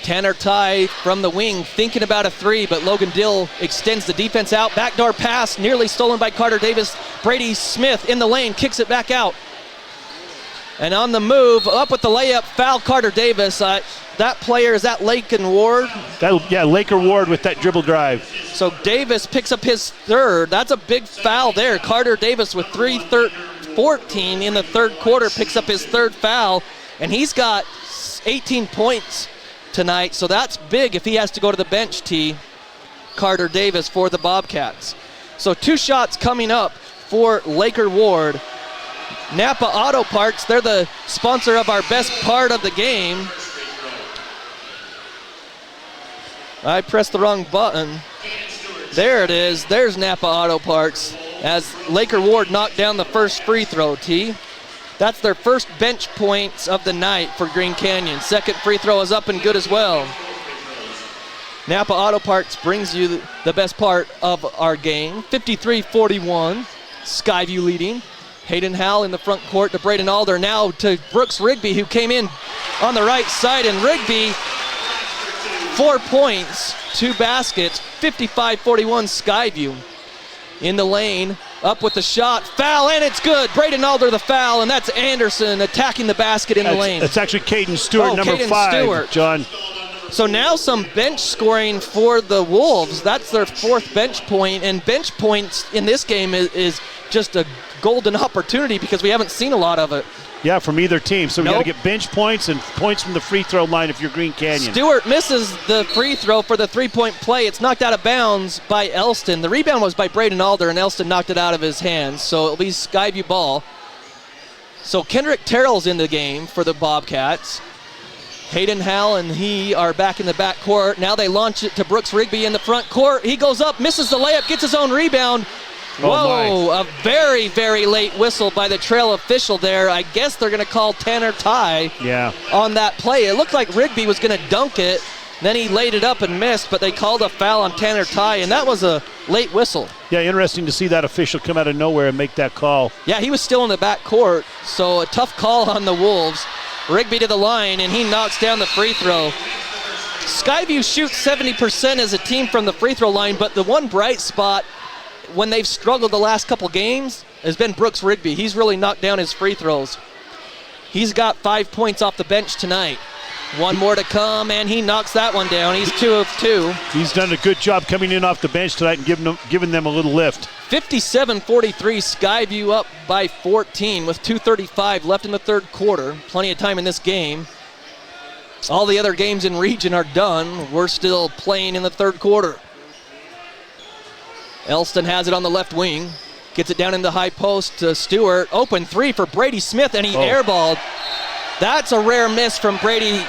Tanner Tye from the wing thinking about a three, but Logan Dill extends the defense out. Backdoor pass nearly stolen by Carter Davis. Brady Smith in the lane, kicks it back out. And on the move, up with the layup, foul Carter Davis. That player, is that Laken Ward? Laker Ward with that dribble drive. So Davis picks up his third. That's a big foul there. Carter Davis with 3-14 in the third quarter picks up his third foul, and he's got 18 points tonight, so that's big if he has to go to the bench, T. Carter Davis for the Bobcats. So 2 shots coming up for Laker Ward. Napa Auto Parts, they're the sponsor of our best part of the game. I pressed the wrong button. There it is. There's Napa Auto Parts as Laker Ward knocked down the first free throw, T. That's their first bench points of the night for Green Canyon. Second free throw is up and good as well. Napa Auto Parts brings you the best part of our game. 53-41, Skyview leading. Hayden Howell in the front court to Braden Alder. Now to Brooks Rigby, who came in on the right side. And Rigby, 4 points, 2 baskets, 55-41 Skyview. In the lane, up with the shot, foul, and it's good. Braden Alder the foul, and that's Anderson attacking the basket in the lane. That's actually Caden Stewart, number 5, John. So now some bench scoring for the Wolves. That's their 4th bench point, and bench points in this game is just a golden opportunity because we haven't seen a lot of it. Yeah, from either team. So we got to get bench points and points from the free throw line if you're Green Canyon. Stewart misses the free throw for the 3-point play. It's knocked out of bounds by Elston. The rebound was by Braden Alder, and Elston knocked it out of his hands. So it'll be Skyview ball. So Kendrick Terrell's in the game for the Bobcats. Hayden Howell and he are back in the back court. Now they launch it to Brooks Rigby in the front court. He goes up, misses the layup, gets his own rebound. Whoa, a very, very late whistle by the trail official there. I guess they're going to call Tanner Ty on that play. It looked like Rigby was going to dunk it. Then he laid it up and missed, but they called a foul on Tanner Ty, and that was a late whistle. Yeah, interesting to see that official come out of nowhere and make that call. Yeah, he was still in the back court, so a tough call on the Wolves. Rigby to the line, and he knocks down the free throw. Skyview shoots 70% as a team from the free throw line, but the one bright spot when they've struggled the last couple games has been Brooks Rigby. He's really knocked down his free throws. He's got 5 points off the bench tonight. One more to come, and he knocks that one down. He's 2 of 2. He's done a good job coming in off the bench tonight and giving them a little lift. 57-43, Skyview up by 14 with 2:35 left in the third quarter. Plenty of time in this game. All the other games in region are done. We're still playing in the third quarter. Elston has it on the left wing. Gets it down in the high post to Stewart. Open 3 for Brady Smith, and he airballed. That's a rare miss from Brady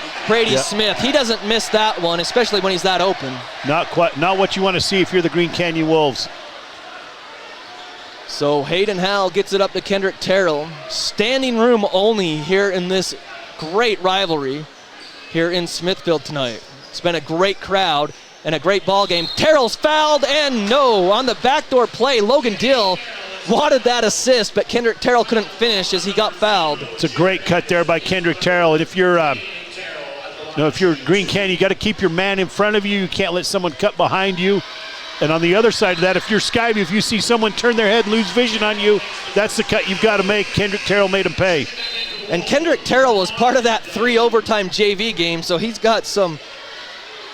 Smith. He doesn't miss that one, especially when he's that open. Not what you want to see if you're the Green Canyon Wolves. So Hayden Howell gets it up to Kendrick Terrell. Standing room only here in this great rivalry here in Smithfield tonight. It's been a great crowd and a great ball game. Terrell's fouled, and no, on the backdoor play, Logan Dill wanted that assist, but Kendrick Terrell couldn't finish as he got fouled. It's a great cut there by Kendrick Terrell, and if you're Green Canyon, you got to keep your man in front of you. You can't let someone cut behind you. And on the other side of that, if you're Skyview, if you see someone turn their head and lose vision on you, that's the cut you've got to make. Kendrick Terrell made him pay. And Kendrick Terrell was part of that 3 overtime JV game, so he's got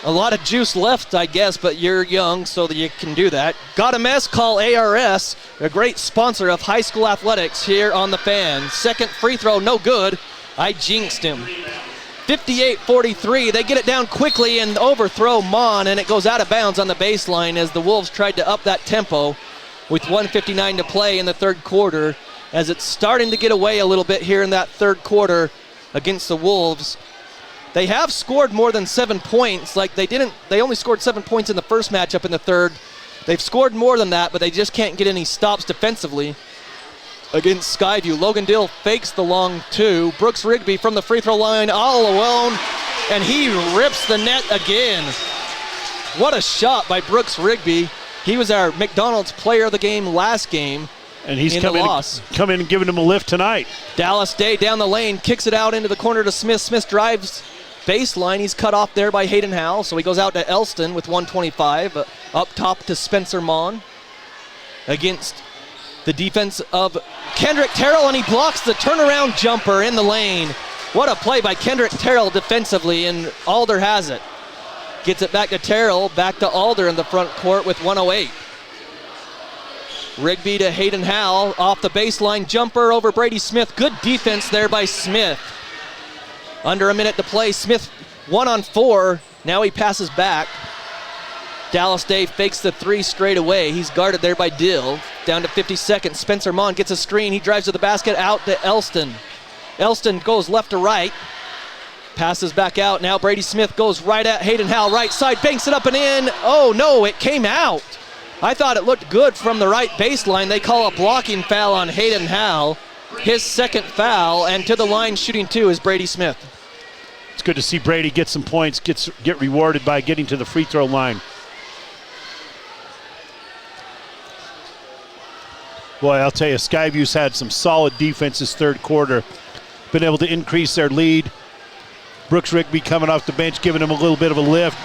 a lot of juice left, I guess, but you're young, so that you can do that. Got a mess? Call ARS, a great sponsor of high school athletics here on The Fan. Second free throw, no good. I jinxed him. 58-43, they get it down quickly and overthrow Mon, and it goes out of bounds on the baseline as the Wolves tried to up that tempo with 1:59 to play in the third quarter, as it's starting to get away a little bit here in that third quarter against the Wolves. They have scored more than 7 points. They only scored 7 points in the first matchup in the third. They've scored more than that, but they just can't get any stops defensively against Skyview. Logan Dill fakes the long 2. Brooks Rigby from the free throw line all alone, and he rips the net again. What a shot by Brooks Rigby. He was our McDonald's player of the game last game. And he's come in and giving him a lift tonight. Dallas Day down the lane, kicks it out into the corner to Smith. Smith drives baseline. He's cut off there by Hayden Howell, so he goes out to Elston with 1:25. Up top to Spencer Mon against the defense of Kendrick Terrell, and he blocks the turnaround jumper in the lane. What a play by Kendrick Terrell defensively, and Alder has it. Gets it back to Terrell, back to Alder in the front court with 1:08. Rigby to Hayden Howell, off the baseline jumper over Brady Smith. Good defense there by Smith. Under a minute to play, Smith 1-on-4. Now he passes back. Dallas Day fakes the 3 straight away. He's guarded there by Dill. Down to 50 seconds. Spencer Mon gets a screen. He drives to the basket, out to Elston. Elston goes left to right. Passes back out. Now Brady Smith goes right at Hayden Howell. Right side, banks it up and in. Oh no, it came out. I thought it looked good from the right baseline. They call a blocking foul on Hayden Howell. His second foul, and to the line shooting 2 is Brady Smith. It's good to see Brady get some points, get rewarded by getting to the free throw line. Boy, I'll tell you, Skyview's had some solid defense this third quarter. Been able to increase their lead. Brooks Rigby coming off the bench, giving them a little bit of a lift.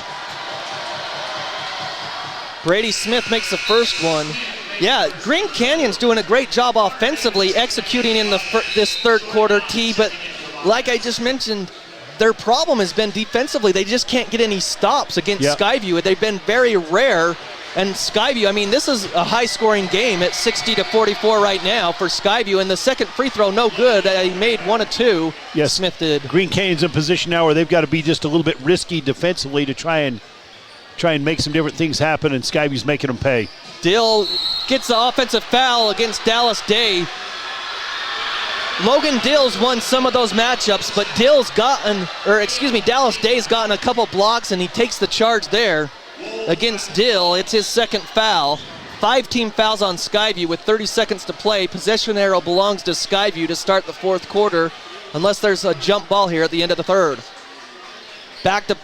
Brady Smith makes the first one. Yeah, Green Canyon's doing a great job offensively executing in this third quarter, T, but like I just mentioned, their problem has been defensively. They just can't get any stops against Skyview. They've been very rare. And Skyview, I mean, this is a high-scoring game at 60-44 right now for Skyview. And the second free throw, no good. He made 1 of 2. Yes, Smith did. Green Canyon's in position now where they've got to be just a little bit risky defensively to try and make some different things happen, and Skyview's making them pay. Dill gets the offensive foul against Dallas Day. Logan Dill's won some of those matchups, but Dallas Day's gotten a couple blocks, and he takes the charge there against Dill. It's his second foul. 5 team fouls on Skyview with 30 seconds to play. Possession arrow belongs to Skyview to start the fourth quarter, unless there's a jump ball here at the end of the third. Back to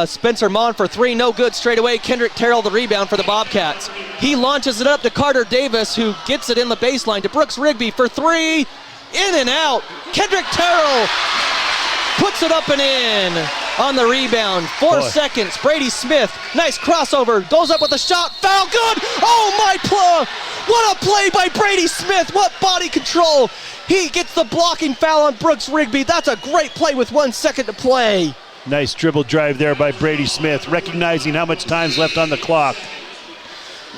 Spencer Mon for 3, no good straight away. Kendrick Terrell the rebound for the Bobcats. He launches it up to Carter Davis, who gets it in the baseline to Brooks Rigby for 3, in and out. Kendrick Terrell puts it up and in on the rebound. 4 seconds. Brady Smith, nice crossover, goes up with a shot, foul, good. Oh my play! What a play by Brady Smith! What body control! He gets the blocking foul on Brooks Rigby. That's a great play with 1 second to play. Nice dribble drive there by Brady Smith, recognizing how much time's left on the clock.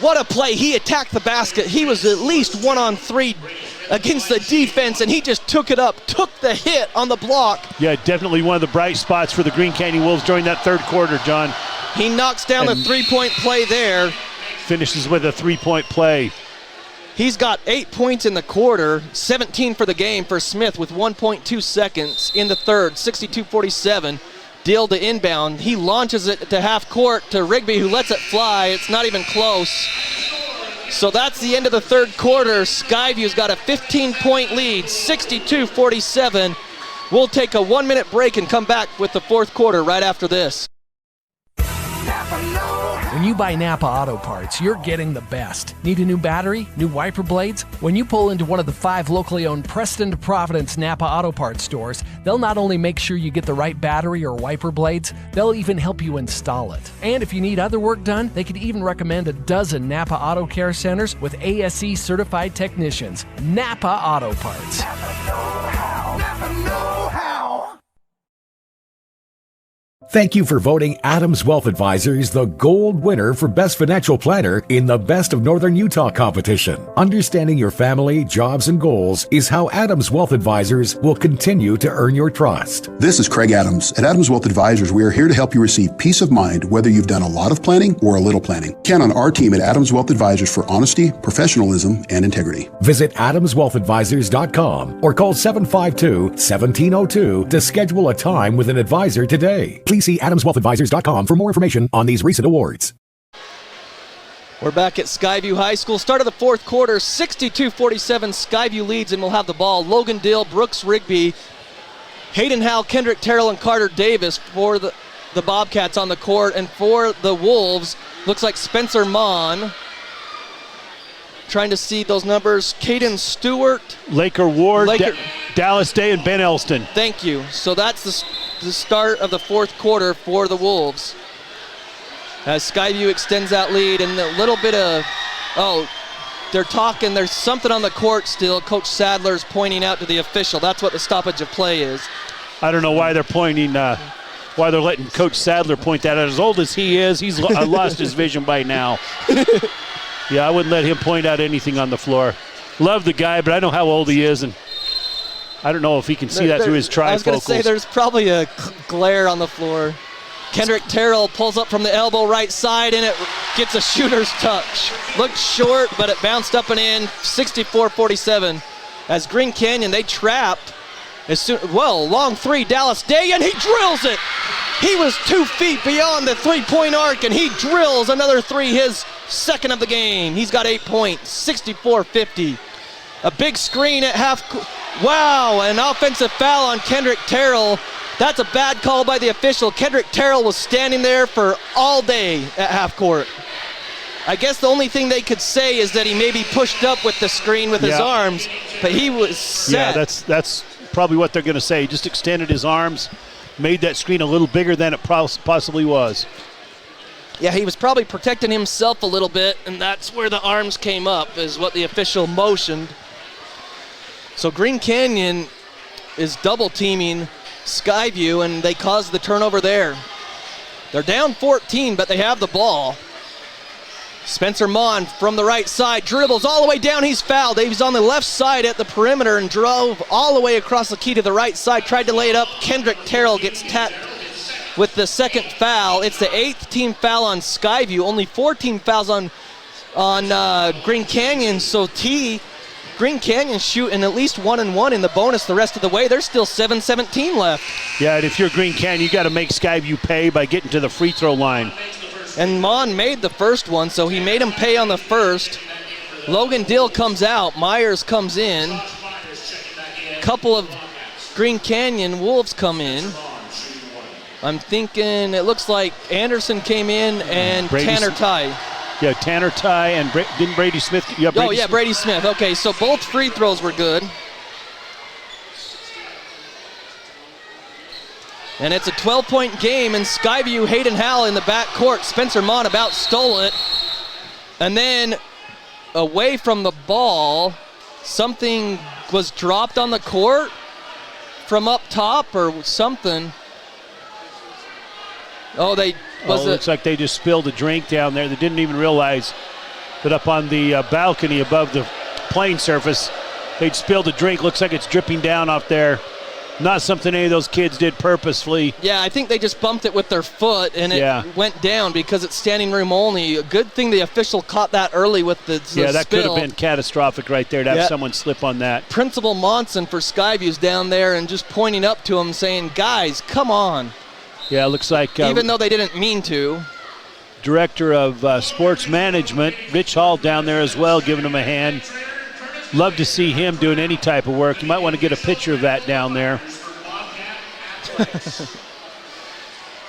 What a play. He attacked the basket. He was at least 1-on-3 against the defense, and he just took it up, took the hit on the block. Yeah, definitely one of the bright spots for the Green Canyon Wolves during that third quarter, John. He knocks down the three-point play there. Finishes with a three-point play. He's got 8 points in the quarter, 17 for the game for Smith with 1.2 seconds in the third, 62-47. Dill to inbound. He launches it to half court to Rigby, who lets it fly. It's not even close. So that's the end of the third quarter. Skyview's got a 15-point lead, 62-47. We'll take a 1-minute break and come back with the fourth quarter right after this. When you buy Napa Auto Parts, you're getting the best. Need a new battery? New wiper blades? When you pull into one of the 5 locally owned Preston to Providence Napa Auto Parts stores, they'll not only make sure you get the right battery or wiper blades, they'll even help you install it. And if you need other work done, they could even recommend a dozen Napa Auto Care Centers with ASE certified technicians. Napa Auto Parts. Napa know-how. Thank you for voting Adams Wealth Advisors the gold winner for Best Financial Planner in the Best of Northern Utah competition. Understanding your family, jobs, and goals is how Adams Wealth Advisors will continue to earn your trust. This is Craig Adams. At Adams Wealth Advisors, we are here to help you receive peace of mind whether you've done a lot of planning or a little planning. Count on our team at Adams Wealth Advisors for honesty, professionalism, and integrity. Visit adamswealthadvisors.com or call 752-1702 to schedule a time with an advisor today. Please see adamswealthadvisors.com for more information on these recent awards. We're back at Skyview High School. Start of the fourth quarter, 62-47. Skyview leads and will have the ball. Logan Dill, Brooks Rigby, Hayden Howe, Kendrick Terrell, and Carter Davis for the Bobcats on the court. And for the Wolves, looks like Spencer Mon. Trying to see those numbers. Caden Stewart. Laker Ward, Dallas Day, and Ben Elston. Thank you. So that's the start of the fourth quarter for the Wolves. As Skyview extends that lead, and a little bit of, they're talking, there's something on the court still. Coach Sadler's pointing out to the official. That's what the stoppage of play is. I don't know why they're pointing, why they're letting Coach Sadler point that out. As old as he is, he's lost his vision by now. Yeah, I wouldn't let him point out anything on the floor. Love the guy, but I know how old he is, and I don't know if he can see that through his trifocals. I was going to say there's probably a glare on the floor. Kendrick Terrell pulls up from the elbow right side, and it gets a shooter's touch. Looked short, but it bounced up and in, 64-47. As Green Canyon, they trap. Long three, Dallas Day, and he drills it. He was 2 feet beyond the three-point arc, and he drills another three, his second of the game. He's got 8 points, 64-50. A big screen at half. Wow, an offensive foul on Kendrick Terrell. That's a bad call by the official. Kendrick Terrell was standing there for all day at half court. I guess the only thing they could say is that he maybe pushed up with the screen with his arms, but he was set. Yeah, that's probably what they're going to say. He just extended his arms, made that screen a little bigger than it possibly was. Yeah, he was probably protecting himself a little bit, and that's where the arms came up, is what the official motioned. So Green Canyon is double teaming Skyview, and they cause the turnover there. They're down 14, but they have the ball. Spencer Mon from the right side, dribbles all the way down, he's fouled. He's on the left side at the perimeter and drove all the way across the key to the right side, tried to lay it up. Kendrick Terrell gets tapped with the second foul. It's the 8th team foul on Skyview, only 14 fouls on Green Canyon, so Green Canyon shooting at least 1-1 in the bonus the rest of the way. There's still 7:17 left. Yeah, and if you're Green Canyon, you got to make Skyview pay by getting to the free throw line. And Mon made the first one, so he made him pay on the first. Logan Dill comes out. Myers comes in. Couple of Green Canyon Wolves come in. I'm thinking it looks like Anderson came in and Tanner Ty. Yeah, Tanner Ty and didn't Brady Smith? Yeah, Brady Smith. Okay, so both free throws were good. And it's a 12-point game, and Skyview, Hayden Howell in the back court. Spencer Mon about stole it. And then away from the ball, something was dropped on the court from up top or something. Looks like they just spilled a drink down there. They didn't even realize that up on the balcony above the playing surface, they'd spilled a drink. Looks like it's dripping down off there. Not something any of those kids did purposefully. Yeah, I think they just bumped it with their foot, and it went down because it's standing room only. A good thing the official caught that early with the that spill. could have been catastrophic right there to have someone slip on that. Principal Monson for Skyview's down there and just pointing up to him saying, guys, come on. Yeah, it looks like... even though they didn't mean to. Director of Sports Management, Rich Hall down there as well, giving him a hand. Love to see him doing any type of work. You might want to get a picture of that down there.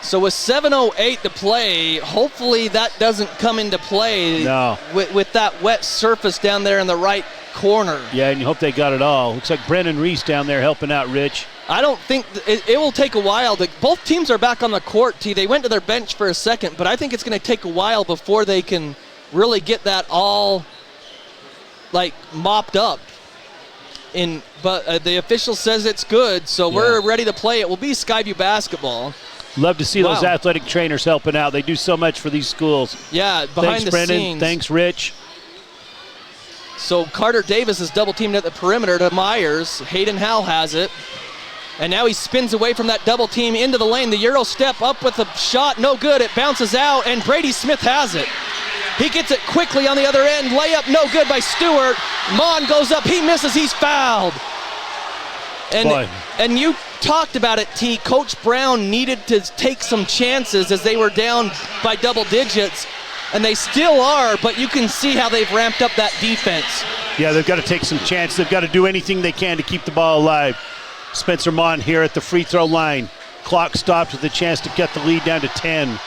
So with 7:08 to play, hopefully that doesn't come into play. No. With that wet surface down there in the right corner. Yeah, and you hope they got it all. Looks like Brennan Reese down there helping out Rich. I don't think it will take a while. Both teams are back on the court, T. They went to their bench for a second, but I think it's going to take a while before they can really get that all mopped up. But the official says it's good, so we're ready to play. It will be Skyview basketball. Love to see those athletic trainers helping out. They do so much for these schools. Yeah, behind the Brendan. scenes. Thanks, Rich. So Carter Davis is double teamed at the perimeter to Myers. Hayden Howell has it. And now he spins away from that double team into the lane. The Euro step up with a shot, no good. It bounces out, and Brady Smith has it. He gets it quickly on the other end. Layup no good by Stewart. Mon goes up, he misses, he's fouled. And you talked about it, T. Coach Brown needed to take some chances as they were down by double digits. And they still are, but you can see how they've ramped up that defense. Yeah, they've got to take some chances. They've got to do anything they can to keep the ball alive. Spencer Mon here at the free throw line. Clock stopped with a chance to get the lead down to 10.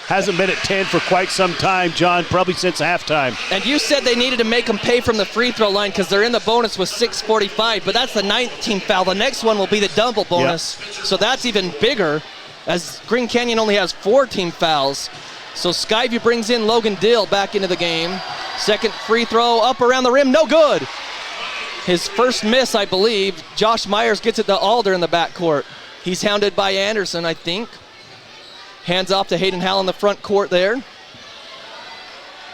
Hasn't been at 10 for quite some time, John, probably since halftime. And you said they needed to make them pay from the free throw line because they're in the bonus with 6:45, but that's the 19th foul. The next one will be the double bonus, so that's even bigger as Green Canyon only has 14 fouls. So Skyview brings in Logan Dill back into the game. Second free throw up around the rim, no good. His first miss, I believe. Josh Myers gets it to Alder in the backcourt. He's hounded by Anderson, I think. Hands off to Hayden Howell in the front court there.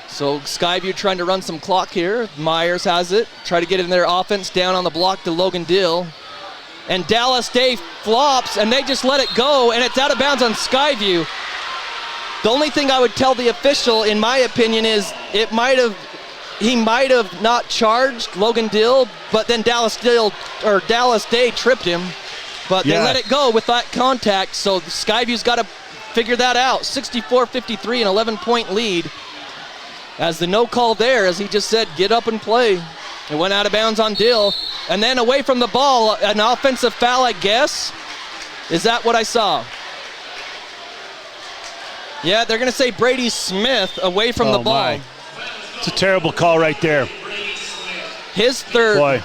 So Skyview trying to run some clock here. Myers has it. Try to get in their offense down on the block to Logan Dill. And Dallas Day flops, and they just let it go, and it's out of bounds on Skyview. The only thing I would tell the official, in my opinion, is he might have not charged Logan Dill, but then Dallas Day tripped him. But they let it go with that contact, so Skyview's got to figure that out. 64-53, an 11-point lead. As the no call there, as he just said, get up and play. It went out of bounds on Dill. And then away from the ball, an offensive foul, I guess. Is that what I saw? Yeah, they're going to say Brady Smith away from the ball. It's a terrible call right there. His third. Boy.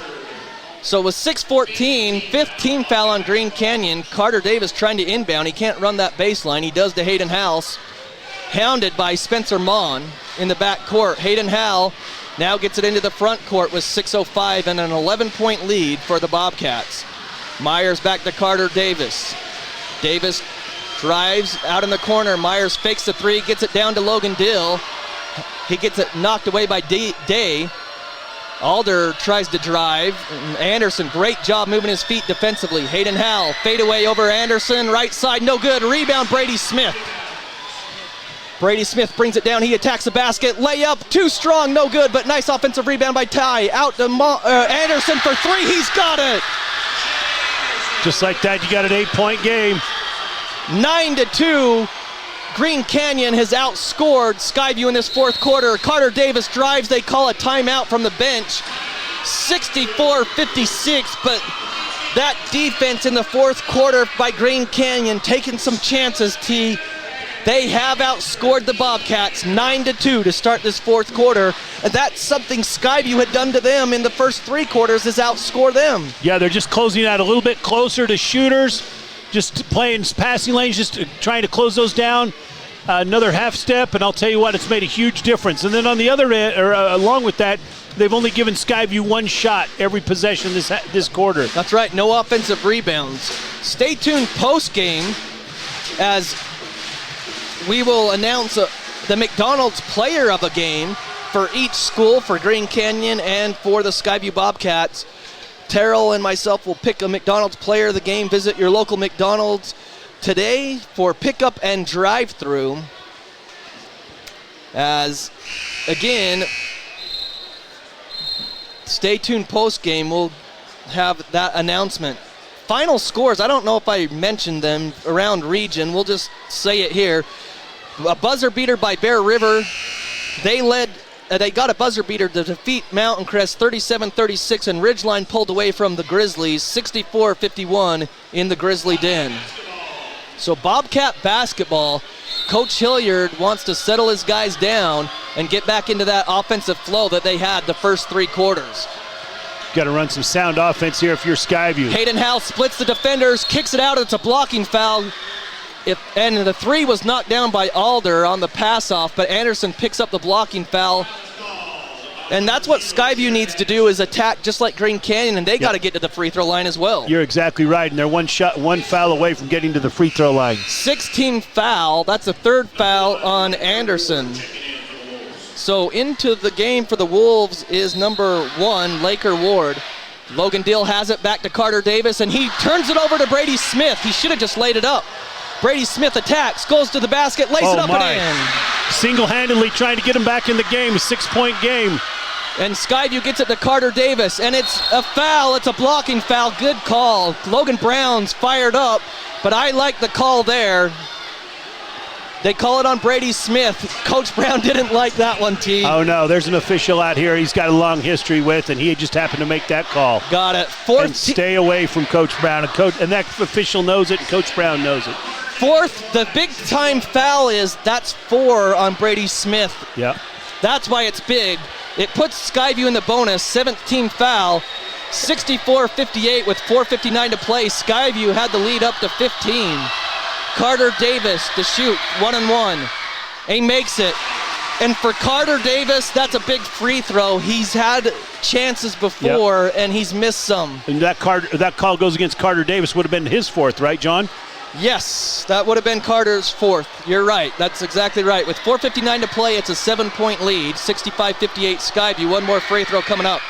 So it was 6:14, 15 foul on Green Canyon. Carter Davis trying to inbound. He can't run that baseline. He does to Hayden Howell. Hounded by Spencer Mon in the back court. Hayden Howell now gets it into the front court with 6:05 and an 11-point lead for the Bobcats. Myers back to Carter Davis. Davis drives out in the corner. Myers fakes the three, gets it down to Logan Dill. He gets it knocked away by Day. Alder tries to drive. Anderson, great job moving his feet defensively. Hayden Howell, fade away over Anderson. Right side, no good. Rebound, Brady Smith. Brady Smith brings it down. He attacks the basket. Layup, too strong, no good, but nice offensive rebound by Ty. Out to Anderson for three. He's got it. Just like that, you got an 8-point game. 9-2. Green Canyon has outscored Skyview in this fourth quarter. Carter Davis drives. They call a timeout from the bench. 64-56, but that defense in the fourth quarter by Green Canyon taking some chances, T. They have outscored the Bobcats 9-2 to start this fourth quarter, and that's something Skyview had done to them in the first three quarters, is outscore them. Yeah, they're just closing out a little bit closer to shooters, just playing passing lanes, just trying to close those down. Another half step, and I'll tell you what, it's made a huge difference. And then on the other end, or along with that, they've only given Skyview one shot every possession this quarter. That's right, no offensive rebounds. Stay tuned post-game as we will announce the McDonald's player of the game for each school, for Green Canyon and for the Skyview Bobcats. Terrell and myself will pick a McDonald's player of the game. Visit your local McDonald's today for pickup and drive-through. As, again, stay tuned post-game. We'll have that announcement. Final scores, I don't know if I mentioned them around region. We'll just say it here. A buzzer beater by Bear River. They got a buzzer beater to defeat Mountain Crest 37-36, and Ridgeline pulled away from the Grizzlies 64-51 in the Grizzly Den. So Bobcat basketball, Coach Hilliard wants to settle his guys down and get back into that offensive flow that they had the first three quarters. Got to run some sound offense here if you're Skyview. Hayden Howell splits the defenders, kicks it out. It's a blocking foul. And the three was knocked down by Alder on the pass-off, but Anderson picks up the blocking foul. And that's what Skyview needs to do, is attack just like Green Canyon, and they got to get to the free throw line as well. You're exactly right, and they're one foul away from getting to the free throw line. 16th foul. That's the third foul on Anderson. So into the game for the Wolves is number 1, Laker Ward. Logan Dill has it back to Carter Davis, and he turns it over to Brady Smith. He should have just laid it up. Brady Smith attacks, goes to the basket, lays it up and in. Single-handedly trying to get him back in the game, a 6-point game. And Skyview gets it to Carter Davis, and it's a foul. It's a blocking foul. Good call. Logan Brown's fired up, but I like the call there. They call it on Brady Smith. Coach Brown didn't like that one, T. Oh, no, there's an official out here he's got a long history with, and he just happened to make that call. Got it. And stay away from Coach Brown. And that official knows it, and Coach Brown knows it. Fourth, the big-time foul that's 4 on Brady Smith. Yeah. That's why it's big. It puts Skyview in the bonus, 17th foul, 64-58 with 4:59 to play. Skyview had the lead up to 15. Carter Davis to shoot, 1-1. He makes it. And for Carter Davis, that's a big free throw. He's had chances before, and he's missed some. And that call goes against Carter Davis, would have been his 4th, right, John? Yes, that would have been Carter's 4th. You're right. That's exactly right. With 4:59 to play, it's a 7-point lead. 65-58 Skyview. One more free throw coming up.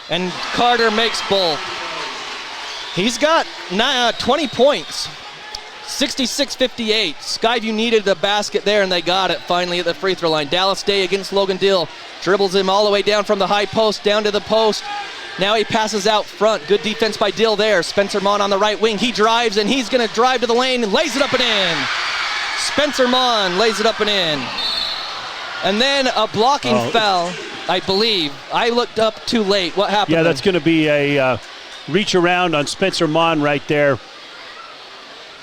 And Carter makes both. He's got 20 points. 66-58. Skyview needed a basket there, and they got it finally at the free throw line. Dallas Day against Logan Dill. Dribbles him all the way down from the high post, down to the post. Now he passes out front. Good defense by Dill there. Spencer Mon on the right wing. He drives, and he's going to drive to the lane and lays it up and in. Spencer Mon lays it up and in. And then a blocking foul, I believe. I looked up too late. What happened? Yeah, that's going to be a reach around on Spencer Mon right there.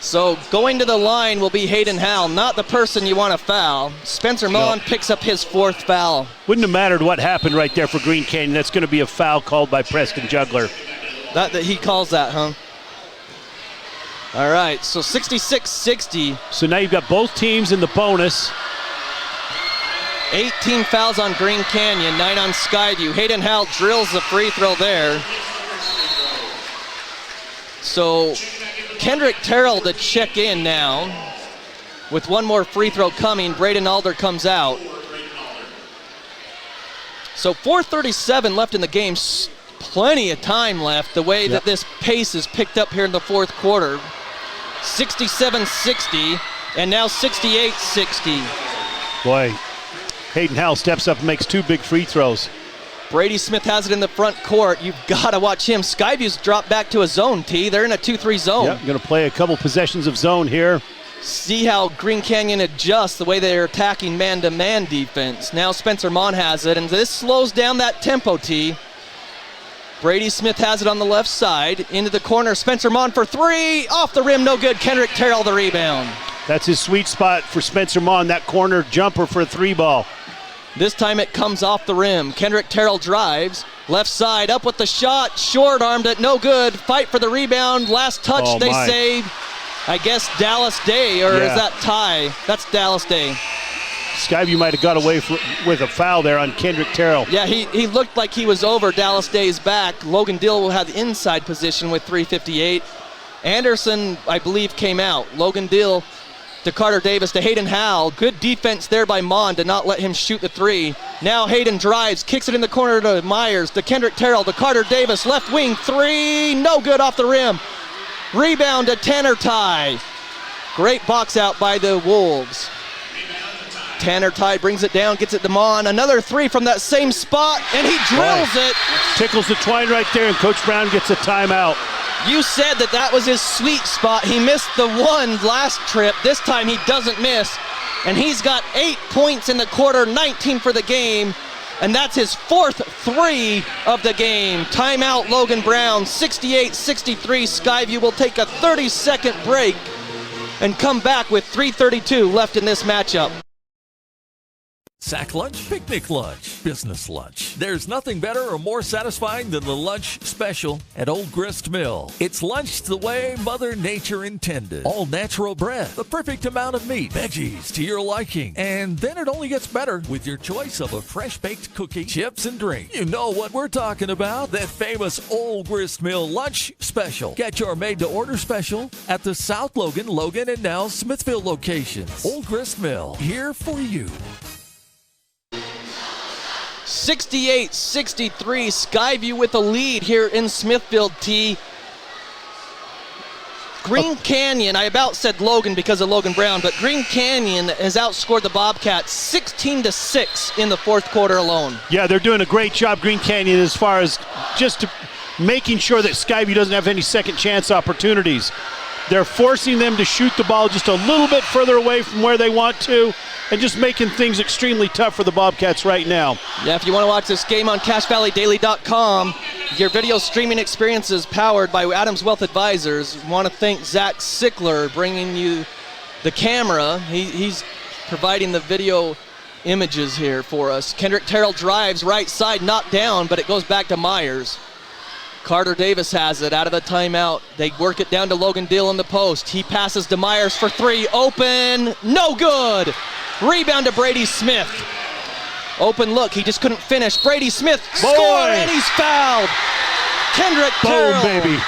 So going to the line will be Hayden Howell, not the person you want to foul. Spencer Mon picks up his 4th foul. Wouldn't have mattered what happened right there for Green Canyon. That's going to be a foul called by Preston Juggler. That he calls that, huh? All right, so 66-60. So now you've got both teams in the bonus. 18 fouls on Green Canyon, 9 on Skyview. Hayden Howell drills the free throw there. So Kendrick Terrell to check in now. With one more free throw coming, Braden Alder comes out. So 4:37 left in the game. Plenty of time left the way that this pace is picked up here in the fourth quarter. 67-60 and now 68-60. Boy, Hayden Howell steps up and makes 2 big free throws. Brady Smith has it in the front court. You've got to watch him. Skyview's dropped back to a zone, T. They're in a 2-3 zone. Yep, going to play a couple possessions of zone here. See how Green Canyon adjusts the way they're attacking man-to-man defense. Now Spencer Mon has it, and this slows down that tempo, T. Brady Smith has it on the left side. Into the corner, Spencer Mon for 3. Off the rim, no good. Kendrick Terrell the rebound. That's his sweet spot for Spencer Mon, that corner jumper for a 3 ball. This time it comes off the rim. Kendrick Terrell drives. Left side, up with the shot. Short-armed it, no good. Fight for the rebound. Last touch, they save. I guess Dallas Day, or is that Ty? That's Dallas Day. Skyview might have got away with a foul there on Kendrick Terrell. Yeah, he looked like he was over Dallas Day's back. Logan Dill will have the inside position with 3:58. Anderson, I believe, came out. Logan Dill to Carter Davis to Hayden Howell. Good defense there by Mon to not let him shoot the 3. Now Hayden drives, kicks it in the corner to Myers, to Kendrick Terrell, to Carter Davis, left wing 3, no good off the rim. Rebound to Tanner Ty. Great box out by the Wolves. Tanner Ty brings it down, gets it to Mon. Another 3 from that same spot, and he drills it. Tickles the twine right there, and Coach Brown gets a timeout. You said that was his sweet spot. He missed the 1 last trip. This time he doesn't miss. And he's got 8 points in the quarter, 19 for the game. And that's his 4th 3 of the game. Timeout, Logan Brown, 68-63. Skyview will take a 30-second break and come back with 3:32 left in this matchup. Sack lunch, picnic lunch, business lunch. There's nothing better or more satisfying than the lunch special at Old Grist Mill. It's lunch the way Mother Nature intended. All natural bread, the perfect amount of meat, veggies to your liking. And then it only gets better with your choice of a fresh-baked cookie, chips, and drink. You know what we're talking about, that famous Old Grist Mill lunch special. Get your made-to-order special at the South Logan, and now Smithville locations. Old Grist Mill, here for you. 68-63, Skyview with a lead here in Smithfield, T. Green Canyon, I about said Logan because of Logan Brown, but Green Canyon has outscored the Bobcats 16-6 in the fourth quarter alone. Yeah, they're doing a great job, Green Canyon, as far as just making sure that Skyview doesn't have any second chance opportunities. They're forcing them to shoot the ball just a little bit further away from where they want to, and just making things extremely tough for the Bobcats right now. Yeah, if you want to watch this game on CashValleyDaily.com, your video streaming experience is powered by Adams Wealth Advisors. We want to thank Zach Sickler bringing you the camera. He's providing the video images here for us. Kendrick Terrell drives right side, knocked down, but it goes back to Myers. Carter Davis has it out of the timeout. They work it down to Logan Dill in the post. He passes to Myers for 3. Open, no good. Rebound to Brady Smith. Open look, he just couldn't finish. Brady Smith score, and he's fouled. Kendrick Terrell, baby.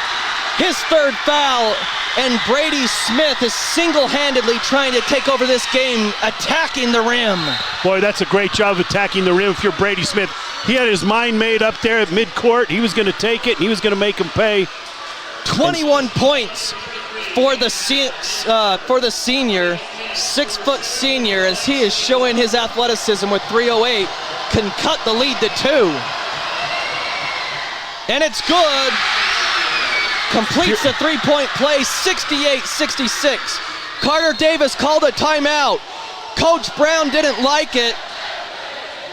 His 3rd foul, and Brady Smith is single-handedly trying to take over this game, attacking the rim. Boy, that's a great job of attacking the rim if you're Brady Smith. He had his mind made up there at midcourt. He was going to take it, and he was going to make him pay. 21 points for the senior, 6-foot senior, as he is showing his athleticism with 3:08, can cut the lead to 2. And it's good. Completes the 3-point play, 68-66. Carter Davis called a timeout. Coach Brown didn't like it.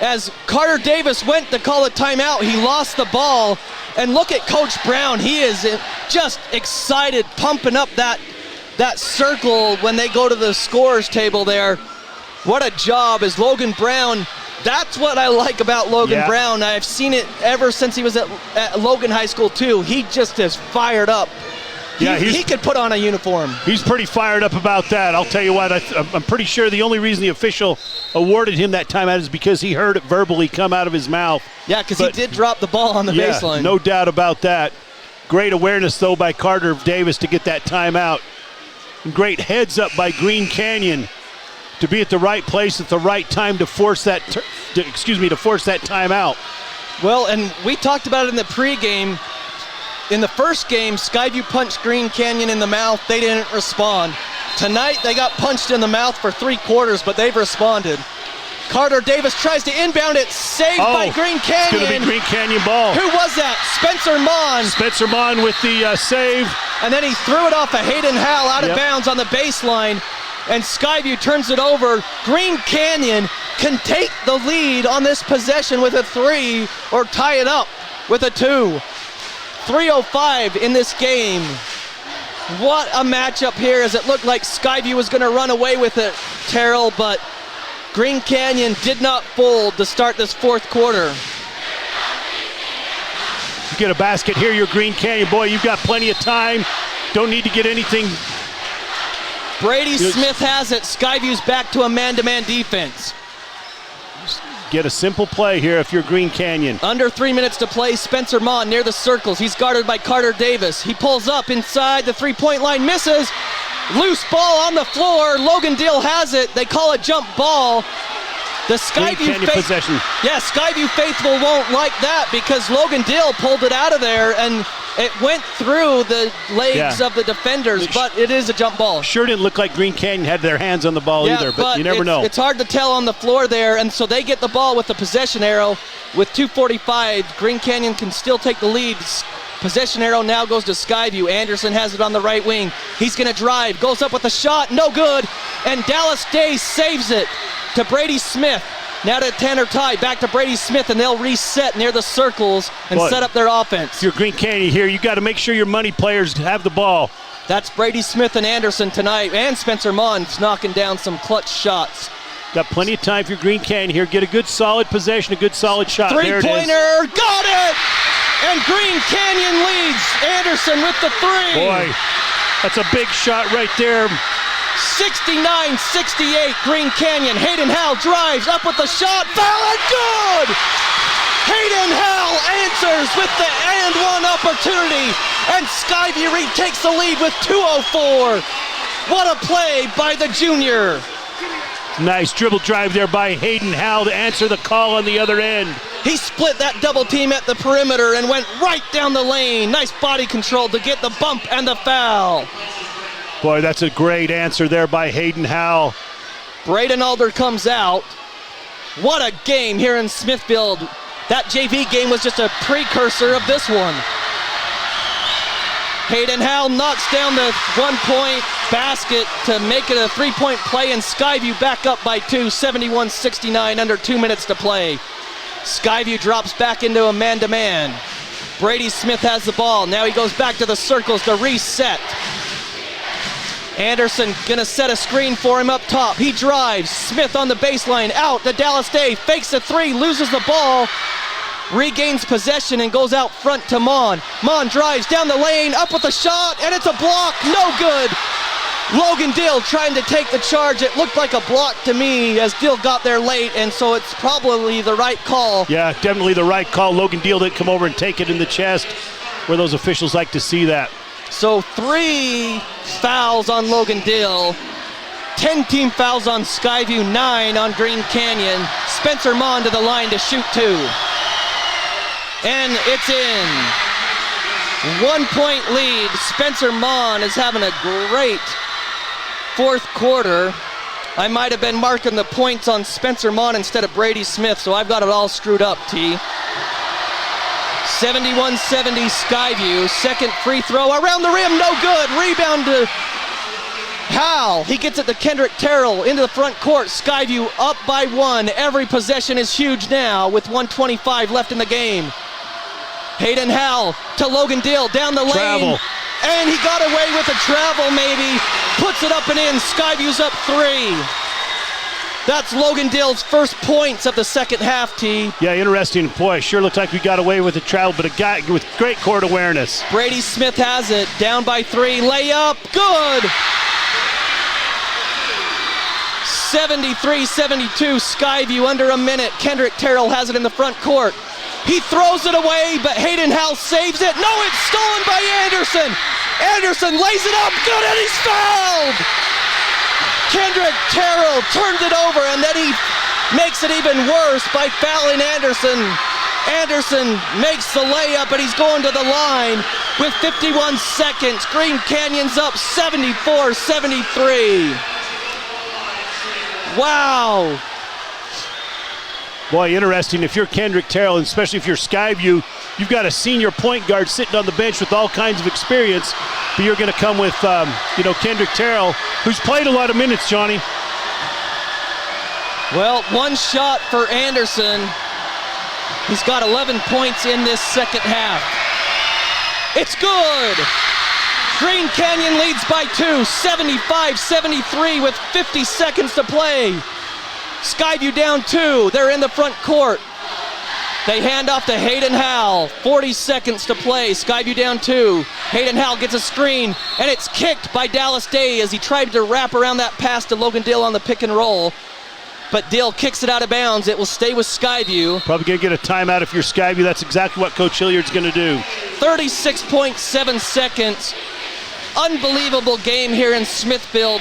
As Carter Davis went to call a timeout, he lost the ball. And look at Coach Brown. He is just excited, pumping up that circle when they go to the scorers table there. What a job is Logan Brown. That's what I like about Logan Brown. I've seen it ever since he was at Logan High School too. He just is fired up. He could put on a uniform. He's pretty fired up about that. I'll tell you what, I'm pretty sure the only reason the official awarded him that timeout is because he heard it verbally come out of his mouth. Yeah, because he did drop the ball on the baseline. No doubt about that. Great awareness, though, by Carter Davis to get that timeout. And great heads up by Green Canyon to be at the right place at the right time to force that timeout. Well, and we talked about it in the pregame. In the first game, Skyview punched Green Canyon in the mouth. They didn't respond. Tonight, they got punched in the mouth for 3 quarters, but they've responded. Carter Davis tries to inbound it, saved by Green Canyon. It's going to be Green Canyon ball. Who was that? Spencer Mon. Spencer Mon with the save. And then he threw it off of Hayden Howell out of bounds on the baseline. And Skyview turns it over. Green Canyon can take the lead on this possession with a 3 or tie it up with a 2. 3:05 in this game. What a matchup here, as it looked like Skyview was going to run away with it, Terrell, but Green Canyon did not fold to start this 4th quarter. You get a basket here, you're Green Canyon. Boy, you've got plenty of time. Don't need to get anything. Brady Smith has it. Skyview's back to a man-to-man defense. Get a simple play here if you're Green Canyon. Under 3 minutes to play. Spencer Mon near the circles. He's guarded by Carter Davis. He pulls up inside the 3-point line, misses. Loose ball on the floor. Logan Deal has it. They call a jump ball. The Skyview possession. Yeah, Skyview faithful won't like that because Logan Deal pulled it out of there and it went through the legs of the defenders, but it is a jump ball. Sure didn't look like Green Canyon had their hands on the ball either, but you never know. It's hard to tell on the floor there, and so they get the ball with the possession arrow. With 2:45, Green Canyon can still take the lead. Possession arrow now goes to Skyview. Anderson has it on the right wing. He's going to drive, goes up with a shot, no good, and Dallas Day saves it to Brady Smith. Now to Tanner Ty, back to Brady Smith, and they'll reset near the circles and set up their offense. If you're Green Canyon here, you got to make sure your money players have the ball. That's Brady Smith and Anderson tonight, and Spencer Mun's knocking down some clutch shots. Got plenty of time for your Green Canyon here. Get a good solid possession, a good solid shot. Three-pointer, got it! And Green Canyon leads. Anderson with the 3. Boy, that's a big shot right there. 69-68, Green Canyon. Hayden Howell drives up with the shot. Foul and good! Hayden Howell answers with the and one opportunity. And Skyview retakes the lead with 2:04. What a play by the junior. Nice dribble drive there by Hayden Howell to answer the call on the other end. He split that double team at the perimeter and went right down the lane. Nice body control to get the bump and the foul. Boy, that's a great answer there by Hayden Howell. Braden Alder comes out. What a game here in Smithfield. That JV game was just a precursor of this one. Hayden Howell knocks down the 1-point basket to make it a 3-point play, and Skyview back up by 2, 71-69, under 2 minutes to play. Skyview drops back into a man-to-man. Brady Smith has the ball. Now he goes back to the circles to reset. Anderson gonna set a screen for him up top. He drives. Smith on the baseline. Out to Dallas Day. Fakes a 3. Loses the ball. Regains possession and goes out front to Mon. Mon drives down the lane. Up with a shot. And it's a block. No good. Logan Dill trying to take the charge. It looked like a block to me as Dill got there late, and so it's probably the right call. Yeah, definitely the right call. Logan Dill didn't come over and take it in the chest, where those officials like to see that. So 3 fouls on Logan Dill, 10 team fouls on Skyview, 9 on Green Canyon. Spencer Mon to the line to shoot 2. And it's in. 1-point lead. Spencer Mon is having a great 4th quarter. I might have been marking the points on Spencer Mon instead of Brady Smith, so I've got it all screwed up, T. 71-70 Skyview. Second free throw around the rim, no good. Rebound to Howell. He gets it to Kendrick Terrell into the front court. Skyview up by 1. Every possession is huge now with 1:25 left in the game. Hayden Howell to Logan Dill down the lane. And he got away with a travel maybe. Puts it up and in. Skyview's up 3. That's Logan Dill's first points of the second half, T. Yeah, interesting. Boy, sure looked like we got away with a travel, but a guy with great court awareness. Brady Smith has it. Down by 3. Layup. Good. 73-72 Skyview, under a minute. Kendrick Terrell has it in the front court. He throws it away, but Hayden Howell saves it. No, it's stolen by Anderson. Anderson lays it up, good, and he's fouled. Kendrick Terrell turns it over, and then he makes it even worse by fouling Anderson. Anderson makes the layup, and he's going to the line with 51 seconds. Green Canyon's up 74-73. Wow. Boy, interesting. If you're Kendrick Terrell, and especially if you're Skyview, you've got a senior point guard sitting on the bench with all kinds of experience, but you're going to come with, Kendrick Terrell, who's played a lot of minutes, Johnny. Well, one shot for Anderson. He's got 11 points in this second half. It's good. Green Canyon leads by 2, 75-73 with 50 seconds to play. Skyview down 2. They're in the front court. They hand off to Hayden Howell. 40 seconds to play. Skyview down 2. Hayden Howell gets a screen, and it's kicked by Dallas Day as he tried to wrap around that pass to Logan Dill on the pick and roll. But Dill kicks it out of bounds. It will stay with Skyview. Probably going to get a timeout if you're Skyview. That's exactly what Coach Hilliard's going to do. 36.7 seconds. Unbelievable game here in Smithfield.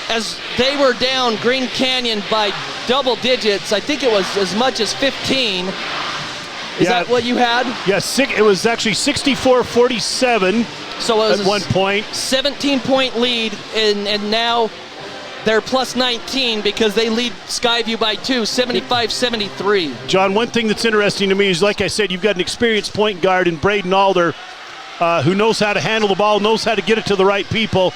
As they were down Green Canyon by double digits, I think it was as much as 15. Is that what you had? Yes, it was actually 64-47 so it was at one point. 17-point lead, and now they're plus 19 because they lead Skyview by 2, 75-73. John, one thing that's interesting to me is, like I said, you've got an experienced point guard in Braden Alder who knows how to handle the ball, knows how to get it to the right people.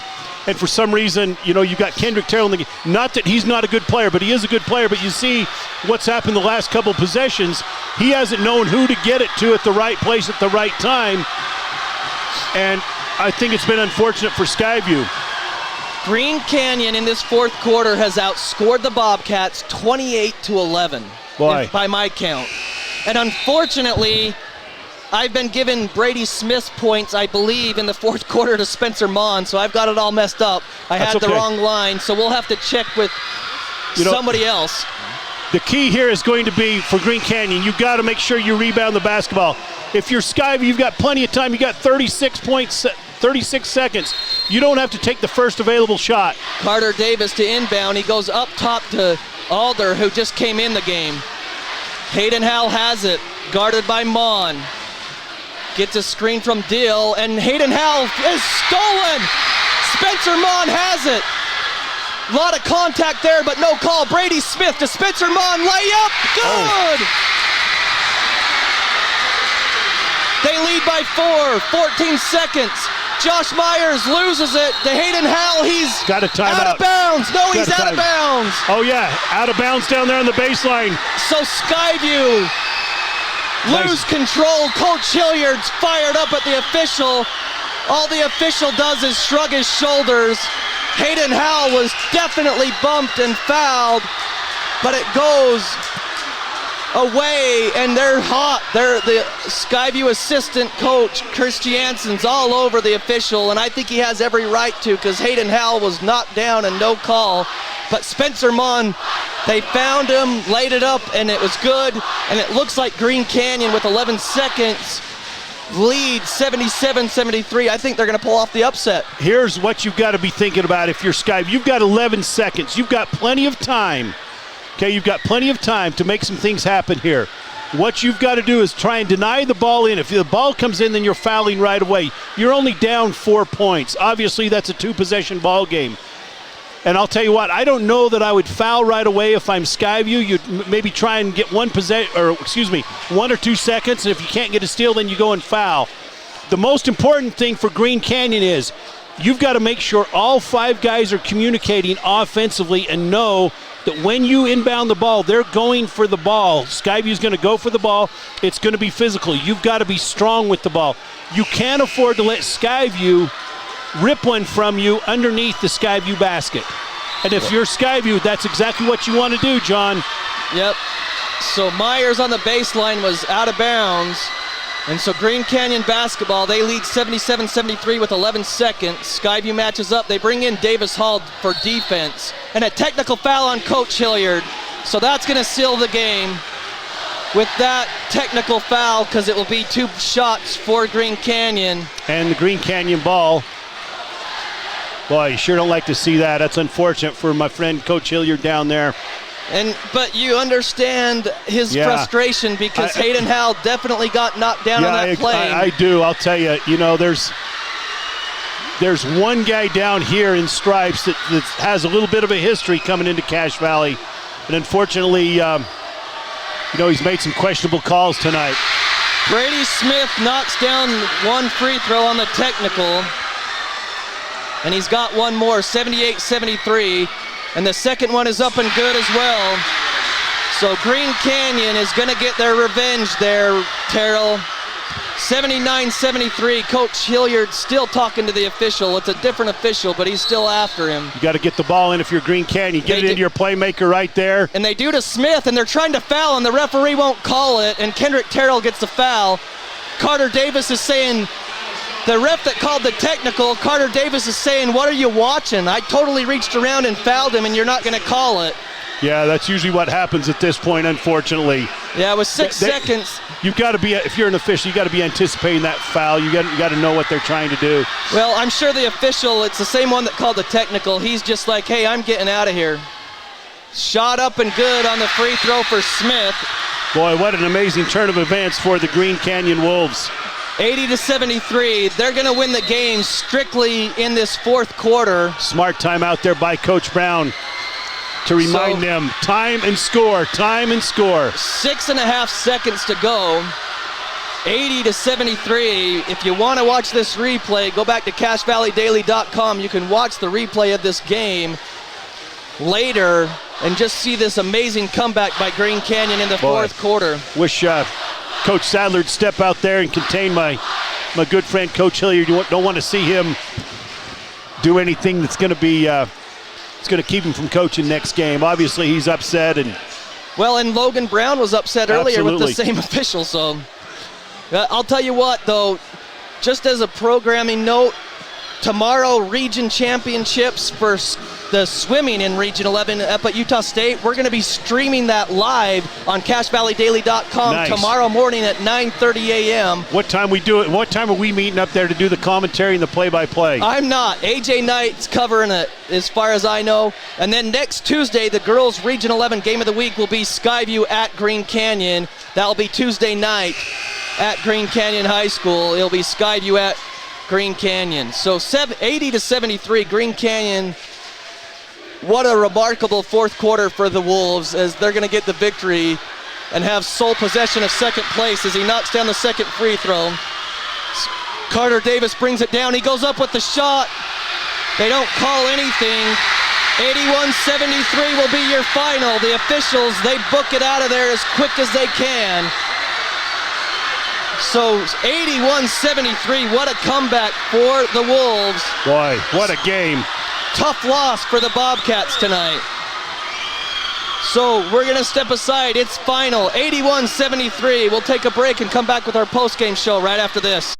And for some reason, you've got Kendrick Terrell in the game. Not that he's not a good player, but he is a good player. But you see what's happened the last couple possessions. He hasn't known who to get it to at the right place at the right time. And I think it's been unfortunate for Skyview. Green Canyon in this fourth quarter has outscored the Bobcats 28-11 by my count. And unfortunately, I've been given Brady Smith's points, I believe, in the fourth quarter to Spencer Mon, so I've got it all messed up. I had the wrong line, so we'll have to check with somebody else. The key here is going to be for Green Canyon, you've got to make sure you rebound the basketball. If you're Skyview, you've got plenty of time. You've got 36 seconds. You don't have to take the first available shot. Carter Davis to inbound. He goes up top to Alder, who just came in the game. Hayden Howell has it, guarded by Mon. Gets a screen from Dill, and Hayden Howell is stolen. Spencer Mon has it. A lot of contact there, but no call. Brady Smith to Spencer Mon, layup, good. They lead by 4, 14 seconds. Josh Myers loses it to Hayden Howell. He's got a timeout. Out of bounds. No, he's out of bounds. Oh yeah, out of bounds down there on the baseline. So Skyview lose control. Coach Hilliard's fired up at the official. All the official does is shrug his shoulders. Hayden Howell was definitely bumped and fouled, but it goes away, and they're hot. The Skyview assistant coach, Chris Jansen's all over the official, and I think he has every right to, because Hayden Howell was knocked down and no call. But Spencer Mon, they found him, laid it up, and it was good. And it looks like Green Canyon with 11 seconds lead 77-73. I think they're going to pull off the upset. Here's what you've got to be thinking about if you're Skyview. You've got 11 seconds. You've got plenty of time. Okay, you've got plenty of time to make some things happen here. What you've got to do is try and deny the ball in. If the ball comes in, then you're fouling right away. You're only down 4 points. Obviously, that's a 2-possession ball game. And I'll tell you what, I don't know that I would foul right away if I'm Skyview. You'd maybe try and get 1 or 2 seconds, and if you can't get a steal, then you go and foul. The most important thing for Green Canyon is you've got to make sure all 5 guys are communicating offensively and know that when you inbound the ball, they're going for the ball. Skyview's going to go for the ball. It's going to be physical. You've got to be strong with the ball. You can't afford to let Skyview rip one from you underneath the Skyview basket. And if you're Skyview, that's exactly what you want to do, John. Yep. So Myers on the baseline was out of bounds. And so Green Canyon basketball, they lead 77-73 with 11 seconds. Skyview matches up. They bring in Davis Hall for defense. And a technical foul on Coach Hilliard. So that's going to seal the game. with that technical foul because it will be 2 shots for Green Canyon. And the Green Canyon ball. Boy, you sure don't like to see that. That's unfortunate for my friend Coach Hilliard down there. But you understand his frustration because Hayden Howell definitely got knocked down on that play. I do. I'll tell you, there's one guy down here in stripes that has a little bit of a history coming into Cache Valley. And unfortunately, he's made some questionable calls tonight. Brady Smith knocks down 1 free throw on the technical. And he's got one more, 78-73. And the second one is up and good as well. So Green Canyon is going to get their revenge there, Terrell. 79-73. Coach Hilliard still talking to the official. It's a different official, but he's still after him. You got to get the ball in if you're Green Canyon. Get it into your playmaker right there. And they do to Smith, and they're trying to foul, and the referee won't call it, and Kendrick Terrell gets the foul. Carter Davis is saying, the ref that called the technical, Carter Davis is saying, what are you watching? I totally reached around and fouled him, and you're not going to call it. Yeah, that's usually what happens at this point, unfortunately. Yeah, it was 6 seconds. You've got to be, if you're an official, you got to be anticipating that foul. You got to know what they're trying to do. Well, I'm sure the official, it's the same one that called the technical. He's just like, hey, I'm getting out of here. Shot up and good on the free throw for Smith. Boy, what an amazing turn of events for the Green Canyon Wolves. 80-73. They're going to win the game strictly in this fourth quarter. Smart timeout there by Coach Brown to remind them, time and score, time and score. 6.5 seconds to go. 80-73. If you want to watch this replay, go back to CacheValleyDaily.com. You can watch the replay of this game later and just see this amazing comeback by Green Canyon in the fourth quarter. Wish Coach Sadler would step out there and contain my good friend Coach Hilliard. You don't want to see him do anything that's going to be it's going to keep him from coaching next game. Obviously, he's upset. And Logan Brown was upset earlier with the same official. So I'll tell you what, though, just as a programming note, tomorrow region championships for the swimming in Region 11 up at Utah State. We're going to be streaming that live on CacheValleyDaily.com tomorrow morning at 9:30 a.m. What time we do it? What time are we meeting up there to do the commentary and the play-by-play? I'm not. AJ Knight's covering it as far as I know. And then next Tuesday, the girls' Region 11 game of the week will be Skyview at Green Canyon. That'll be Tuesday night at Green Canyon High School. It'll be Skyview at Green Canyon. So 80-73, Green Canyon. What a remarkable fourth quarter for the Wolves as they're going to get the victory and have sole possession of second place as he knocks down the second free throw. Carter Davis brings it down. He goes up with the shot. They don't call anything. 81-73 will be your final. The officials, they book it out of there as quick as they can. So 81-73, what a comeback for the Wolves. Boy, what a game. Tough loss for the Bobcats tonight. So we're going to step aside. It's final, 81-73. We'll take a break and come back with our post-game show right after this.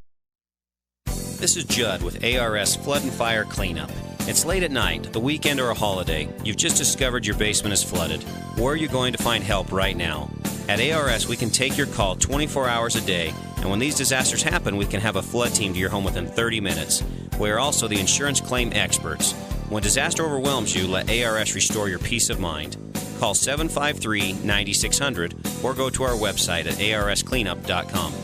This is Judd with ARS Flood and Fire Cleanup. It's late at night, the weekend or a holiday. You've just discovered your basement is flooded. Where are you going to find help right now? At ARS, we can take your call 24 hours a day, and when these disasters happen, we can have a flood team to your home within 30 minutes. We are also the insurance claim experts. When disaster overwhelms you, let ARS restore your peace of mind. Call 753-9600 or go to our website at arscleanup.com.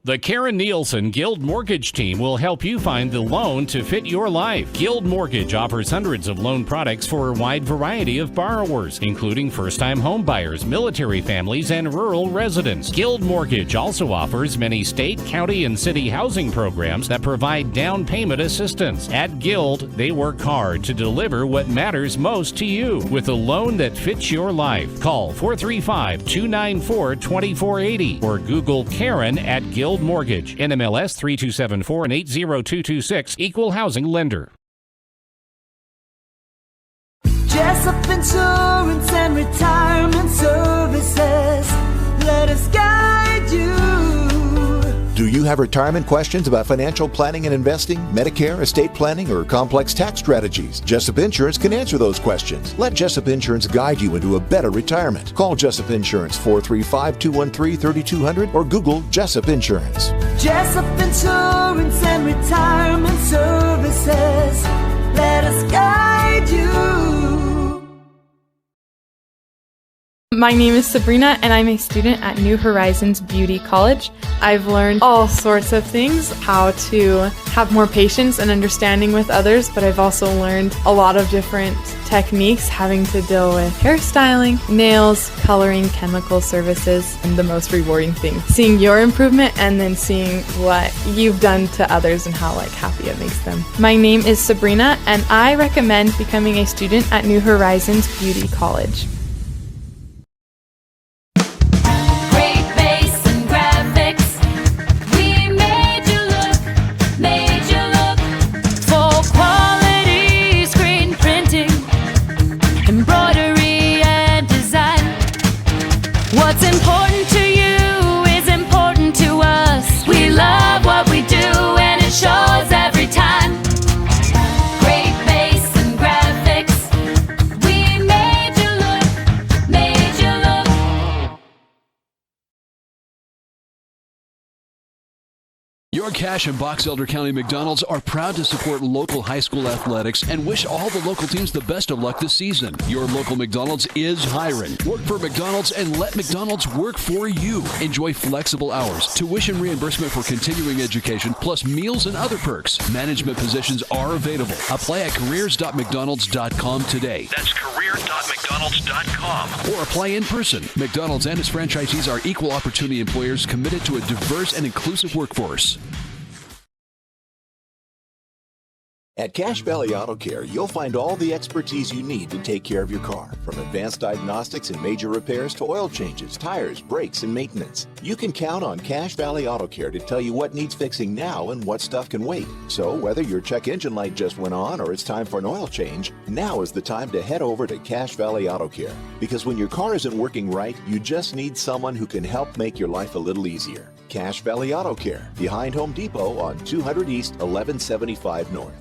The Karen Nielsen Guild Mortgage Team will help you find the loan to fit your life. Guild Mortgage offers hundreds of loan products for a wide variety of borrowers, including first-time home buyers, military families, and rural residents. Guild Mortgage also offers many state, county, and city housing programs that provide down payment assistance. At Guild, they work hard to deliver what matters most to you with a loan that fits your life. Call 435-294-2480 or Google Karen at Guild Mortgage, NMLS 3274 and 80226, Equal Housing Lender. Jessup Insurance and Retirement Services, let us guide you. Do you have retirement questions about financial planning and investing, Medicare, estate planning, or complex tax strategies? Jessup Insurance can answer those questions. Let Jessup Insurance guide you into a better retirement. Call Jessup Insurance 435-213-3200 or Google Jessup Insurance. Jessup Insurance and Retirement Services. Let us guide you. My name is Sabrina, and I'm a student at New Horizons Beauty College. I've learned all sorts of things, how to have more patience and understanding with others, but I've also learned a lot of different techniques having to deal with hairstyling, nails, coloring, chemical services, and the most rewarding thing, seeing your improvement and then seeing what you've done to others and how happy it makes them. My name is Sabrina, and I recommend becoming a student at New Horizons Beauty College. What's important to you is important to us. We love what we do and it shows every time. Great bass and graphics. We made you look, made you look. Your Cache and Box Elder County McDonald's are proud to support local high school athletics and wish all the local teams the best of luck this season. Your local McDonald's is hiring. Work for McDonald's and let McDonald's work for you. Enjoy flexible hours, tuition reimbursement for continuing education, plus meals and other perks. Management positions are available. Apply at careers.mcdonalds.com today. That's careers.mcdonalds.com. Or apply in person. McDonald's and its franchisees are equal opportunity employers committed to a diverse and inclusive workforce. At Cache Valley Auto Care, you'll find all the expertise you need to take care of your car, from advanced diagnostics and major repairs to oil changes, tires, brakes, and maintenance. You can count on Cache Valley Auto Care to tell you what needs fixing now and what stuff can wait. So whether your check engine light just went on or it's time for an oil change, now is the time to head over to Cache Valley Auto Care. Because when your car isn't working right, you just need someone who can help make your life a little easier. Cache Valley Auto Care, behind Home Depot on 200 East, 1175 North.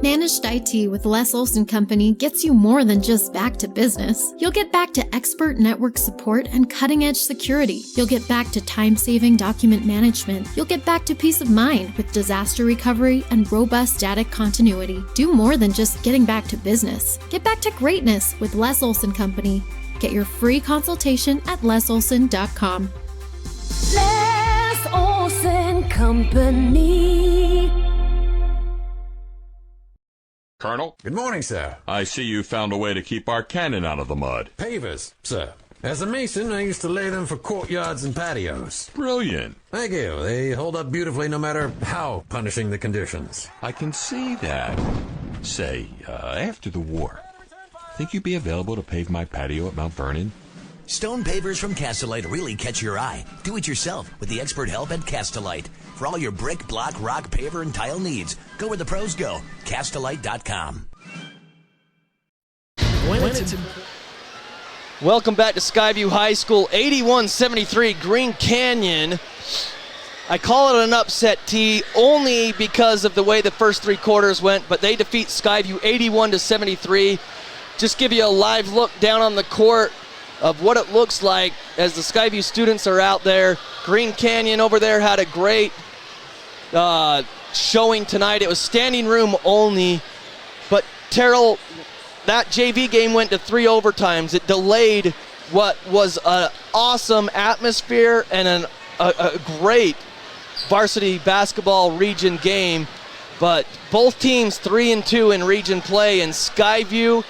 Managed IT with Les Olson Company gets you more than just back to business. You'll get back to expert network support and cutting-edge security. You'll get back to time-saving document management. You'll get back to peace of mind with disaster recovery and robust data continuity. Do more than just getting back to business. Get back to greatness with Les Olson Company. Get your free consultation at lesolson.com. Les Olson Company. Colonel? Good morning, sir. I see you found a way to keep our cannon out of the mud. Pavers, sir. As a mason, I used to lay them for courtyards and patios. Brilliant. Thank you. They hold up beautifully no matter how punishing the conditions. I can see that. Say, after the war, think you'd be available to pave my patio at Mount Vernon? Stone pavers from Castellite really catch your eye. Do it yourself with the expert help at Castellite. For all your brick, block, rock, paver, and tile needs, go where the pros go. Castellite.com. Welcome back to Skyview High School, 81-73 Green Canyon. I call it an upset, T, only because of the way the first three quarters went, but they defeat Skyview 81-73. Just give you a live look down on the court of what it looks like as the Skyview students are out there. Green Canyon over there had a great showing tonight. It was standing room only, but Terrell, that JV game went to 3 overtimes. It delayed what was an awesome atmosphere and a great varsity basketball region game, but both teams 3-2 in region play, and Skyview,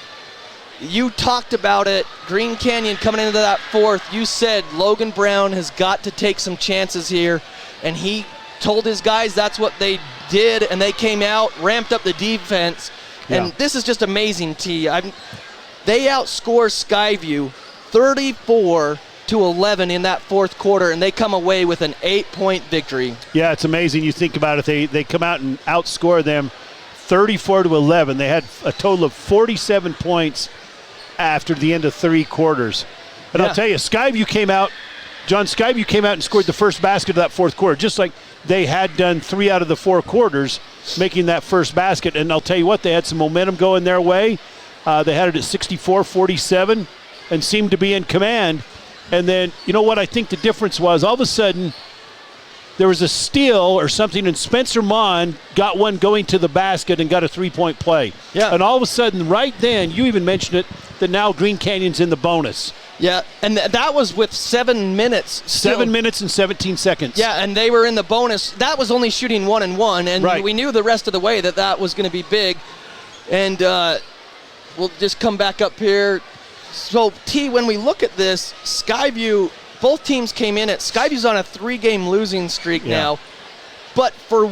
you talked about it, Green Canyon coming into that fourth. You said Logan Brown has got to take some chances here, and he told his guys that's what they did, and they came out, ramped up the defense, and this is just amazing, T. They outscore Skyview 34-11 in that fourth quarter, and they come away with an 8-point victory. Yeah, it's amazing. You think about it, they come out and outscore them 34-11. They had a total of 47 points after the end of 3 quarters. But I'll tell you, Skyview came out John, Skyview came out and scored the first basket of that fourth quarter, just like they had done 3 out of the 4 quarters, making that first basket. And I'll tell you what, they had some momentum going their way. They had it at 64-47 and seemed to be in command. And then, you know what I think the difference was? All of a sudden, there was a steal or something, and Spencer Mon got one going to the basket and got a 3-point play. Yeah. And all of a sudden, right then, you even mentioned it, that now Green Canyon's in the bonus. Yeah, and that was with 7 minutes. 7 minutes and 17 seconds. Yeah, and they were in the bonus. That was only shooting 1 and 1, and right. we knew the rest of the way that was going to be big. And we'll just come back up here. So, T, when we look at this, Skyview, both teams came in Skyview's on a 3-game losing streak now. But for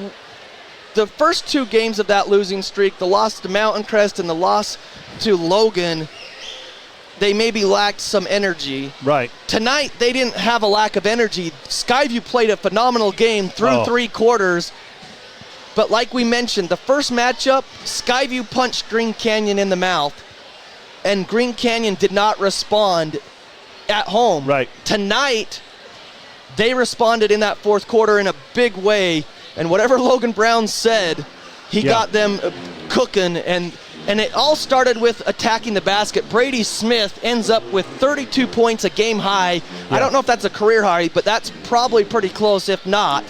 the first 2 games of that losing streak, the loss to Mountain Crest and the loss to Logan, they maybe lacked some energy. Right. Tonight, they didn't have a lack of energy. Skyview played a phenomenal game through 3 quarters. But like we mentioned, the first matchup, Skyview punched Green Canyon in the mouth, and Green Canyon did not respond at home. Right. Tonight, they responded in that fourth quarter in a big way, and whatever Logan Brown said, he got them cooking, and it all started with attacking the basket. Brady Smith ends up with 32 points, a game high. I don't know if that's a career high, but that's probably pretty close, if not.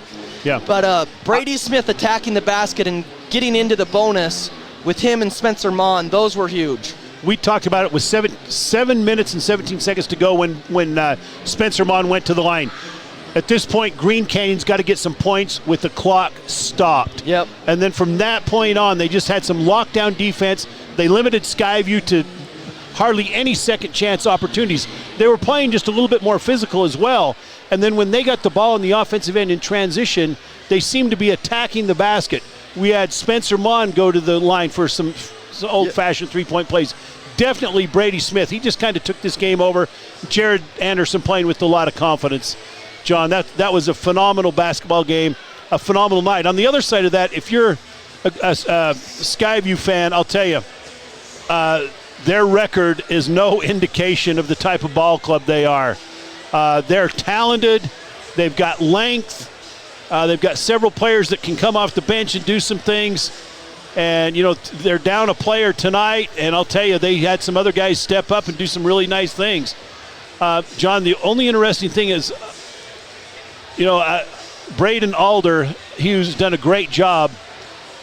Yeah. But Brady Smith attacking the basket and getting into the bonus with him and Spencer Mon, those were huge. We talked about it with 7 minutes and 17 seconds to go when Spencer Mon went to the line. At this point, Green Canyon's got to get some points with the clock stopped. Yep. And then from that point on, they just had some lockdown defense. They limited Skyview to hardly any second chance opportunities. They were playing just a little bit more physical as well. And then when they got the ball in the offensive end in transition, they seemed to be attacking the basket. We had Spencer Mon go to the line for some old-fashioned 3-point plays. Definitely Brady Smith. He just kind of took this game over. Jared Anderson playing with a lot of confidence. John, that was a phenomenal basketball game, a phenomenal night. On the other side of that, if you're a Skyview fan, I'll tell you, their record is no indication of the type of ball club they are. They're talented. They've got length. They've got several players that can come off the bench and do some things. And, they're down a player tonight, and I'll tell you, they had some other guys step up and do some really nice things. John, the only interesting thing is, Braden Alder, who's done a great job,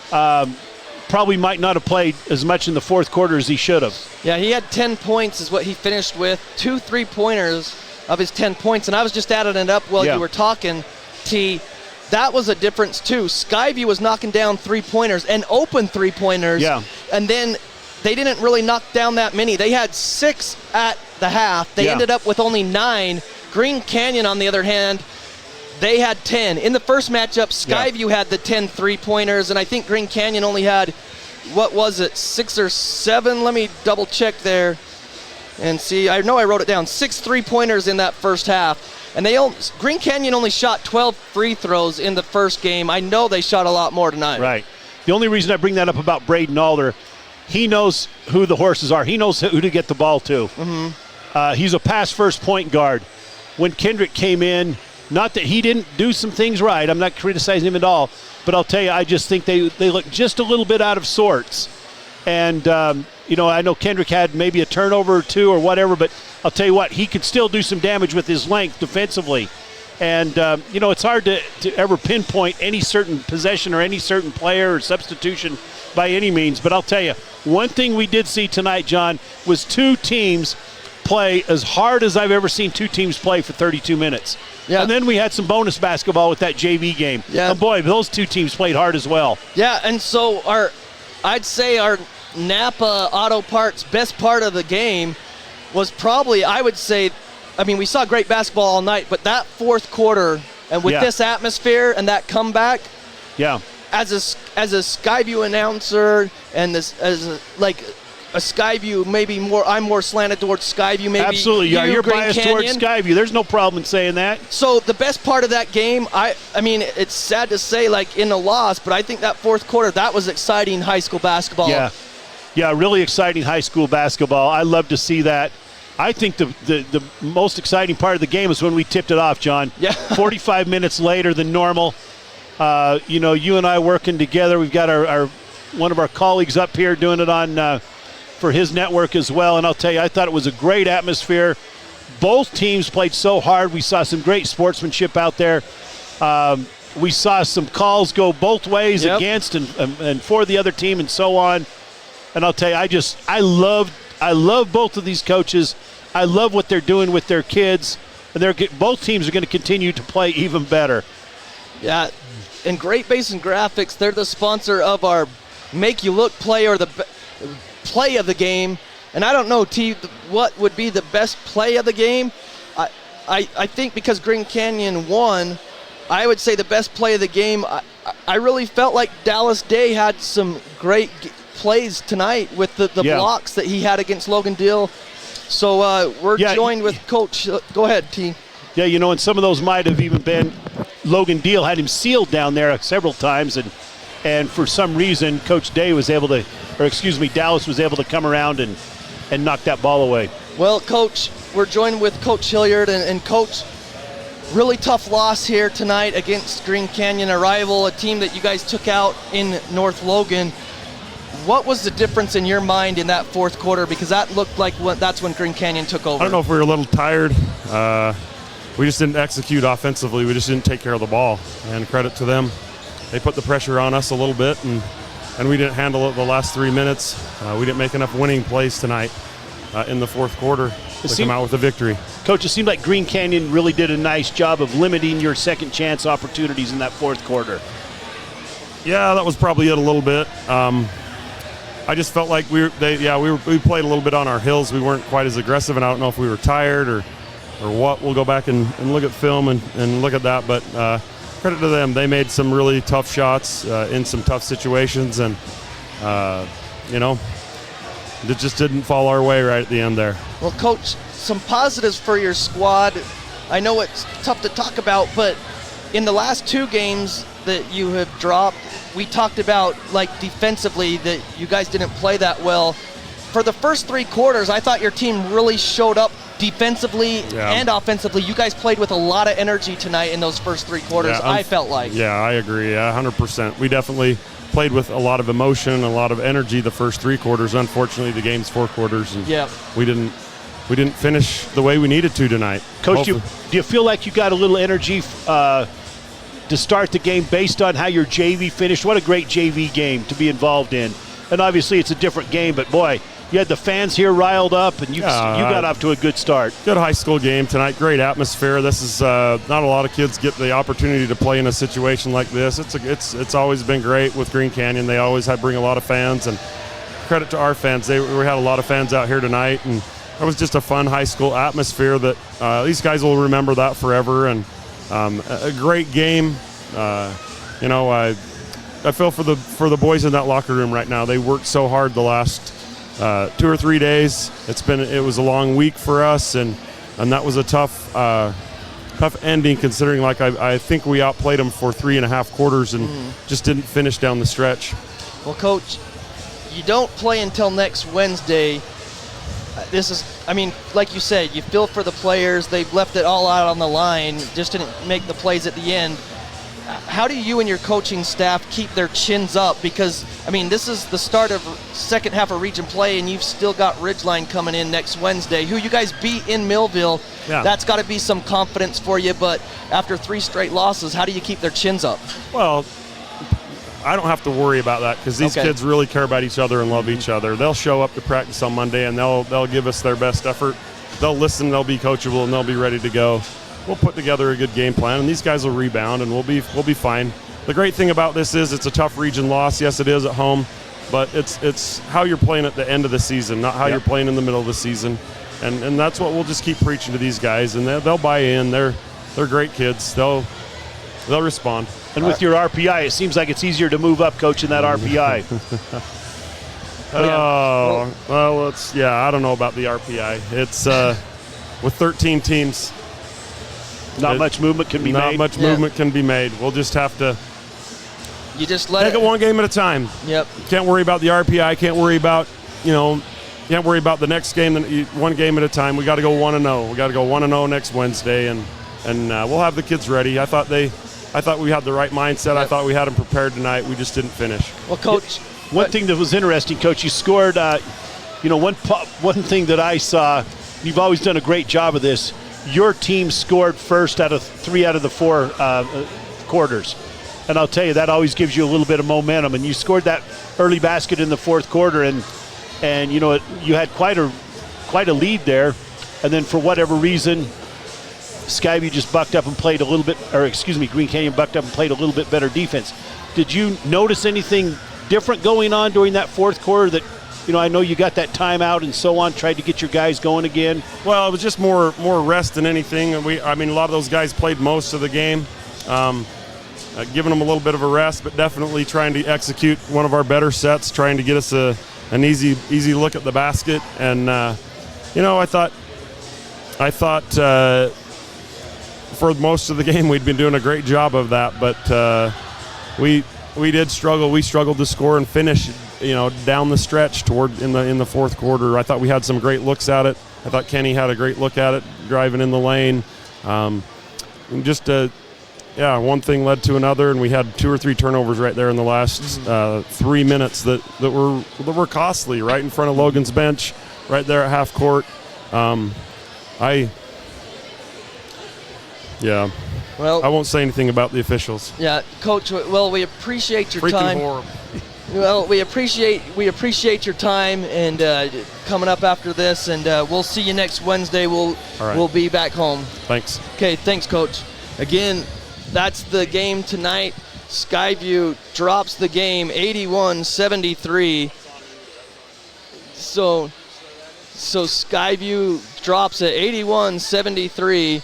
probably might not have played as much in the fourth quarter as he should have. Yeah, he had 10 points is what he finished with, 2 3-pointers of his 10 points, and I was just adding it up while you were talking, T. That was a difference, too. Skyview was knocking down 3-pointers and open 3-pointers. Yeah. And then they didn't really knock down that many. They had 6 at the half. They ended up with only 9. Green Canyon, on the other hand, they had 10. In the first matchup, Skyview had the 10 3-pointers, and I think Green Canyon only had, 6 or 7? Let me double-check there and see. I know I wrote it down. 6 3-pointers in that first half. And Green Canyon only shot 12 free throws in the first game. I know they shot a lot more tonight. Right. The only reason I bring that up about Braden Alder, he knows who the horses are. He knows who to get the ball to. Mm-hmm. He's a pass-first point guard. When Kendrick came in, not that he didn't do some things right. I'm not criticizing him at all. But I'll tell you, I just think they look just a little bit out of sorts. And, I know Kendrick had maybe a turnover or 2 or whatever, but I'll tell you what, he could still do some damage with his length defensively. And, it's hard to ever pinpoint any certain possession or any certain player or substitution by any means. But I'll tell you, one thing we did see tonight, John, was 2 teams play as hard as I've ever seen 2 teams play for 32 minutes. Yeah. And then we had some bonus basketball with that JV game. Yeah. And boy, those 2 teams played hard as well. Yeah, and so I'd say our Napa Auto Parts best part of the game was probably, I would say, we saw great basketball all night, but that fourth quarter, and with this atmosphere and that comeback, as a Skyview announcer and as a Skyview, maybe more, I'm more slanted towards Skyview. Maybe absolutely, you're Green biased Canyon. towards Skyview. There's no problem in saying that. So the best part of that game, it's sad to say, in the loss, but I think that fourth quarter, that was exciting high school basketball. Yeah, really exciting high school basketball. I love to see that. I think the most exciting part of the game is when we tipped it off, John. Yeah. 45 minutes later than normal. You and I working together. We've got our one of our colleagues up here doing it on for his network as well. And I'll tell you, I thought it was a great atmosphere. Both teams played so hard. We saw some great sportsmanship out there. We saw some calls go both ways against and for the other team and so on. And I'll tell you, I love both of these coaches. I love what they're doing with their kids. And both teams are going to continue to play even better. Yeah, and Great Basin Graphics, they're the sponsor of our Make You Look play or the play of the game. And I don't know, T, what would be the best play of the game? I think because Green Canyon won, I would say the best play of the game. I really felt like Dallas Day had some great plays tonight with the blocks that he had against Logan Deal. So we're joined with Coach. Go ahead, T. Yeah, and some of those might have even been Logan Deal had him sealed down there several times, and for some reason, Coach Day was able to, Dallas was able to come around and knock that ball away. Well, Coach, we're joined with Coach Hilliard, and Coach, really tough loss here tonight against Green Canyon, a rival, a team that you guys took out in North Logan. What was the difference in your mind in that fourth quarter? Because that looked like that's when Green Canyon took over. I don't know if we were a little tired. We just didn't execute offensively. We just didn't take care of the ball. And credit to them. They put the pressure on us a little bit, and we didn't handle it the last 3 minutes. We didn't make enough winning plays tonight in the fourth quarter to come out with a victory. Coach, it seemed like Green Canyon really did a nice job of limiting your second chance opportunities in that fourth quarter. Yeah, that was probably it a little bit. I just felt like we played a little bit on our heels. We weren't quite as aggressive, and I don't know if we were tired or what. We'll go back and look at film and look at that. But credit to them. They made some really tough shots in some tough situations, and, it just didn't fall our way right at the end there. Well, Coach, some positives for your squad. I know it's tough to talk about, but in the last two games that you have dropped, we talked about, defensively, that you guys didn't play that well. For the first three quarters, I thought your team really showed up defensively and offensively. You guys played with a lot of energy tonight in those first three quarters, I felt like. Yeah, I agree. 100%. We definitely played with a lot of emotion and a lot of energy the first three quarters. Unfortunately, the game's four quarters, and we didn't finish the way we needed to tonight. Coach, do you feel like you got a little energy to start the game based on how your JV finished? What a great JV game to be involved in. And obviously it's a different game, but boy, you had the fans here riled up, and you got off to a good start. Good high school game tonight. Great atmosphere. This is not a lot of kids get the opportunity to play in a situation like this. It's always been great with Green Canyon. They always bring a lot of fans, and credit to our fans. We had a lot of fans out here tonight, and it was just a fun high school atmosphere that these guys will remember that forever. And a great game. I feel for the boys in that locker room right now. They worked so hard the last 2 or 3 days. It was a long week for us, and that was a tough ending, considering I think we outplayed them for 3.5 quarters and just didn't finish down the stretch. Well, Coach, you don't play until next Wednesday. Like you said, you feel for the players. They've left it all out on the line, just didn't make the plays at the end. How do you and your coaching staff keep their chins up? Because, this is the start of second half of region play, and you've still got Ridgeline coming in next Wednesday, who you guys beat in Millville. Yeah. That's got to be some confidence for you, but after 3 straight losses, how do you keep their chins up? Well, I don't have to worry about that because these kids really care about each other and love each other. They'll show up to practice on Monday, and they'll give us their best effort. They'll listen, they'll be coachable, and they'll be ready to go. We'll put together a good game plan, and these guys will rebound, and we'll be fine. The great thing about this is it's a tough region loss. Yes, it is at home, but it's how you're playing at the end of the season, not how you're playing in the middle of the season. And that's what we'll just keep preaching to these guys, and they'll buy in. They're great kids. They'll respond. And with your RPI, it seems like it's easier to move up, Coach, in that RPI. I don't know about the RPI. It's with 13 teams. Not much movement can be made. Not much movement can be made. We'll just have to take it one game at a time. Yep. Can't worry about the RPI. Can't worry about, can't worry about the next game, one game at a time. We got to go 1-0. We got to go 1-0 next Wednesday, and we'll have the kids ready. I thought we had the right mindset. I thought we had them prepared tonight. We just didn't finish. Well, Coach, one thing that was interesting, Coach, you scored. One thing that I saw. You've always done a great job of this. Your team scored first out of 3 out of the 4 quarters. And I'll tell you, that always gives you a little bit of momentum. And you scored that early basket in the 4th quarter, and you had quite a lead there. And then for whatever reason, Skyview just bucked up and played a little bit, Green Canyon bucked up and played a little bit better defense. Did you notice anything different going on during that 4th quarter that, I know you got that timeout and so on, tried to get your guys going again? Well, it was just more rest than anything. A lot of those guys played most of the game. Giving them a little bit of a rest, but definitely trying to execute one of our better sets, trying to get us an easy look at the basket. And I thought for most of the game we'd been doing a great job of that, but we did struggle. We struggled to score and finish, down the stretch in the 4th quarter. I thought we had some great looks at it. I thought Kenny had a great look at it, driving in the lane. One thing led to another, and we had 2 or 3 turnovers right there in the last 3 minutes that were costly, right in front of Logan's bench, right there at half court. Well, I won't say anything about the officials. Yeah, Coach. Well, we appreciate your Freaking time. Horrible. Well, we appreciate your time and coming up after this, and we'll see you next Wednesday. We'll be back home. Thanks. Okay, thanks, Coach. Again, that's the game tonight. Skyview drops the game 81-73. So Skyview drops it 81-73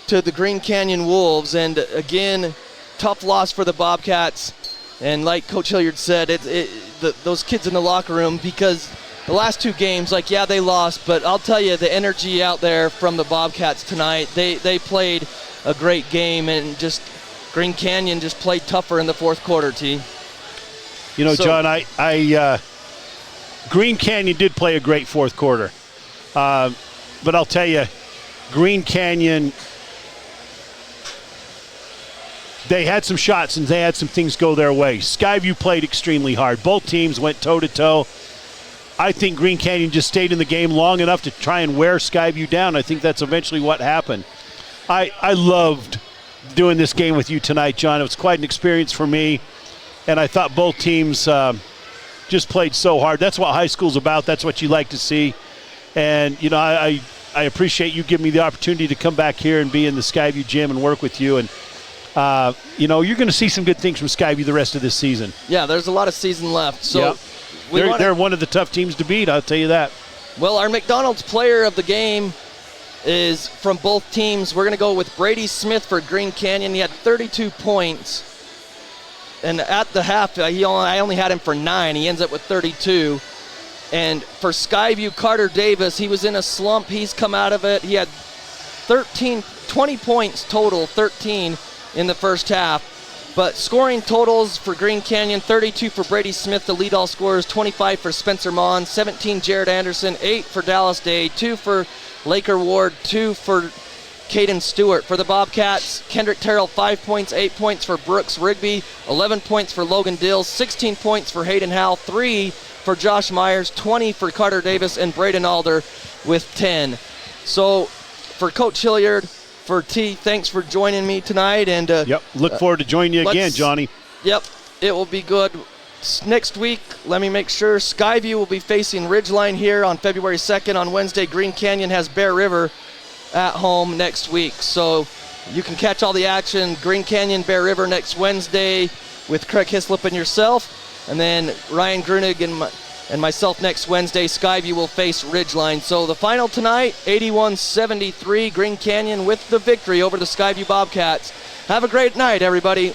to the Green Canyon Wolves, and again, tough loss for the Bobcats. And like Coach Hilliard said, those kids in the locker room, because the last 2 games, they lost, but I'll tell you, the energy out there from the Bobcats tonight, they played a great game, and just Green Canyon just played tougher in the 4th quarter, T. John, Green Canyon did play a great 4th quarter. But I'll tell you, Green Canyon, they had some shots and they had some things go their way. Skyview played extremely hard. Both teams went toe-to-toe. I think Green Canyon just stayed in the game long enough to try and wear Skyview down. I think that's eventually what happened. I loved doing this game with you tonight, John. It was quite an experience for me, and I thought both teams just played so hard. That's what high school's about. That's what you like to see. And, I appreciate you giving me the opportunity to come back here and be in the Skyview gym and work with you. And, you're going to see some good things from Skyview the rest of this season. Yeah, there's a lot of season left. So they're one of the tough teams to beat, I'll tell you that. Well, our McDonald's player of the game is from both teams. We're going to go with Brady Smith for Green Canyon. He had 32 points. And at the half, I only had him for 9. He ends up with 32. And for Skyview, Carter Davis, he was in a slump. He's come out of it. He had 20 points total, 13 in the first half. But scoring totals for Green Canyon, 32 for Brady Smith, the lead all scorers, 25 for Spencer Mon, 17 Jared Anderson, 8 for Dallas Day, 2 for Laker Ward, 2 for Caden Stewart. For the Bobcats, Kendrick Terrell, 5 points, 8 points for Brooks Rigby, 11 points for Logan Dills, 16 points for Hayden Howell, 3 for Josh Myers, 20 for Carter Davis, and Braden Alder with 10. So for Coach Hilliard, for T, thanks for joining me tonight. And look forward to joining you again, Johnny. Yep, it will be good. Next week, let me make sure, Skyview will be facing Ridgeline here on February 2nd. On Wednesday, Green Canyon has Bear River at home next week. So you can catch all the action, Green Canyon, Bear River next Wednesday with Craig Hislop and yourself. And then Ryan Grunig and myself next Wednesday. Skyview will face Ridgeline. So the final tonight, 81-73, Green Canyon with the victory over the Skyview Bobcats. Have a great night, everybody.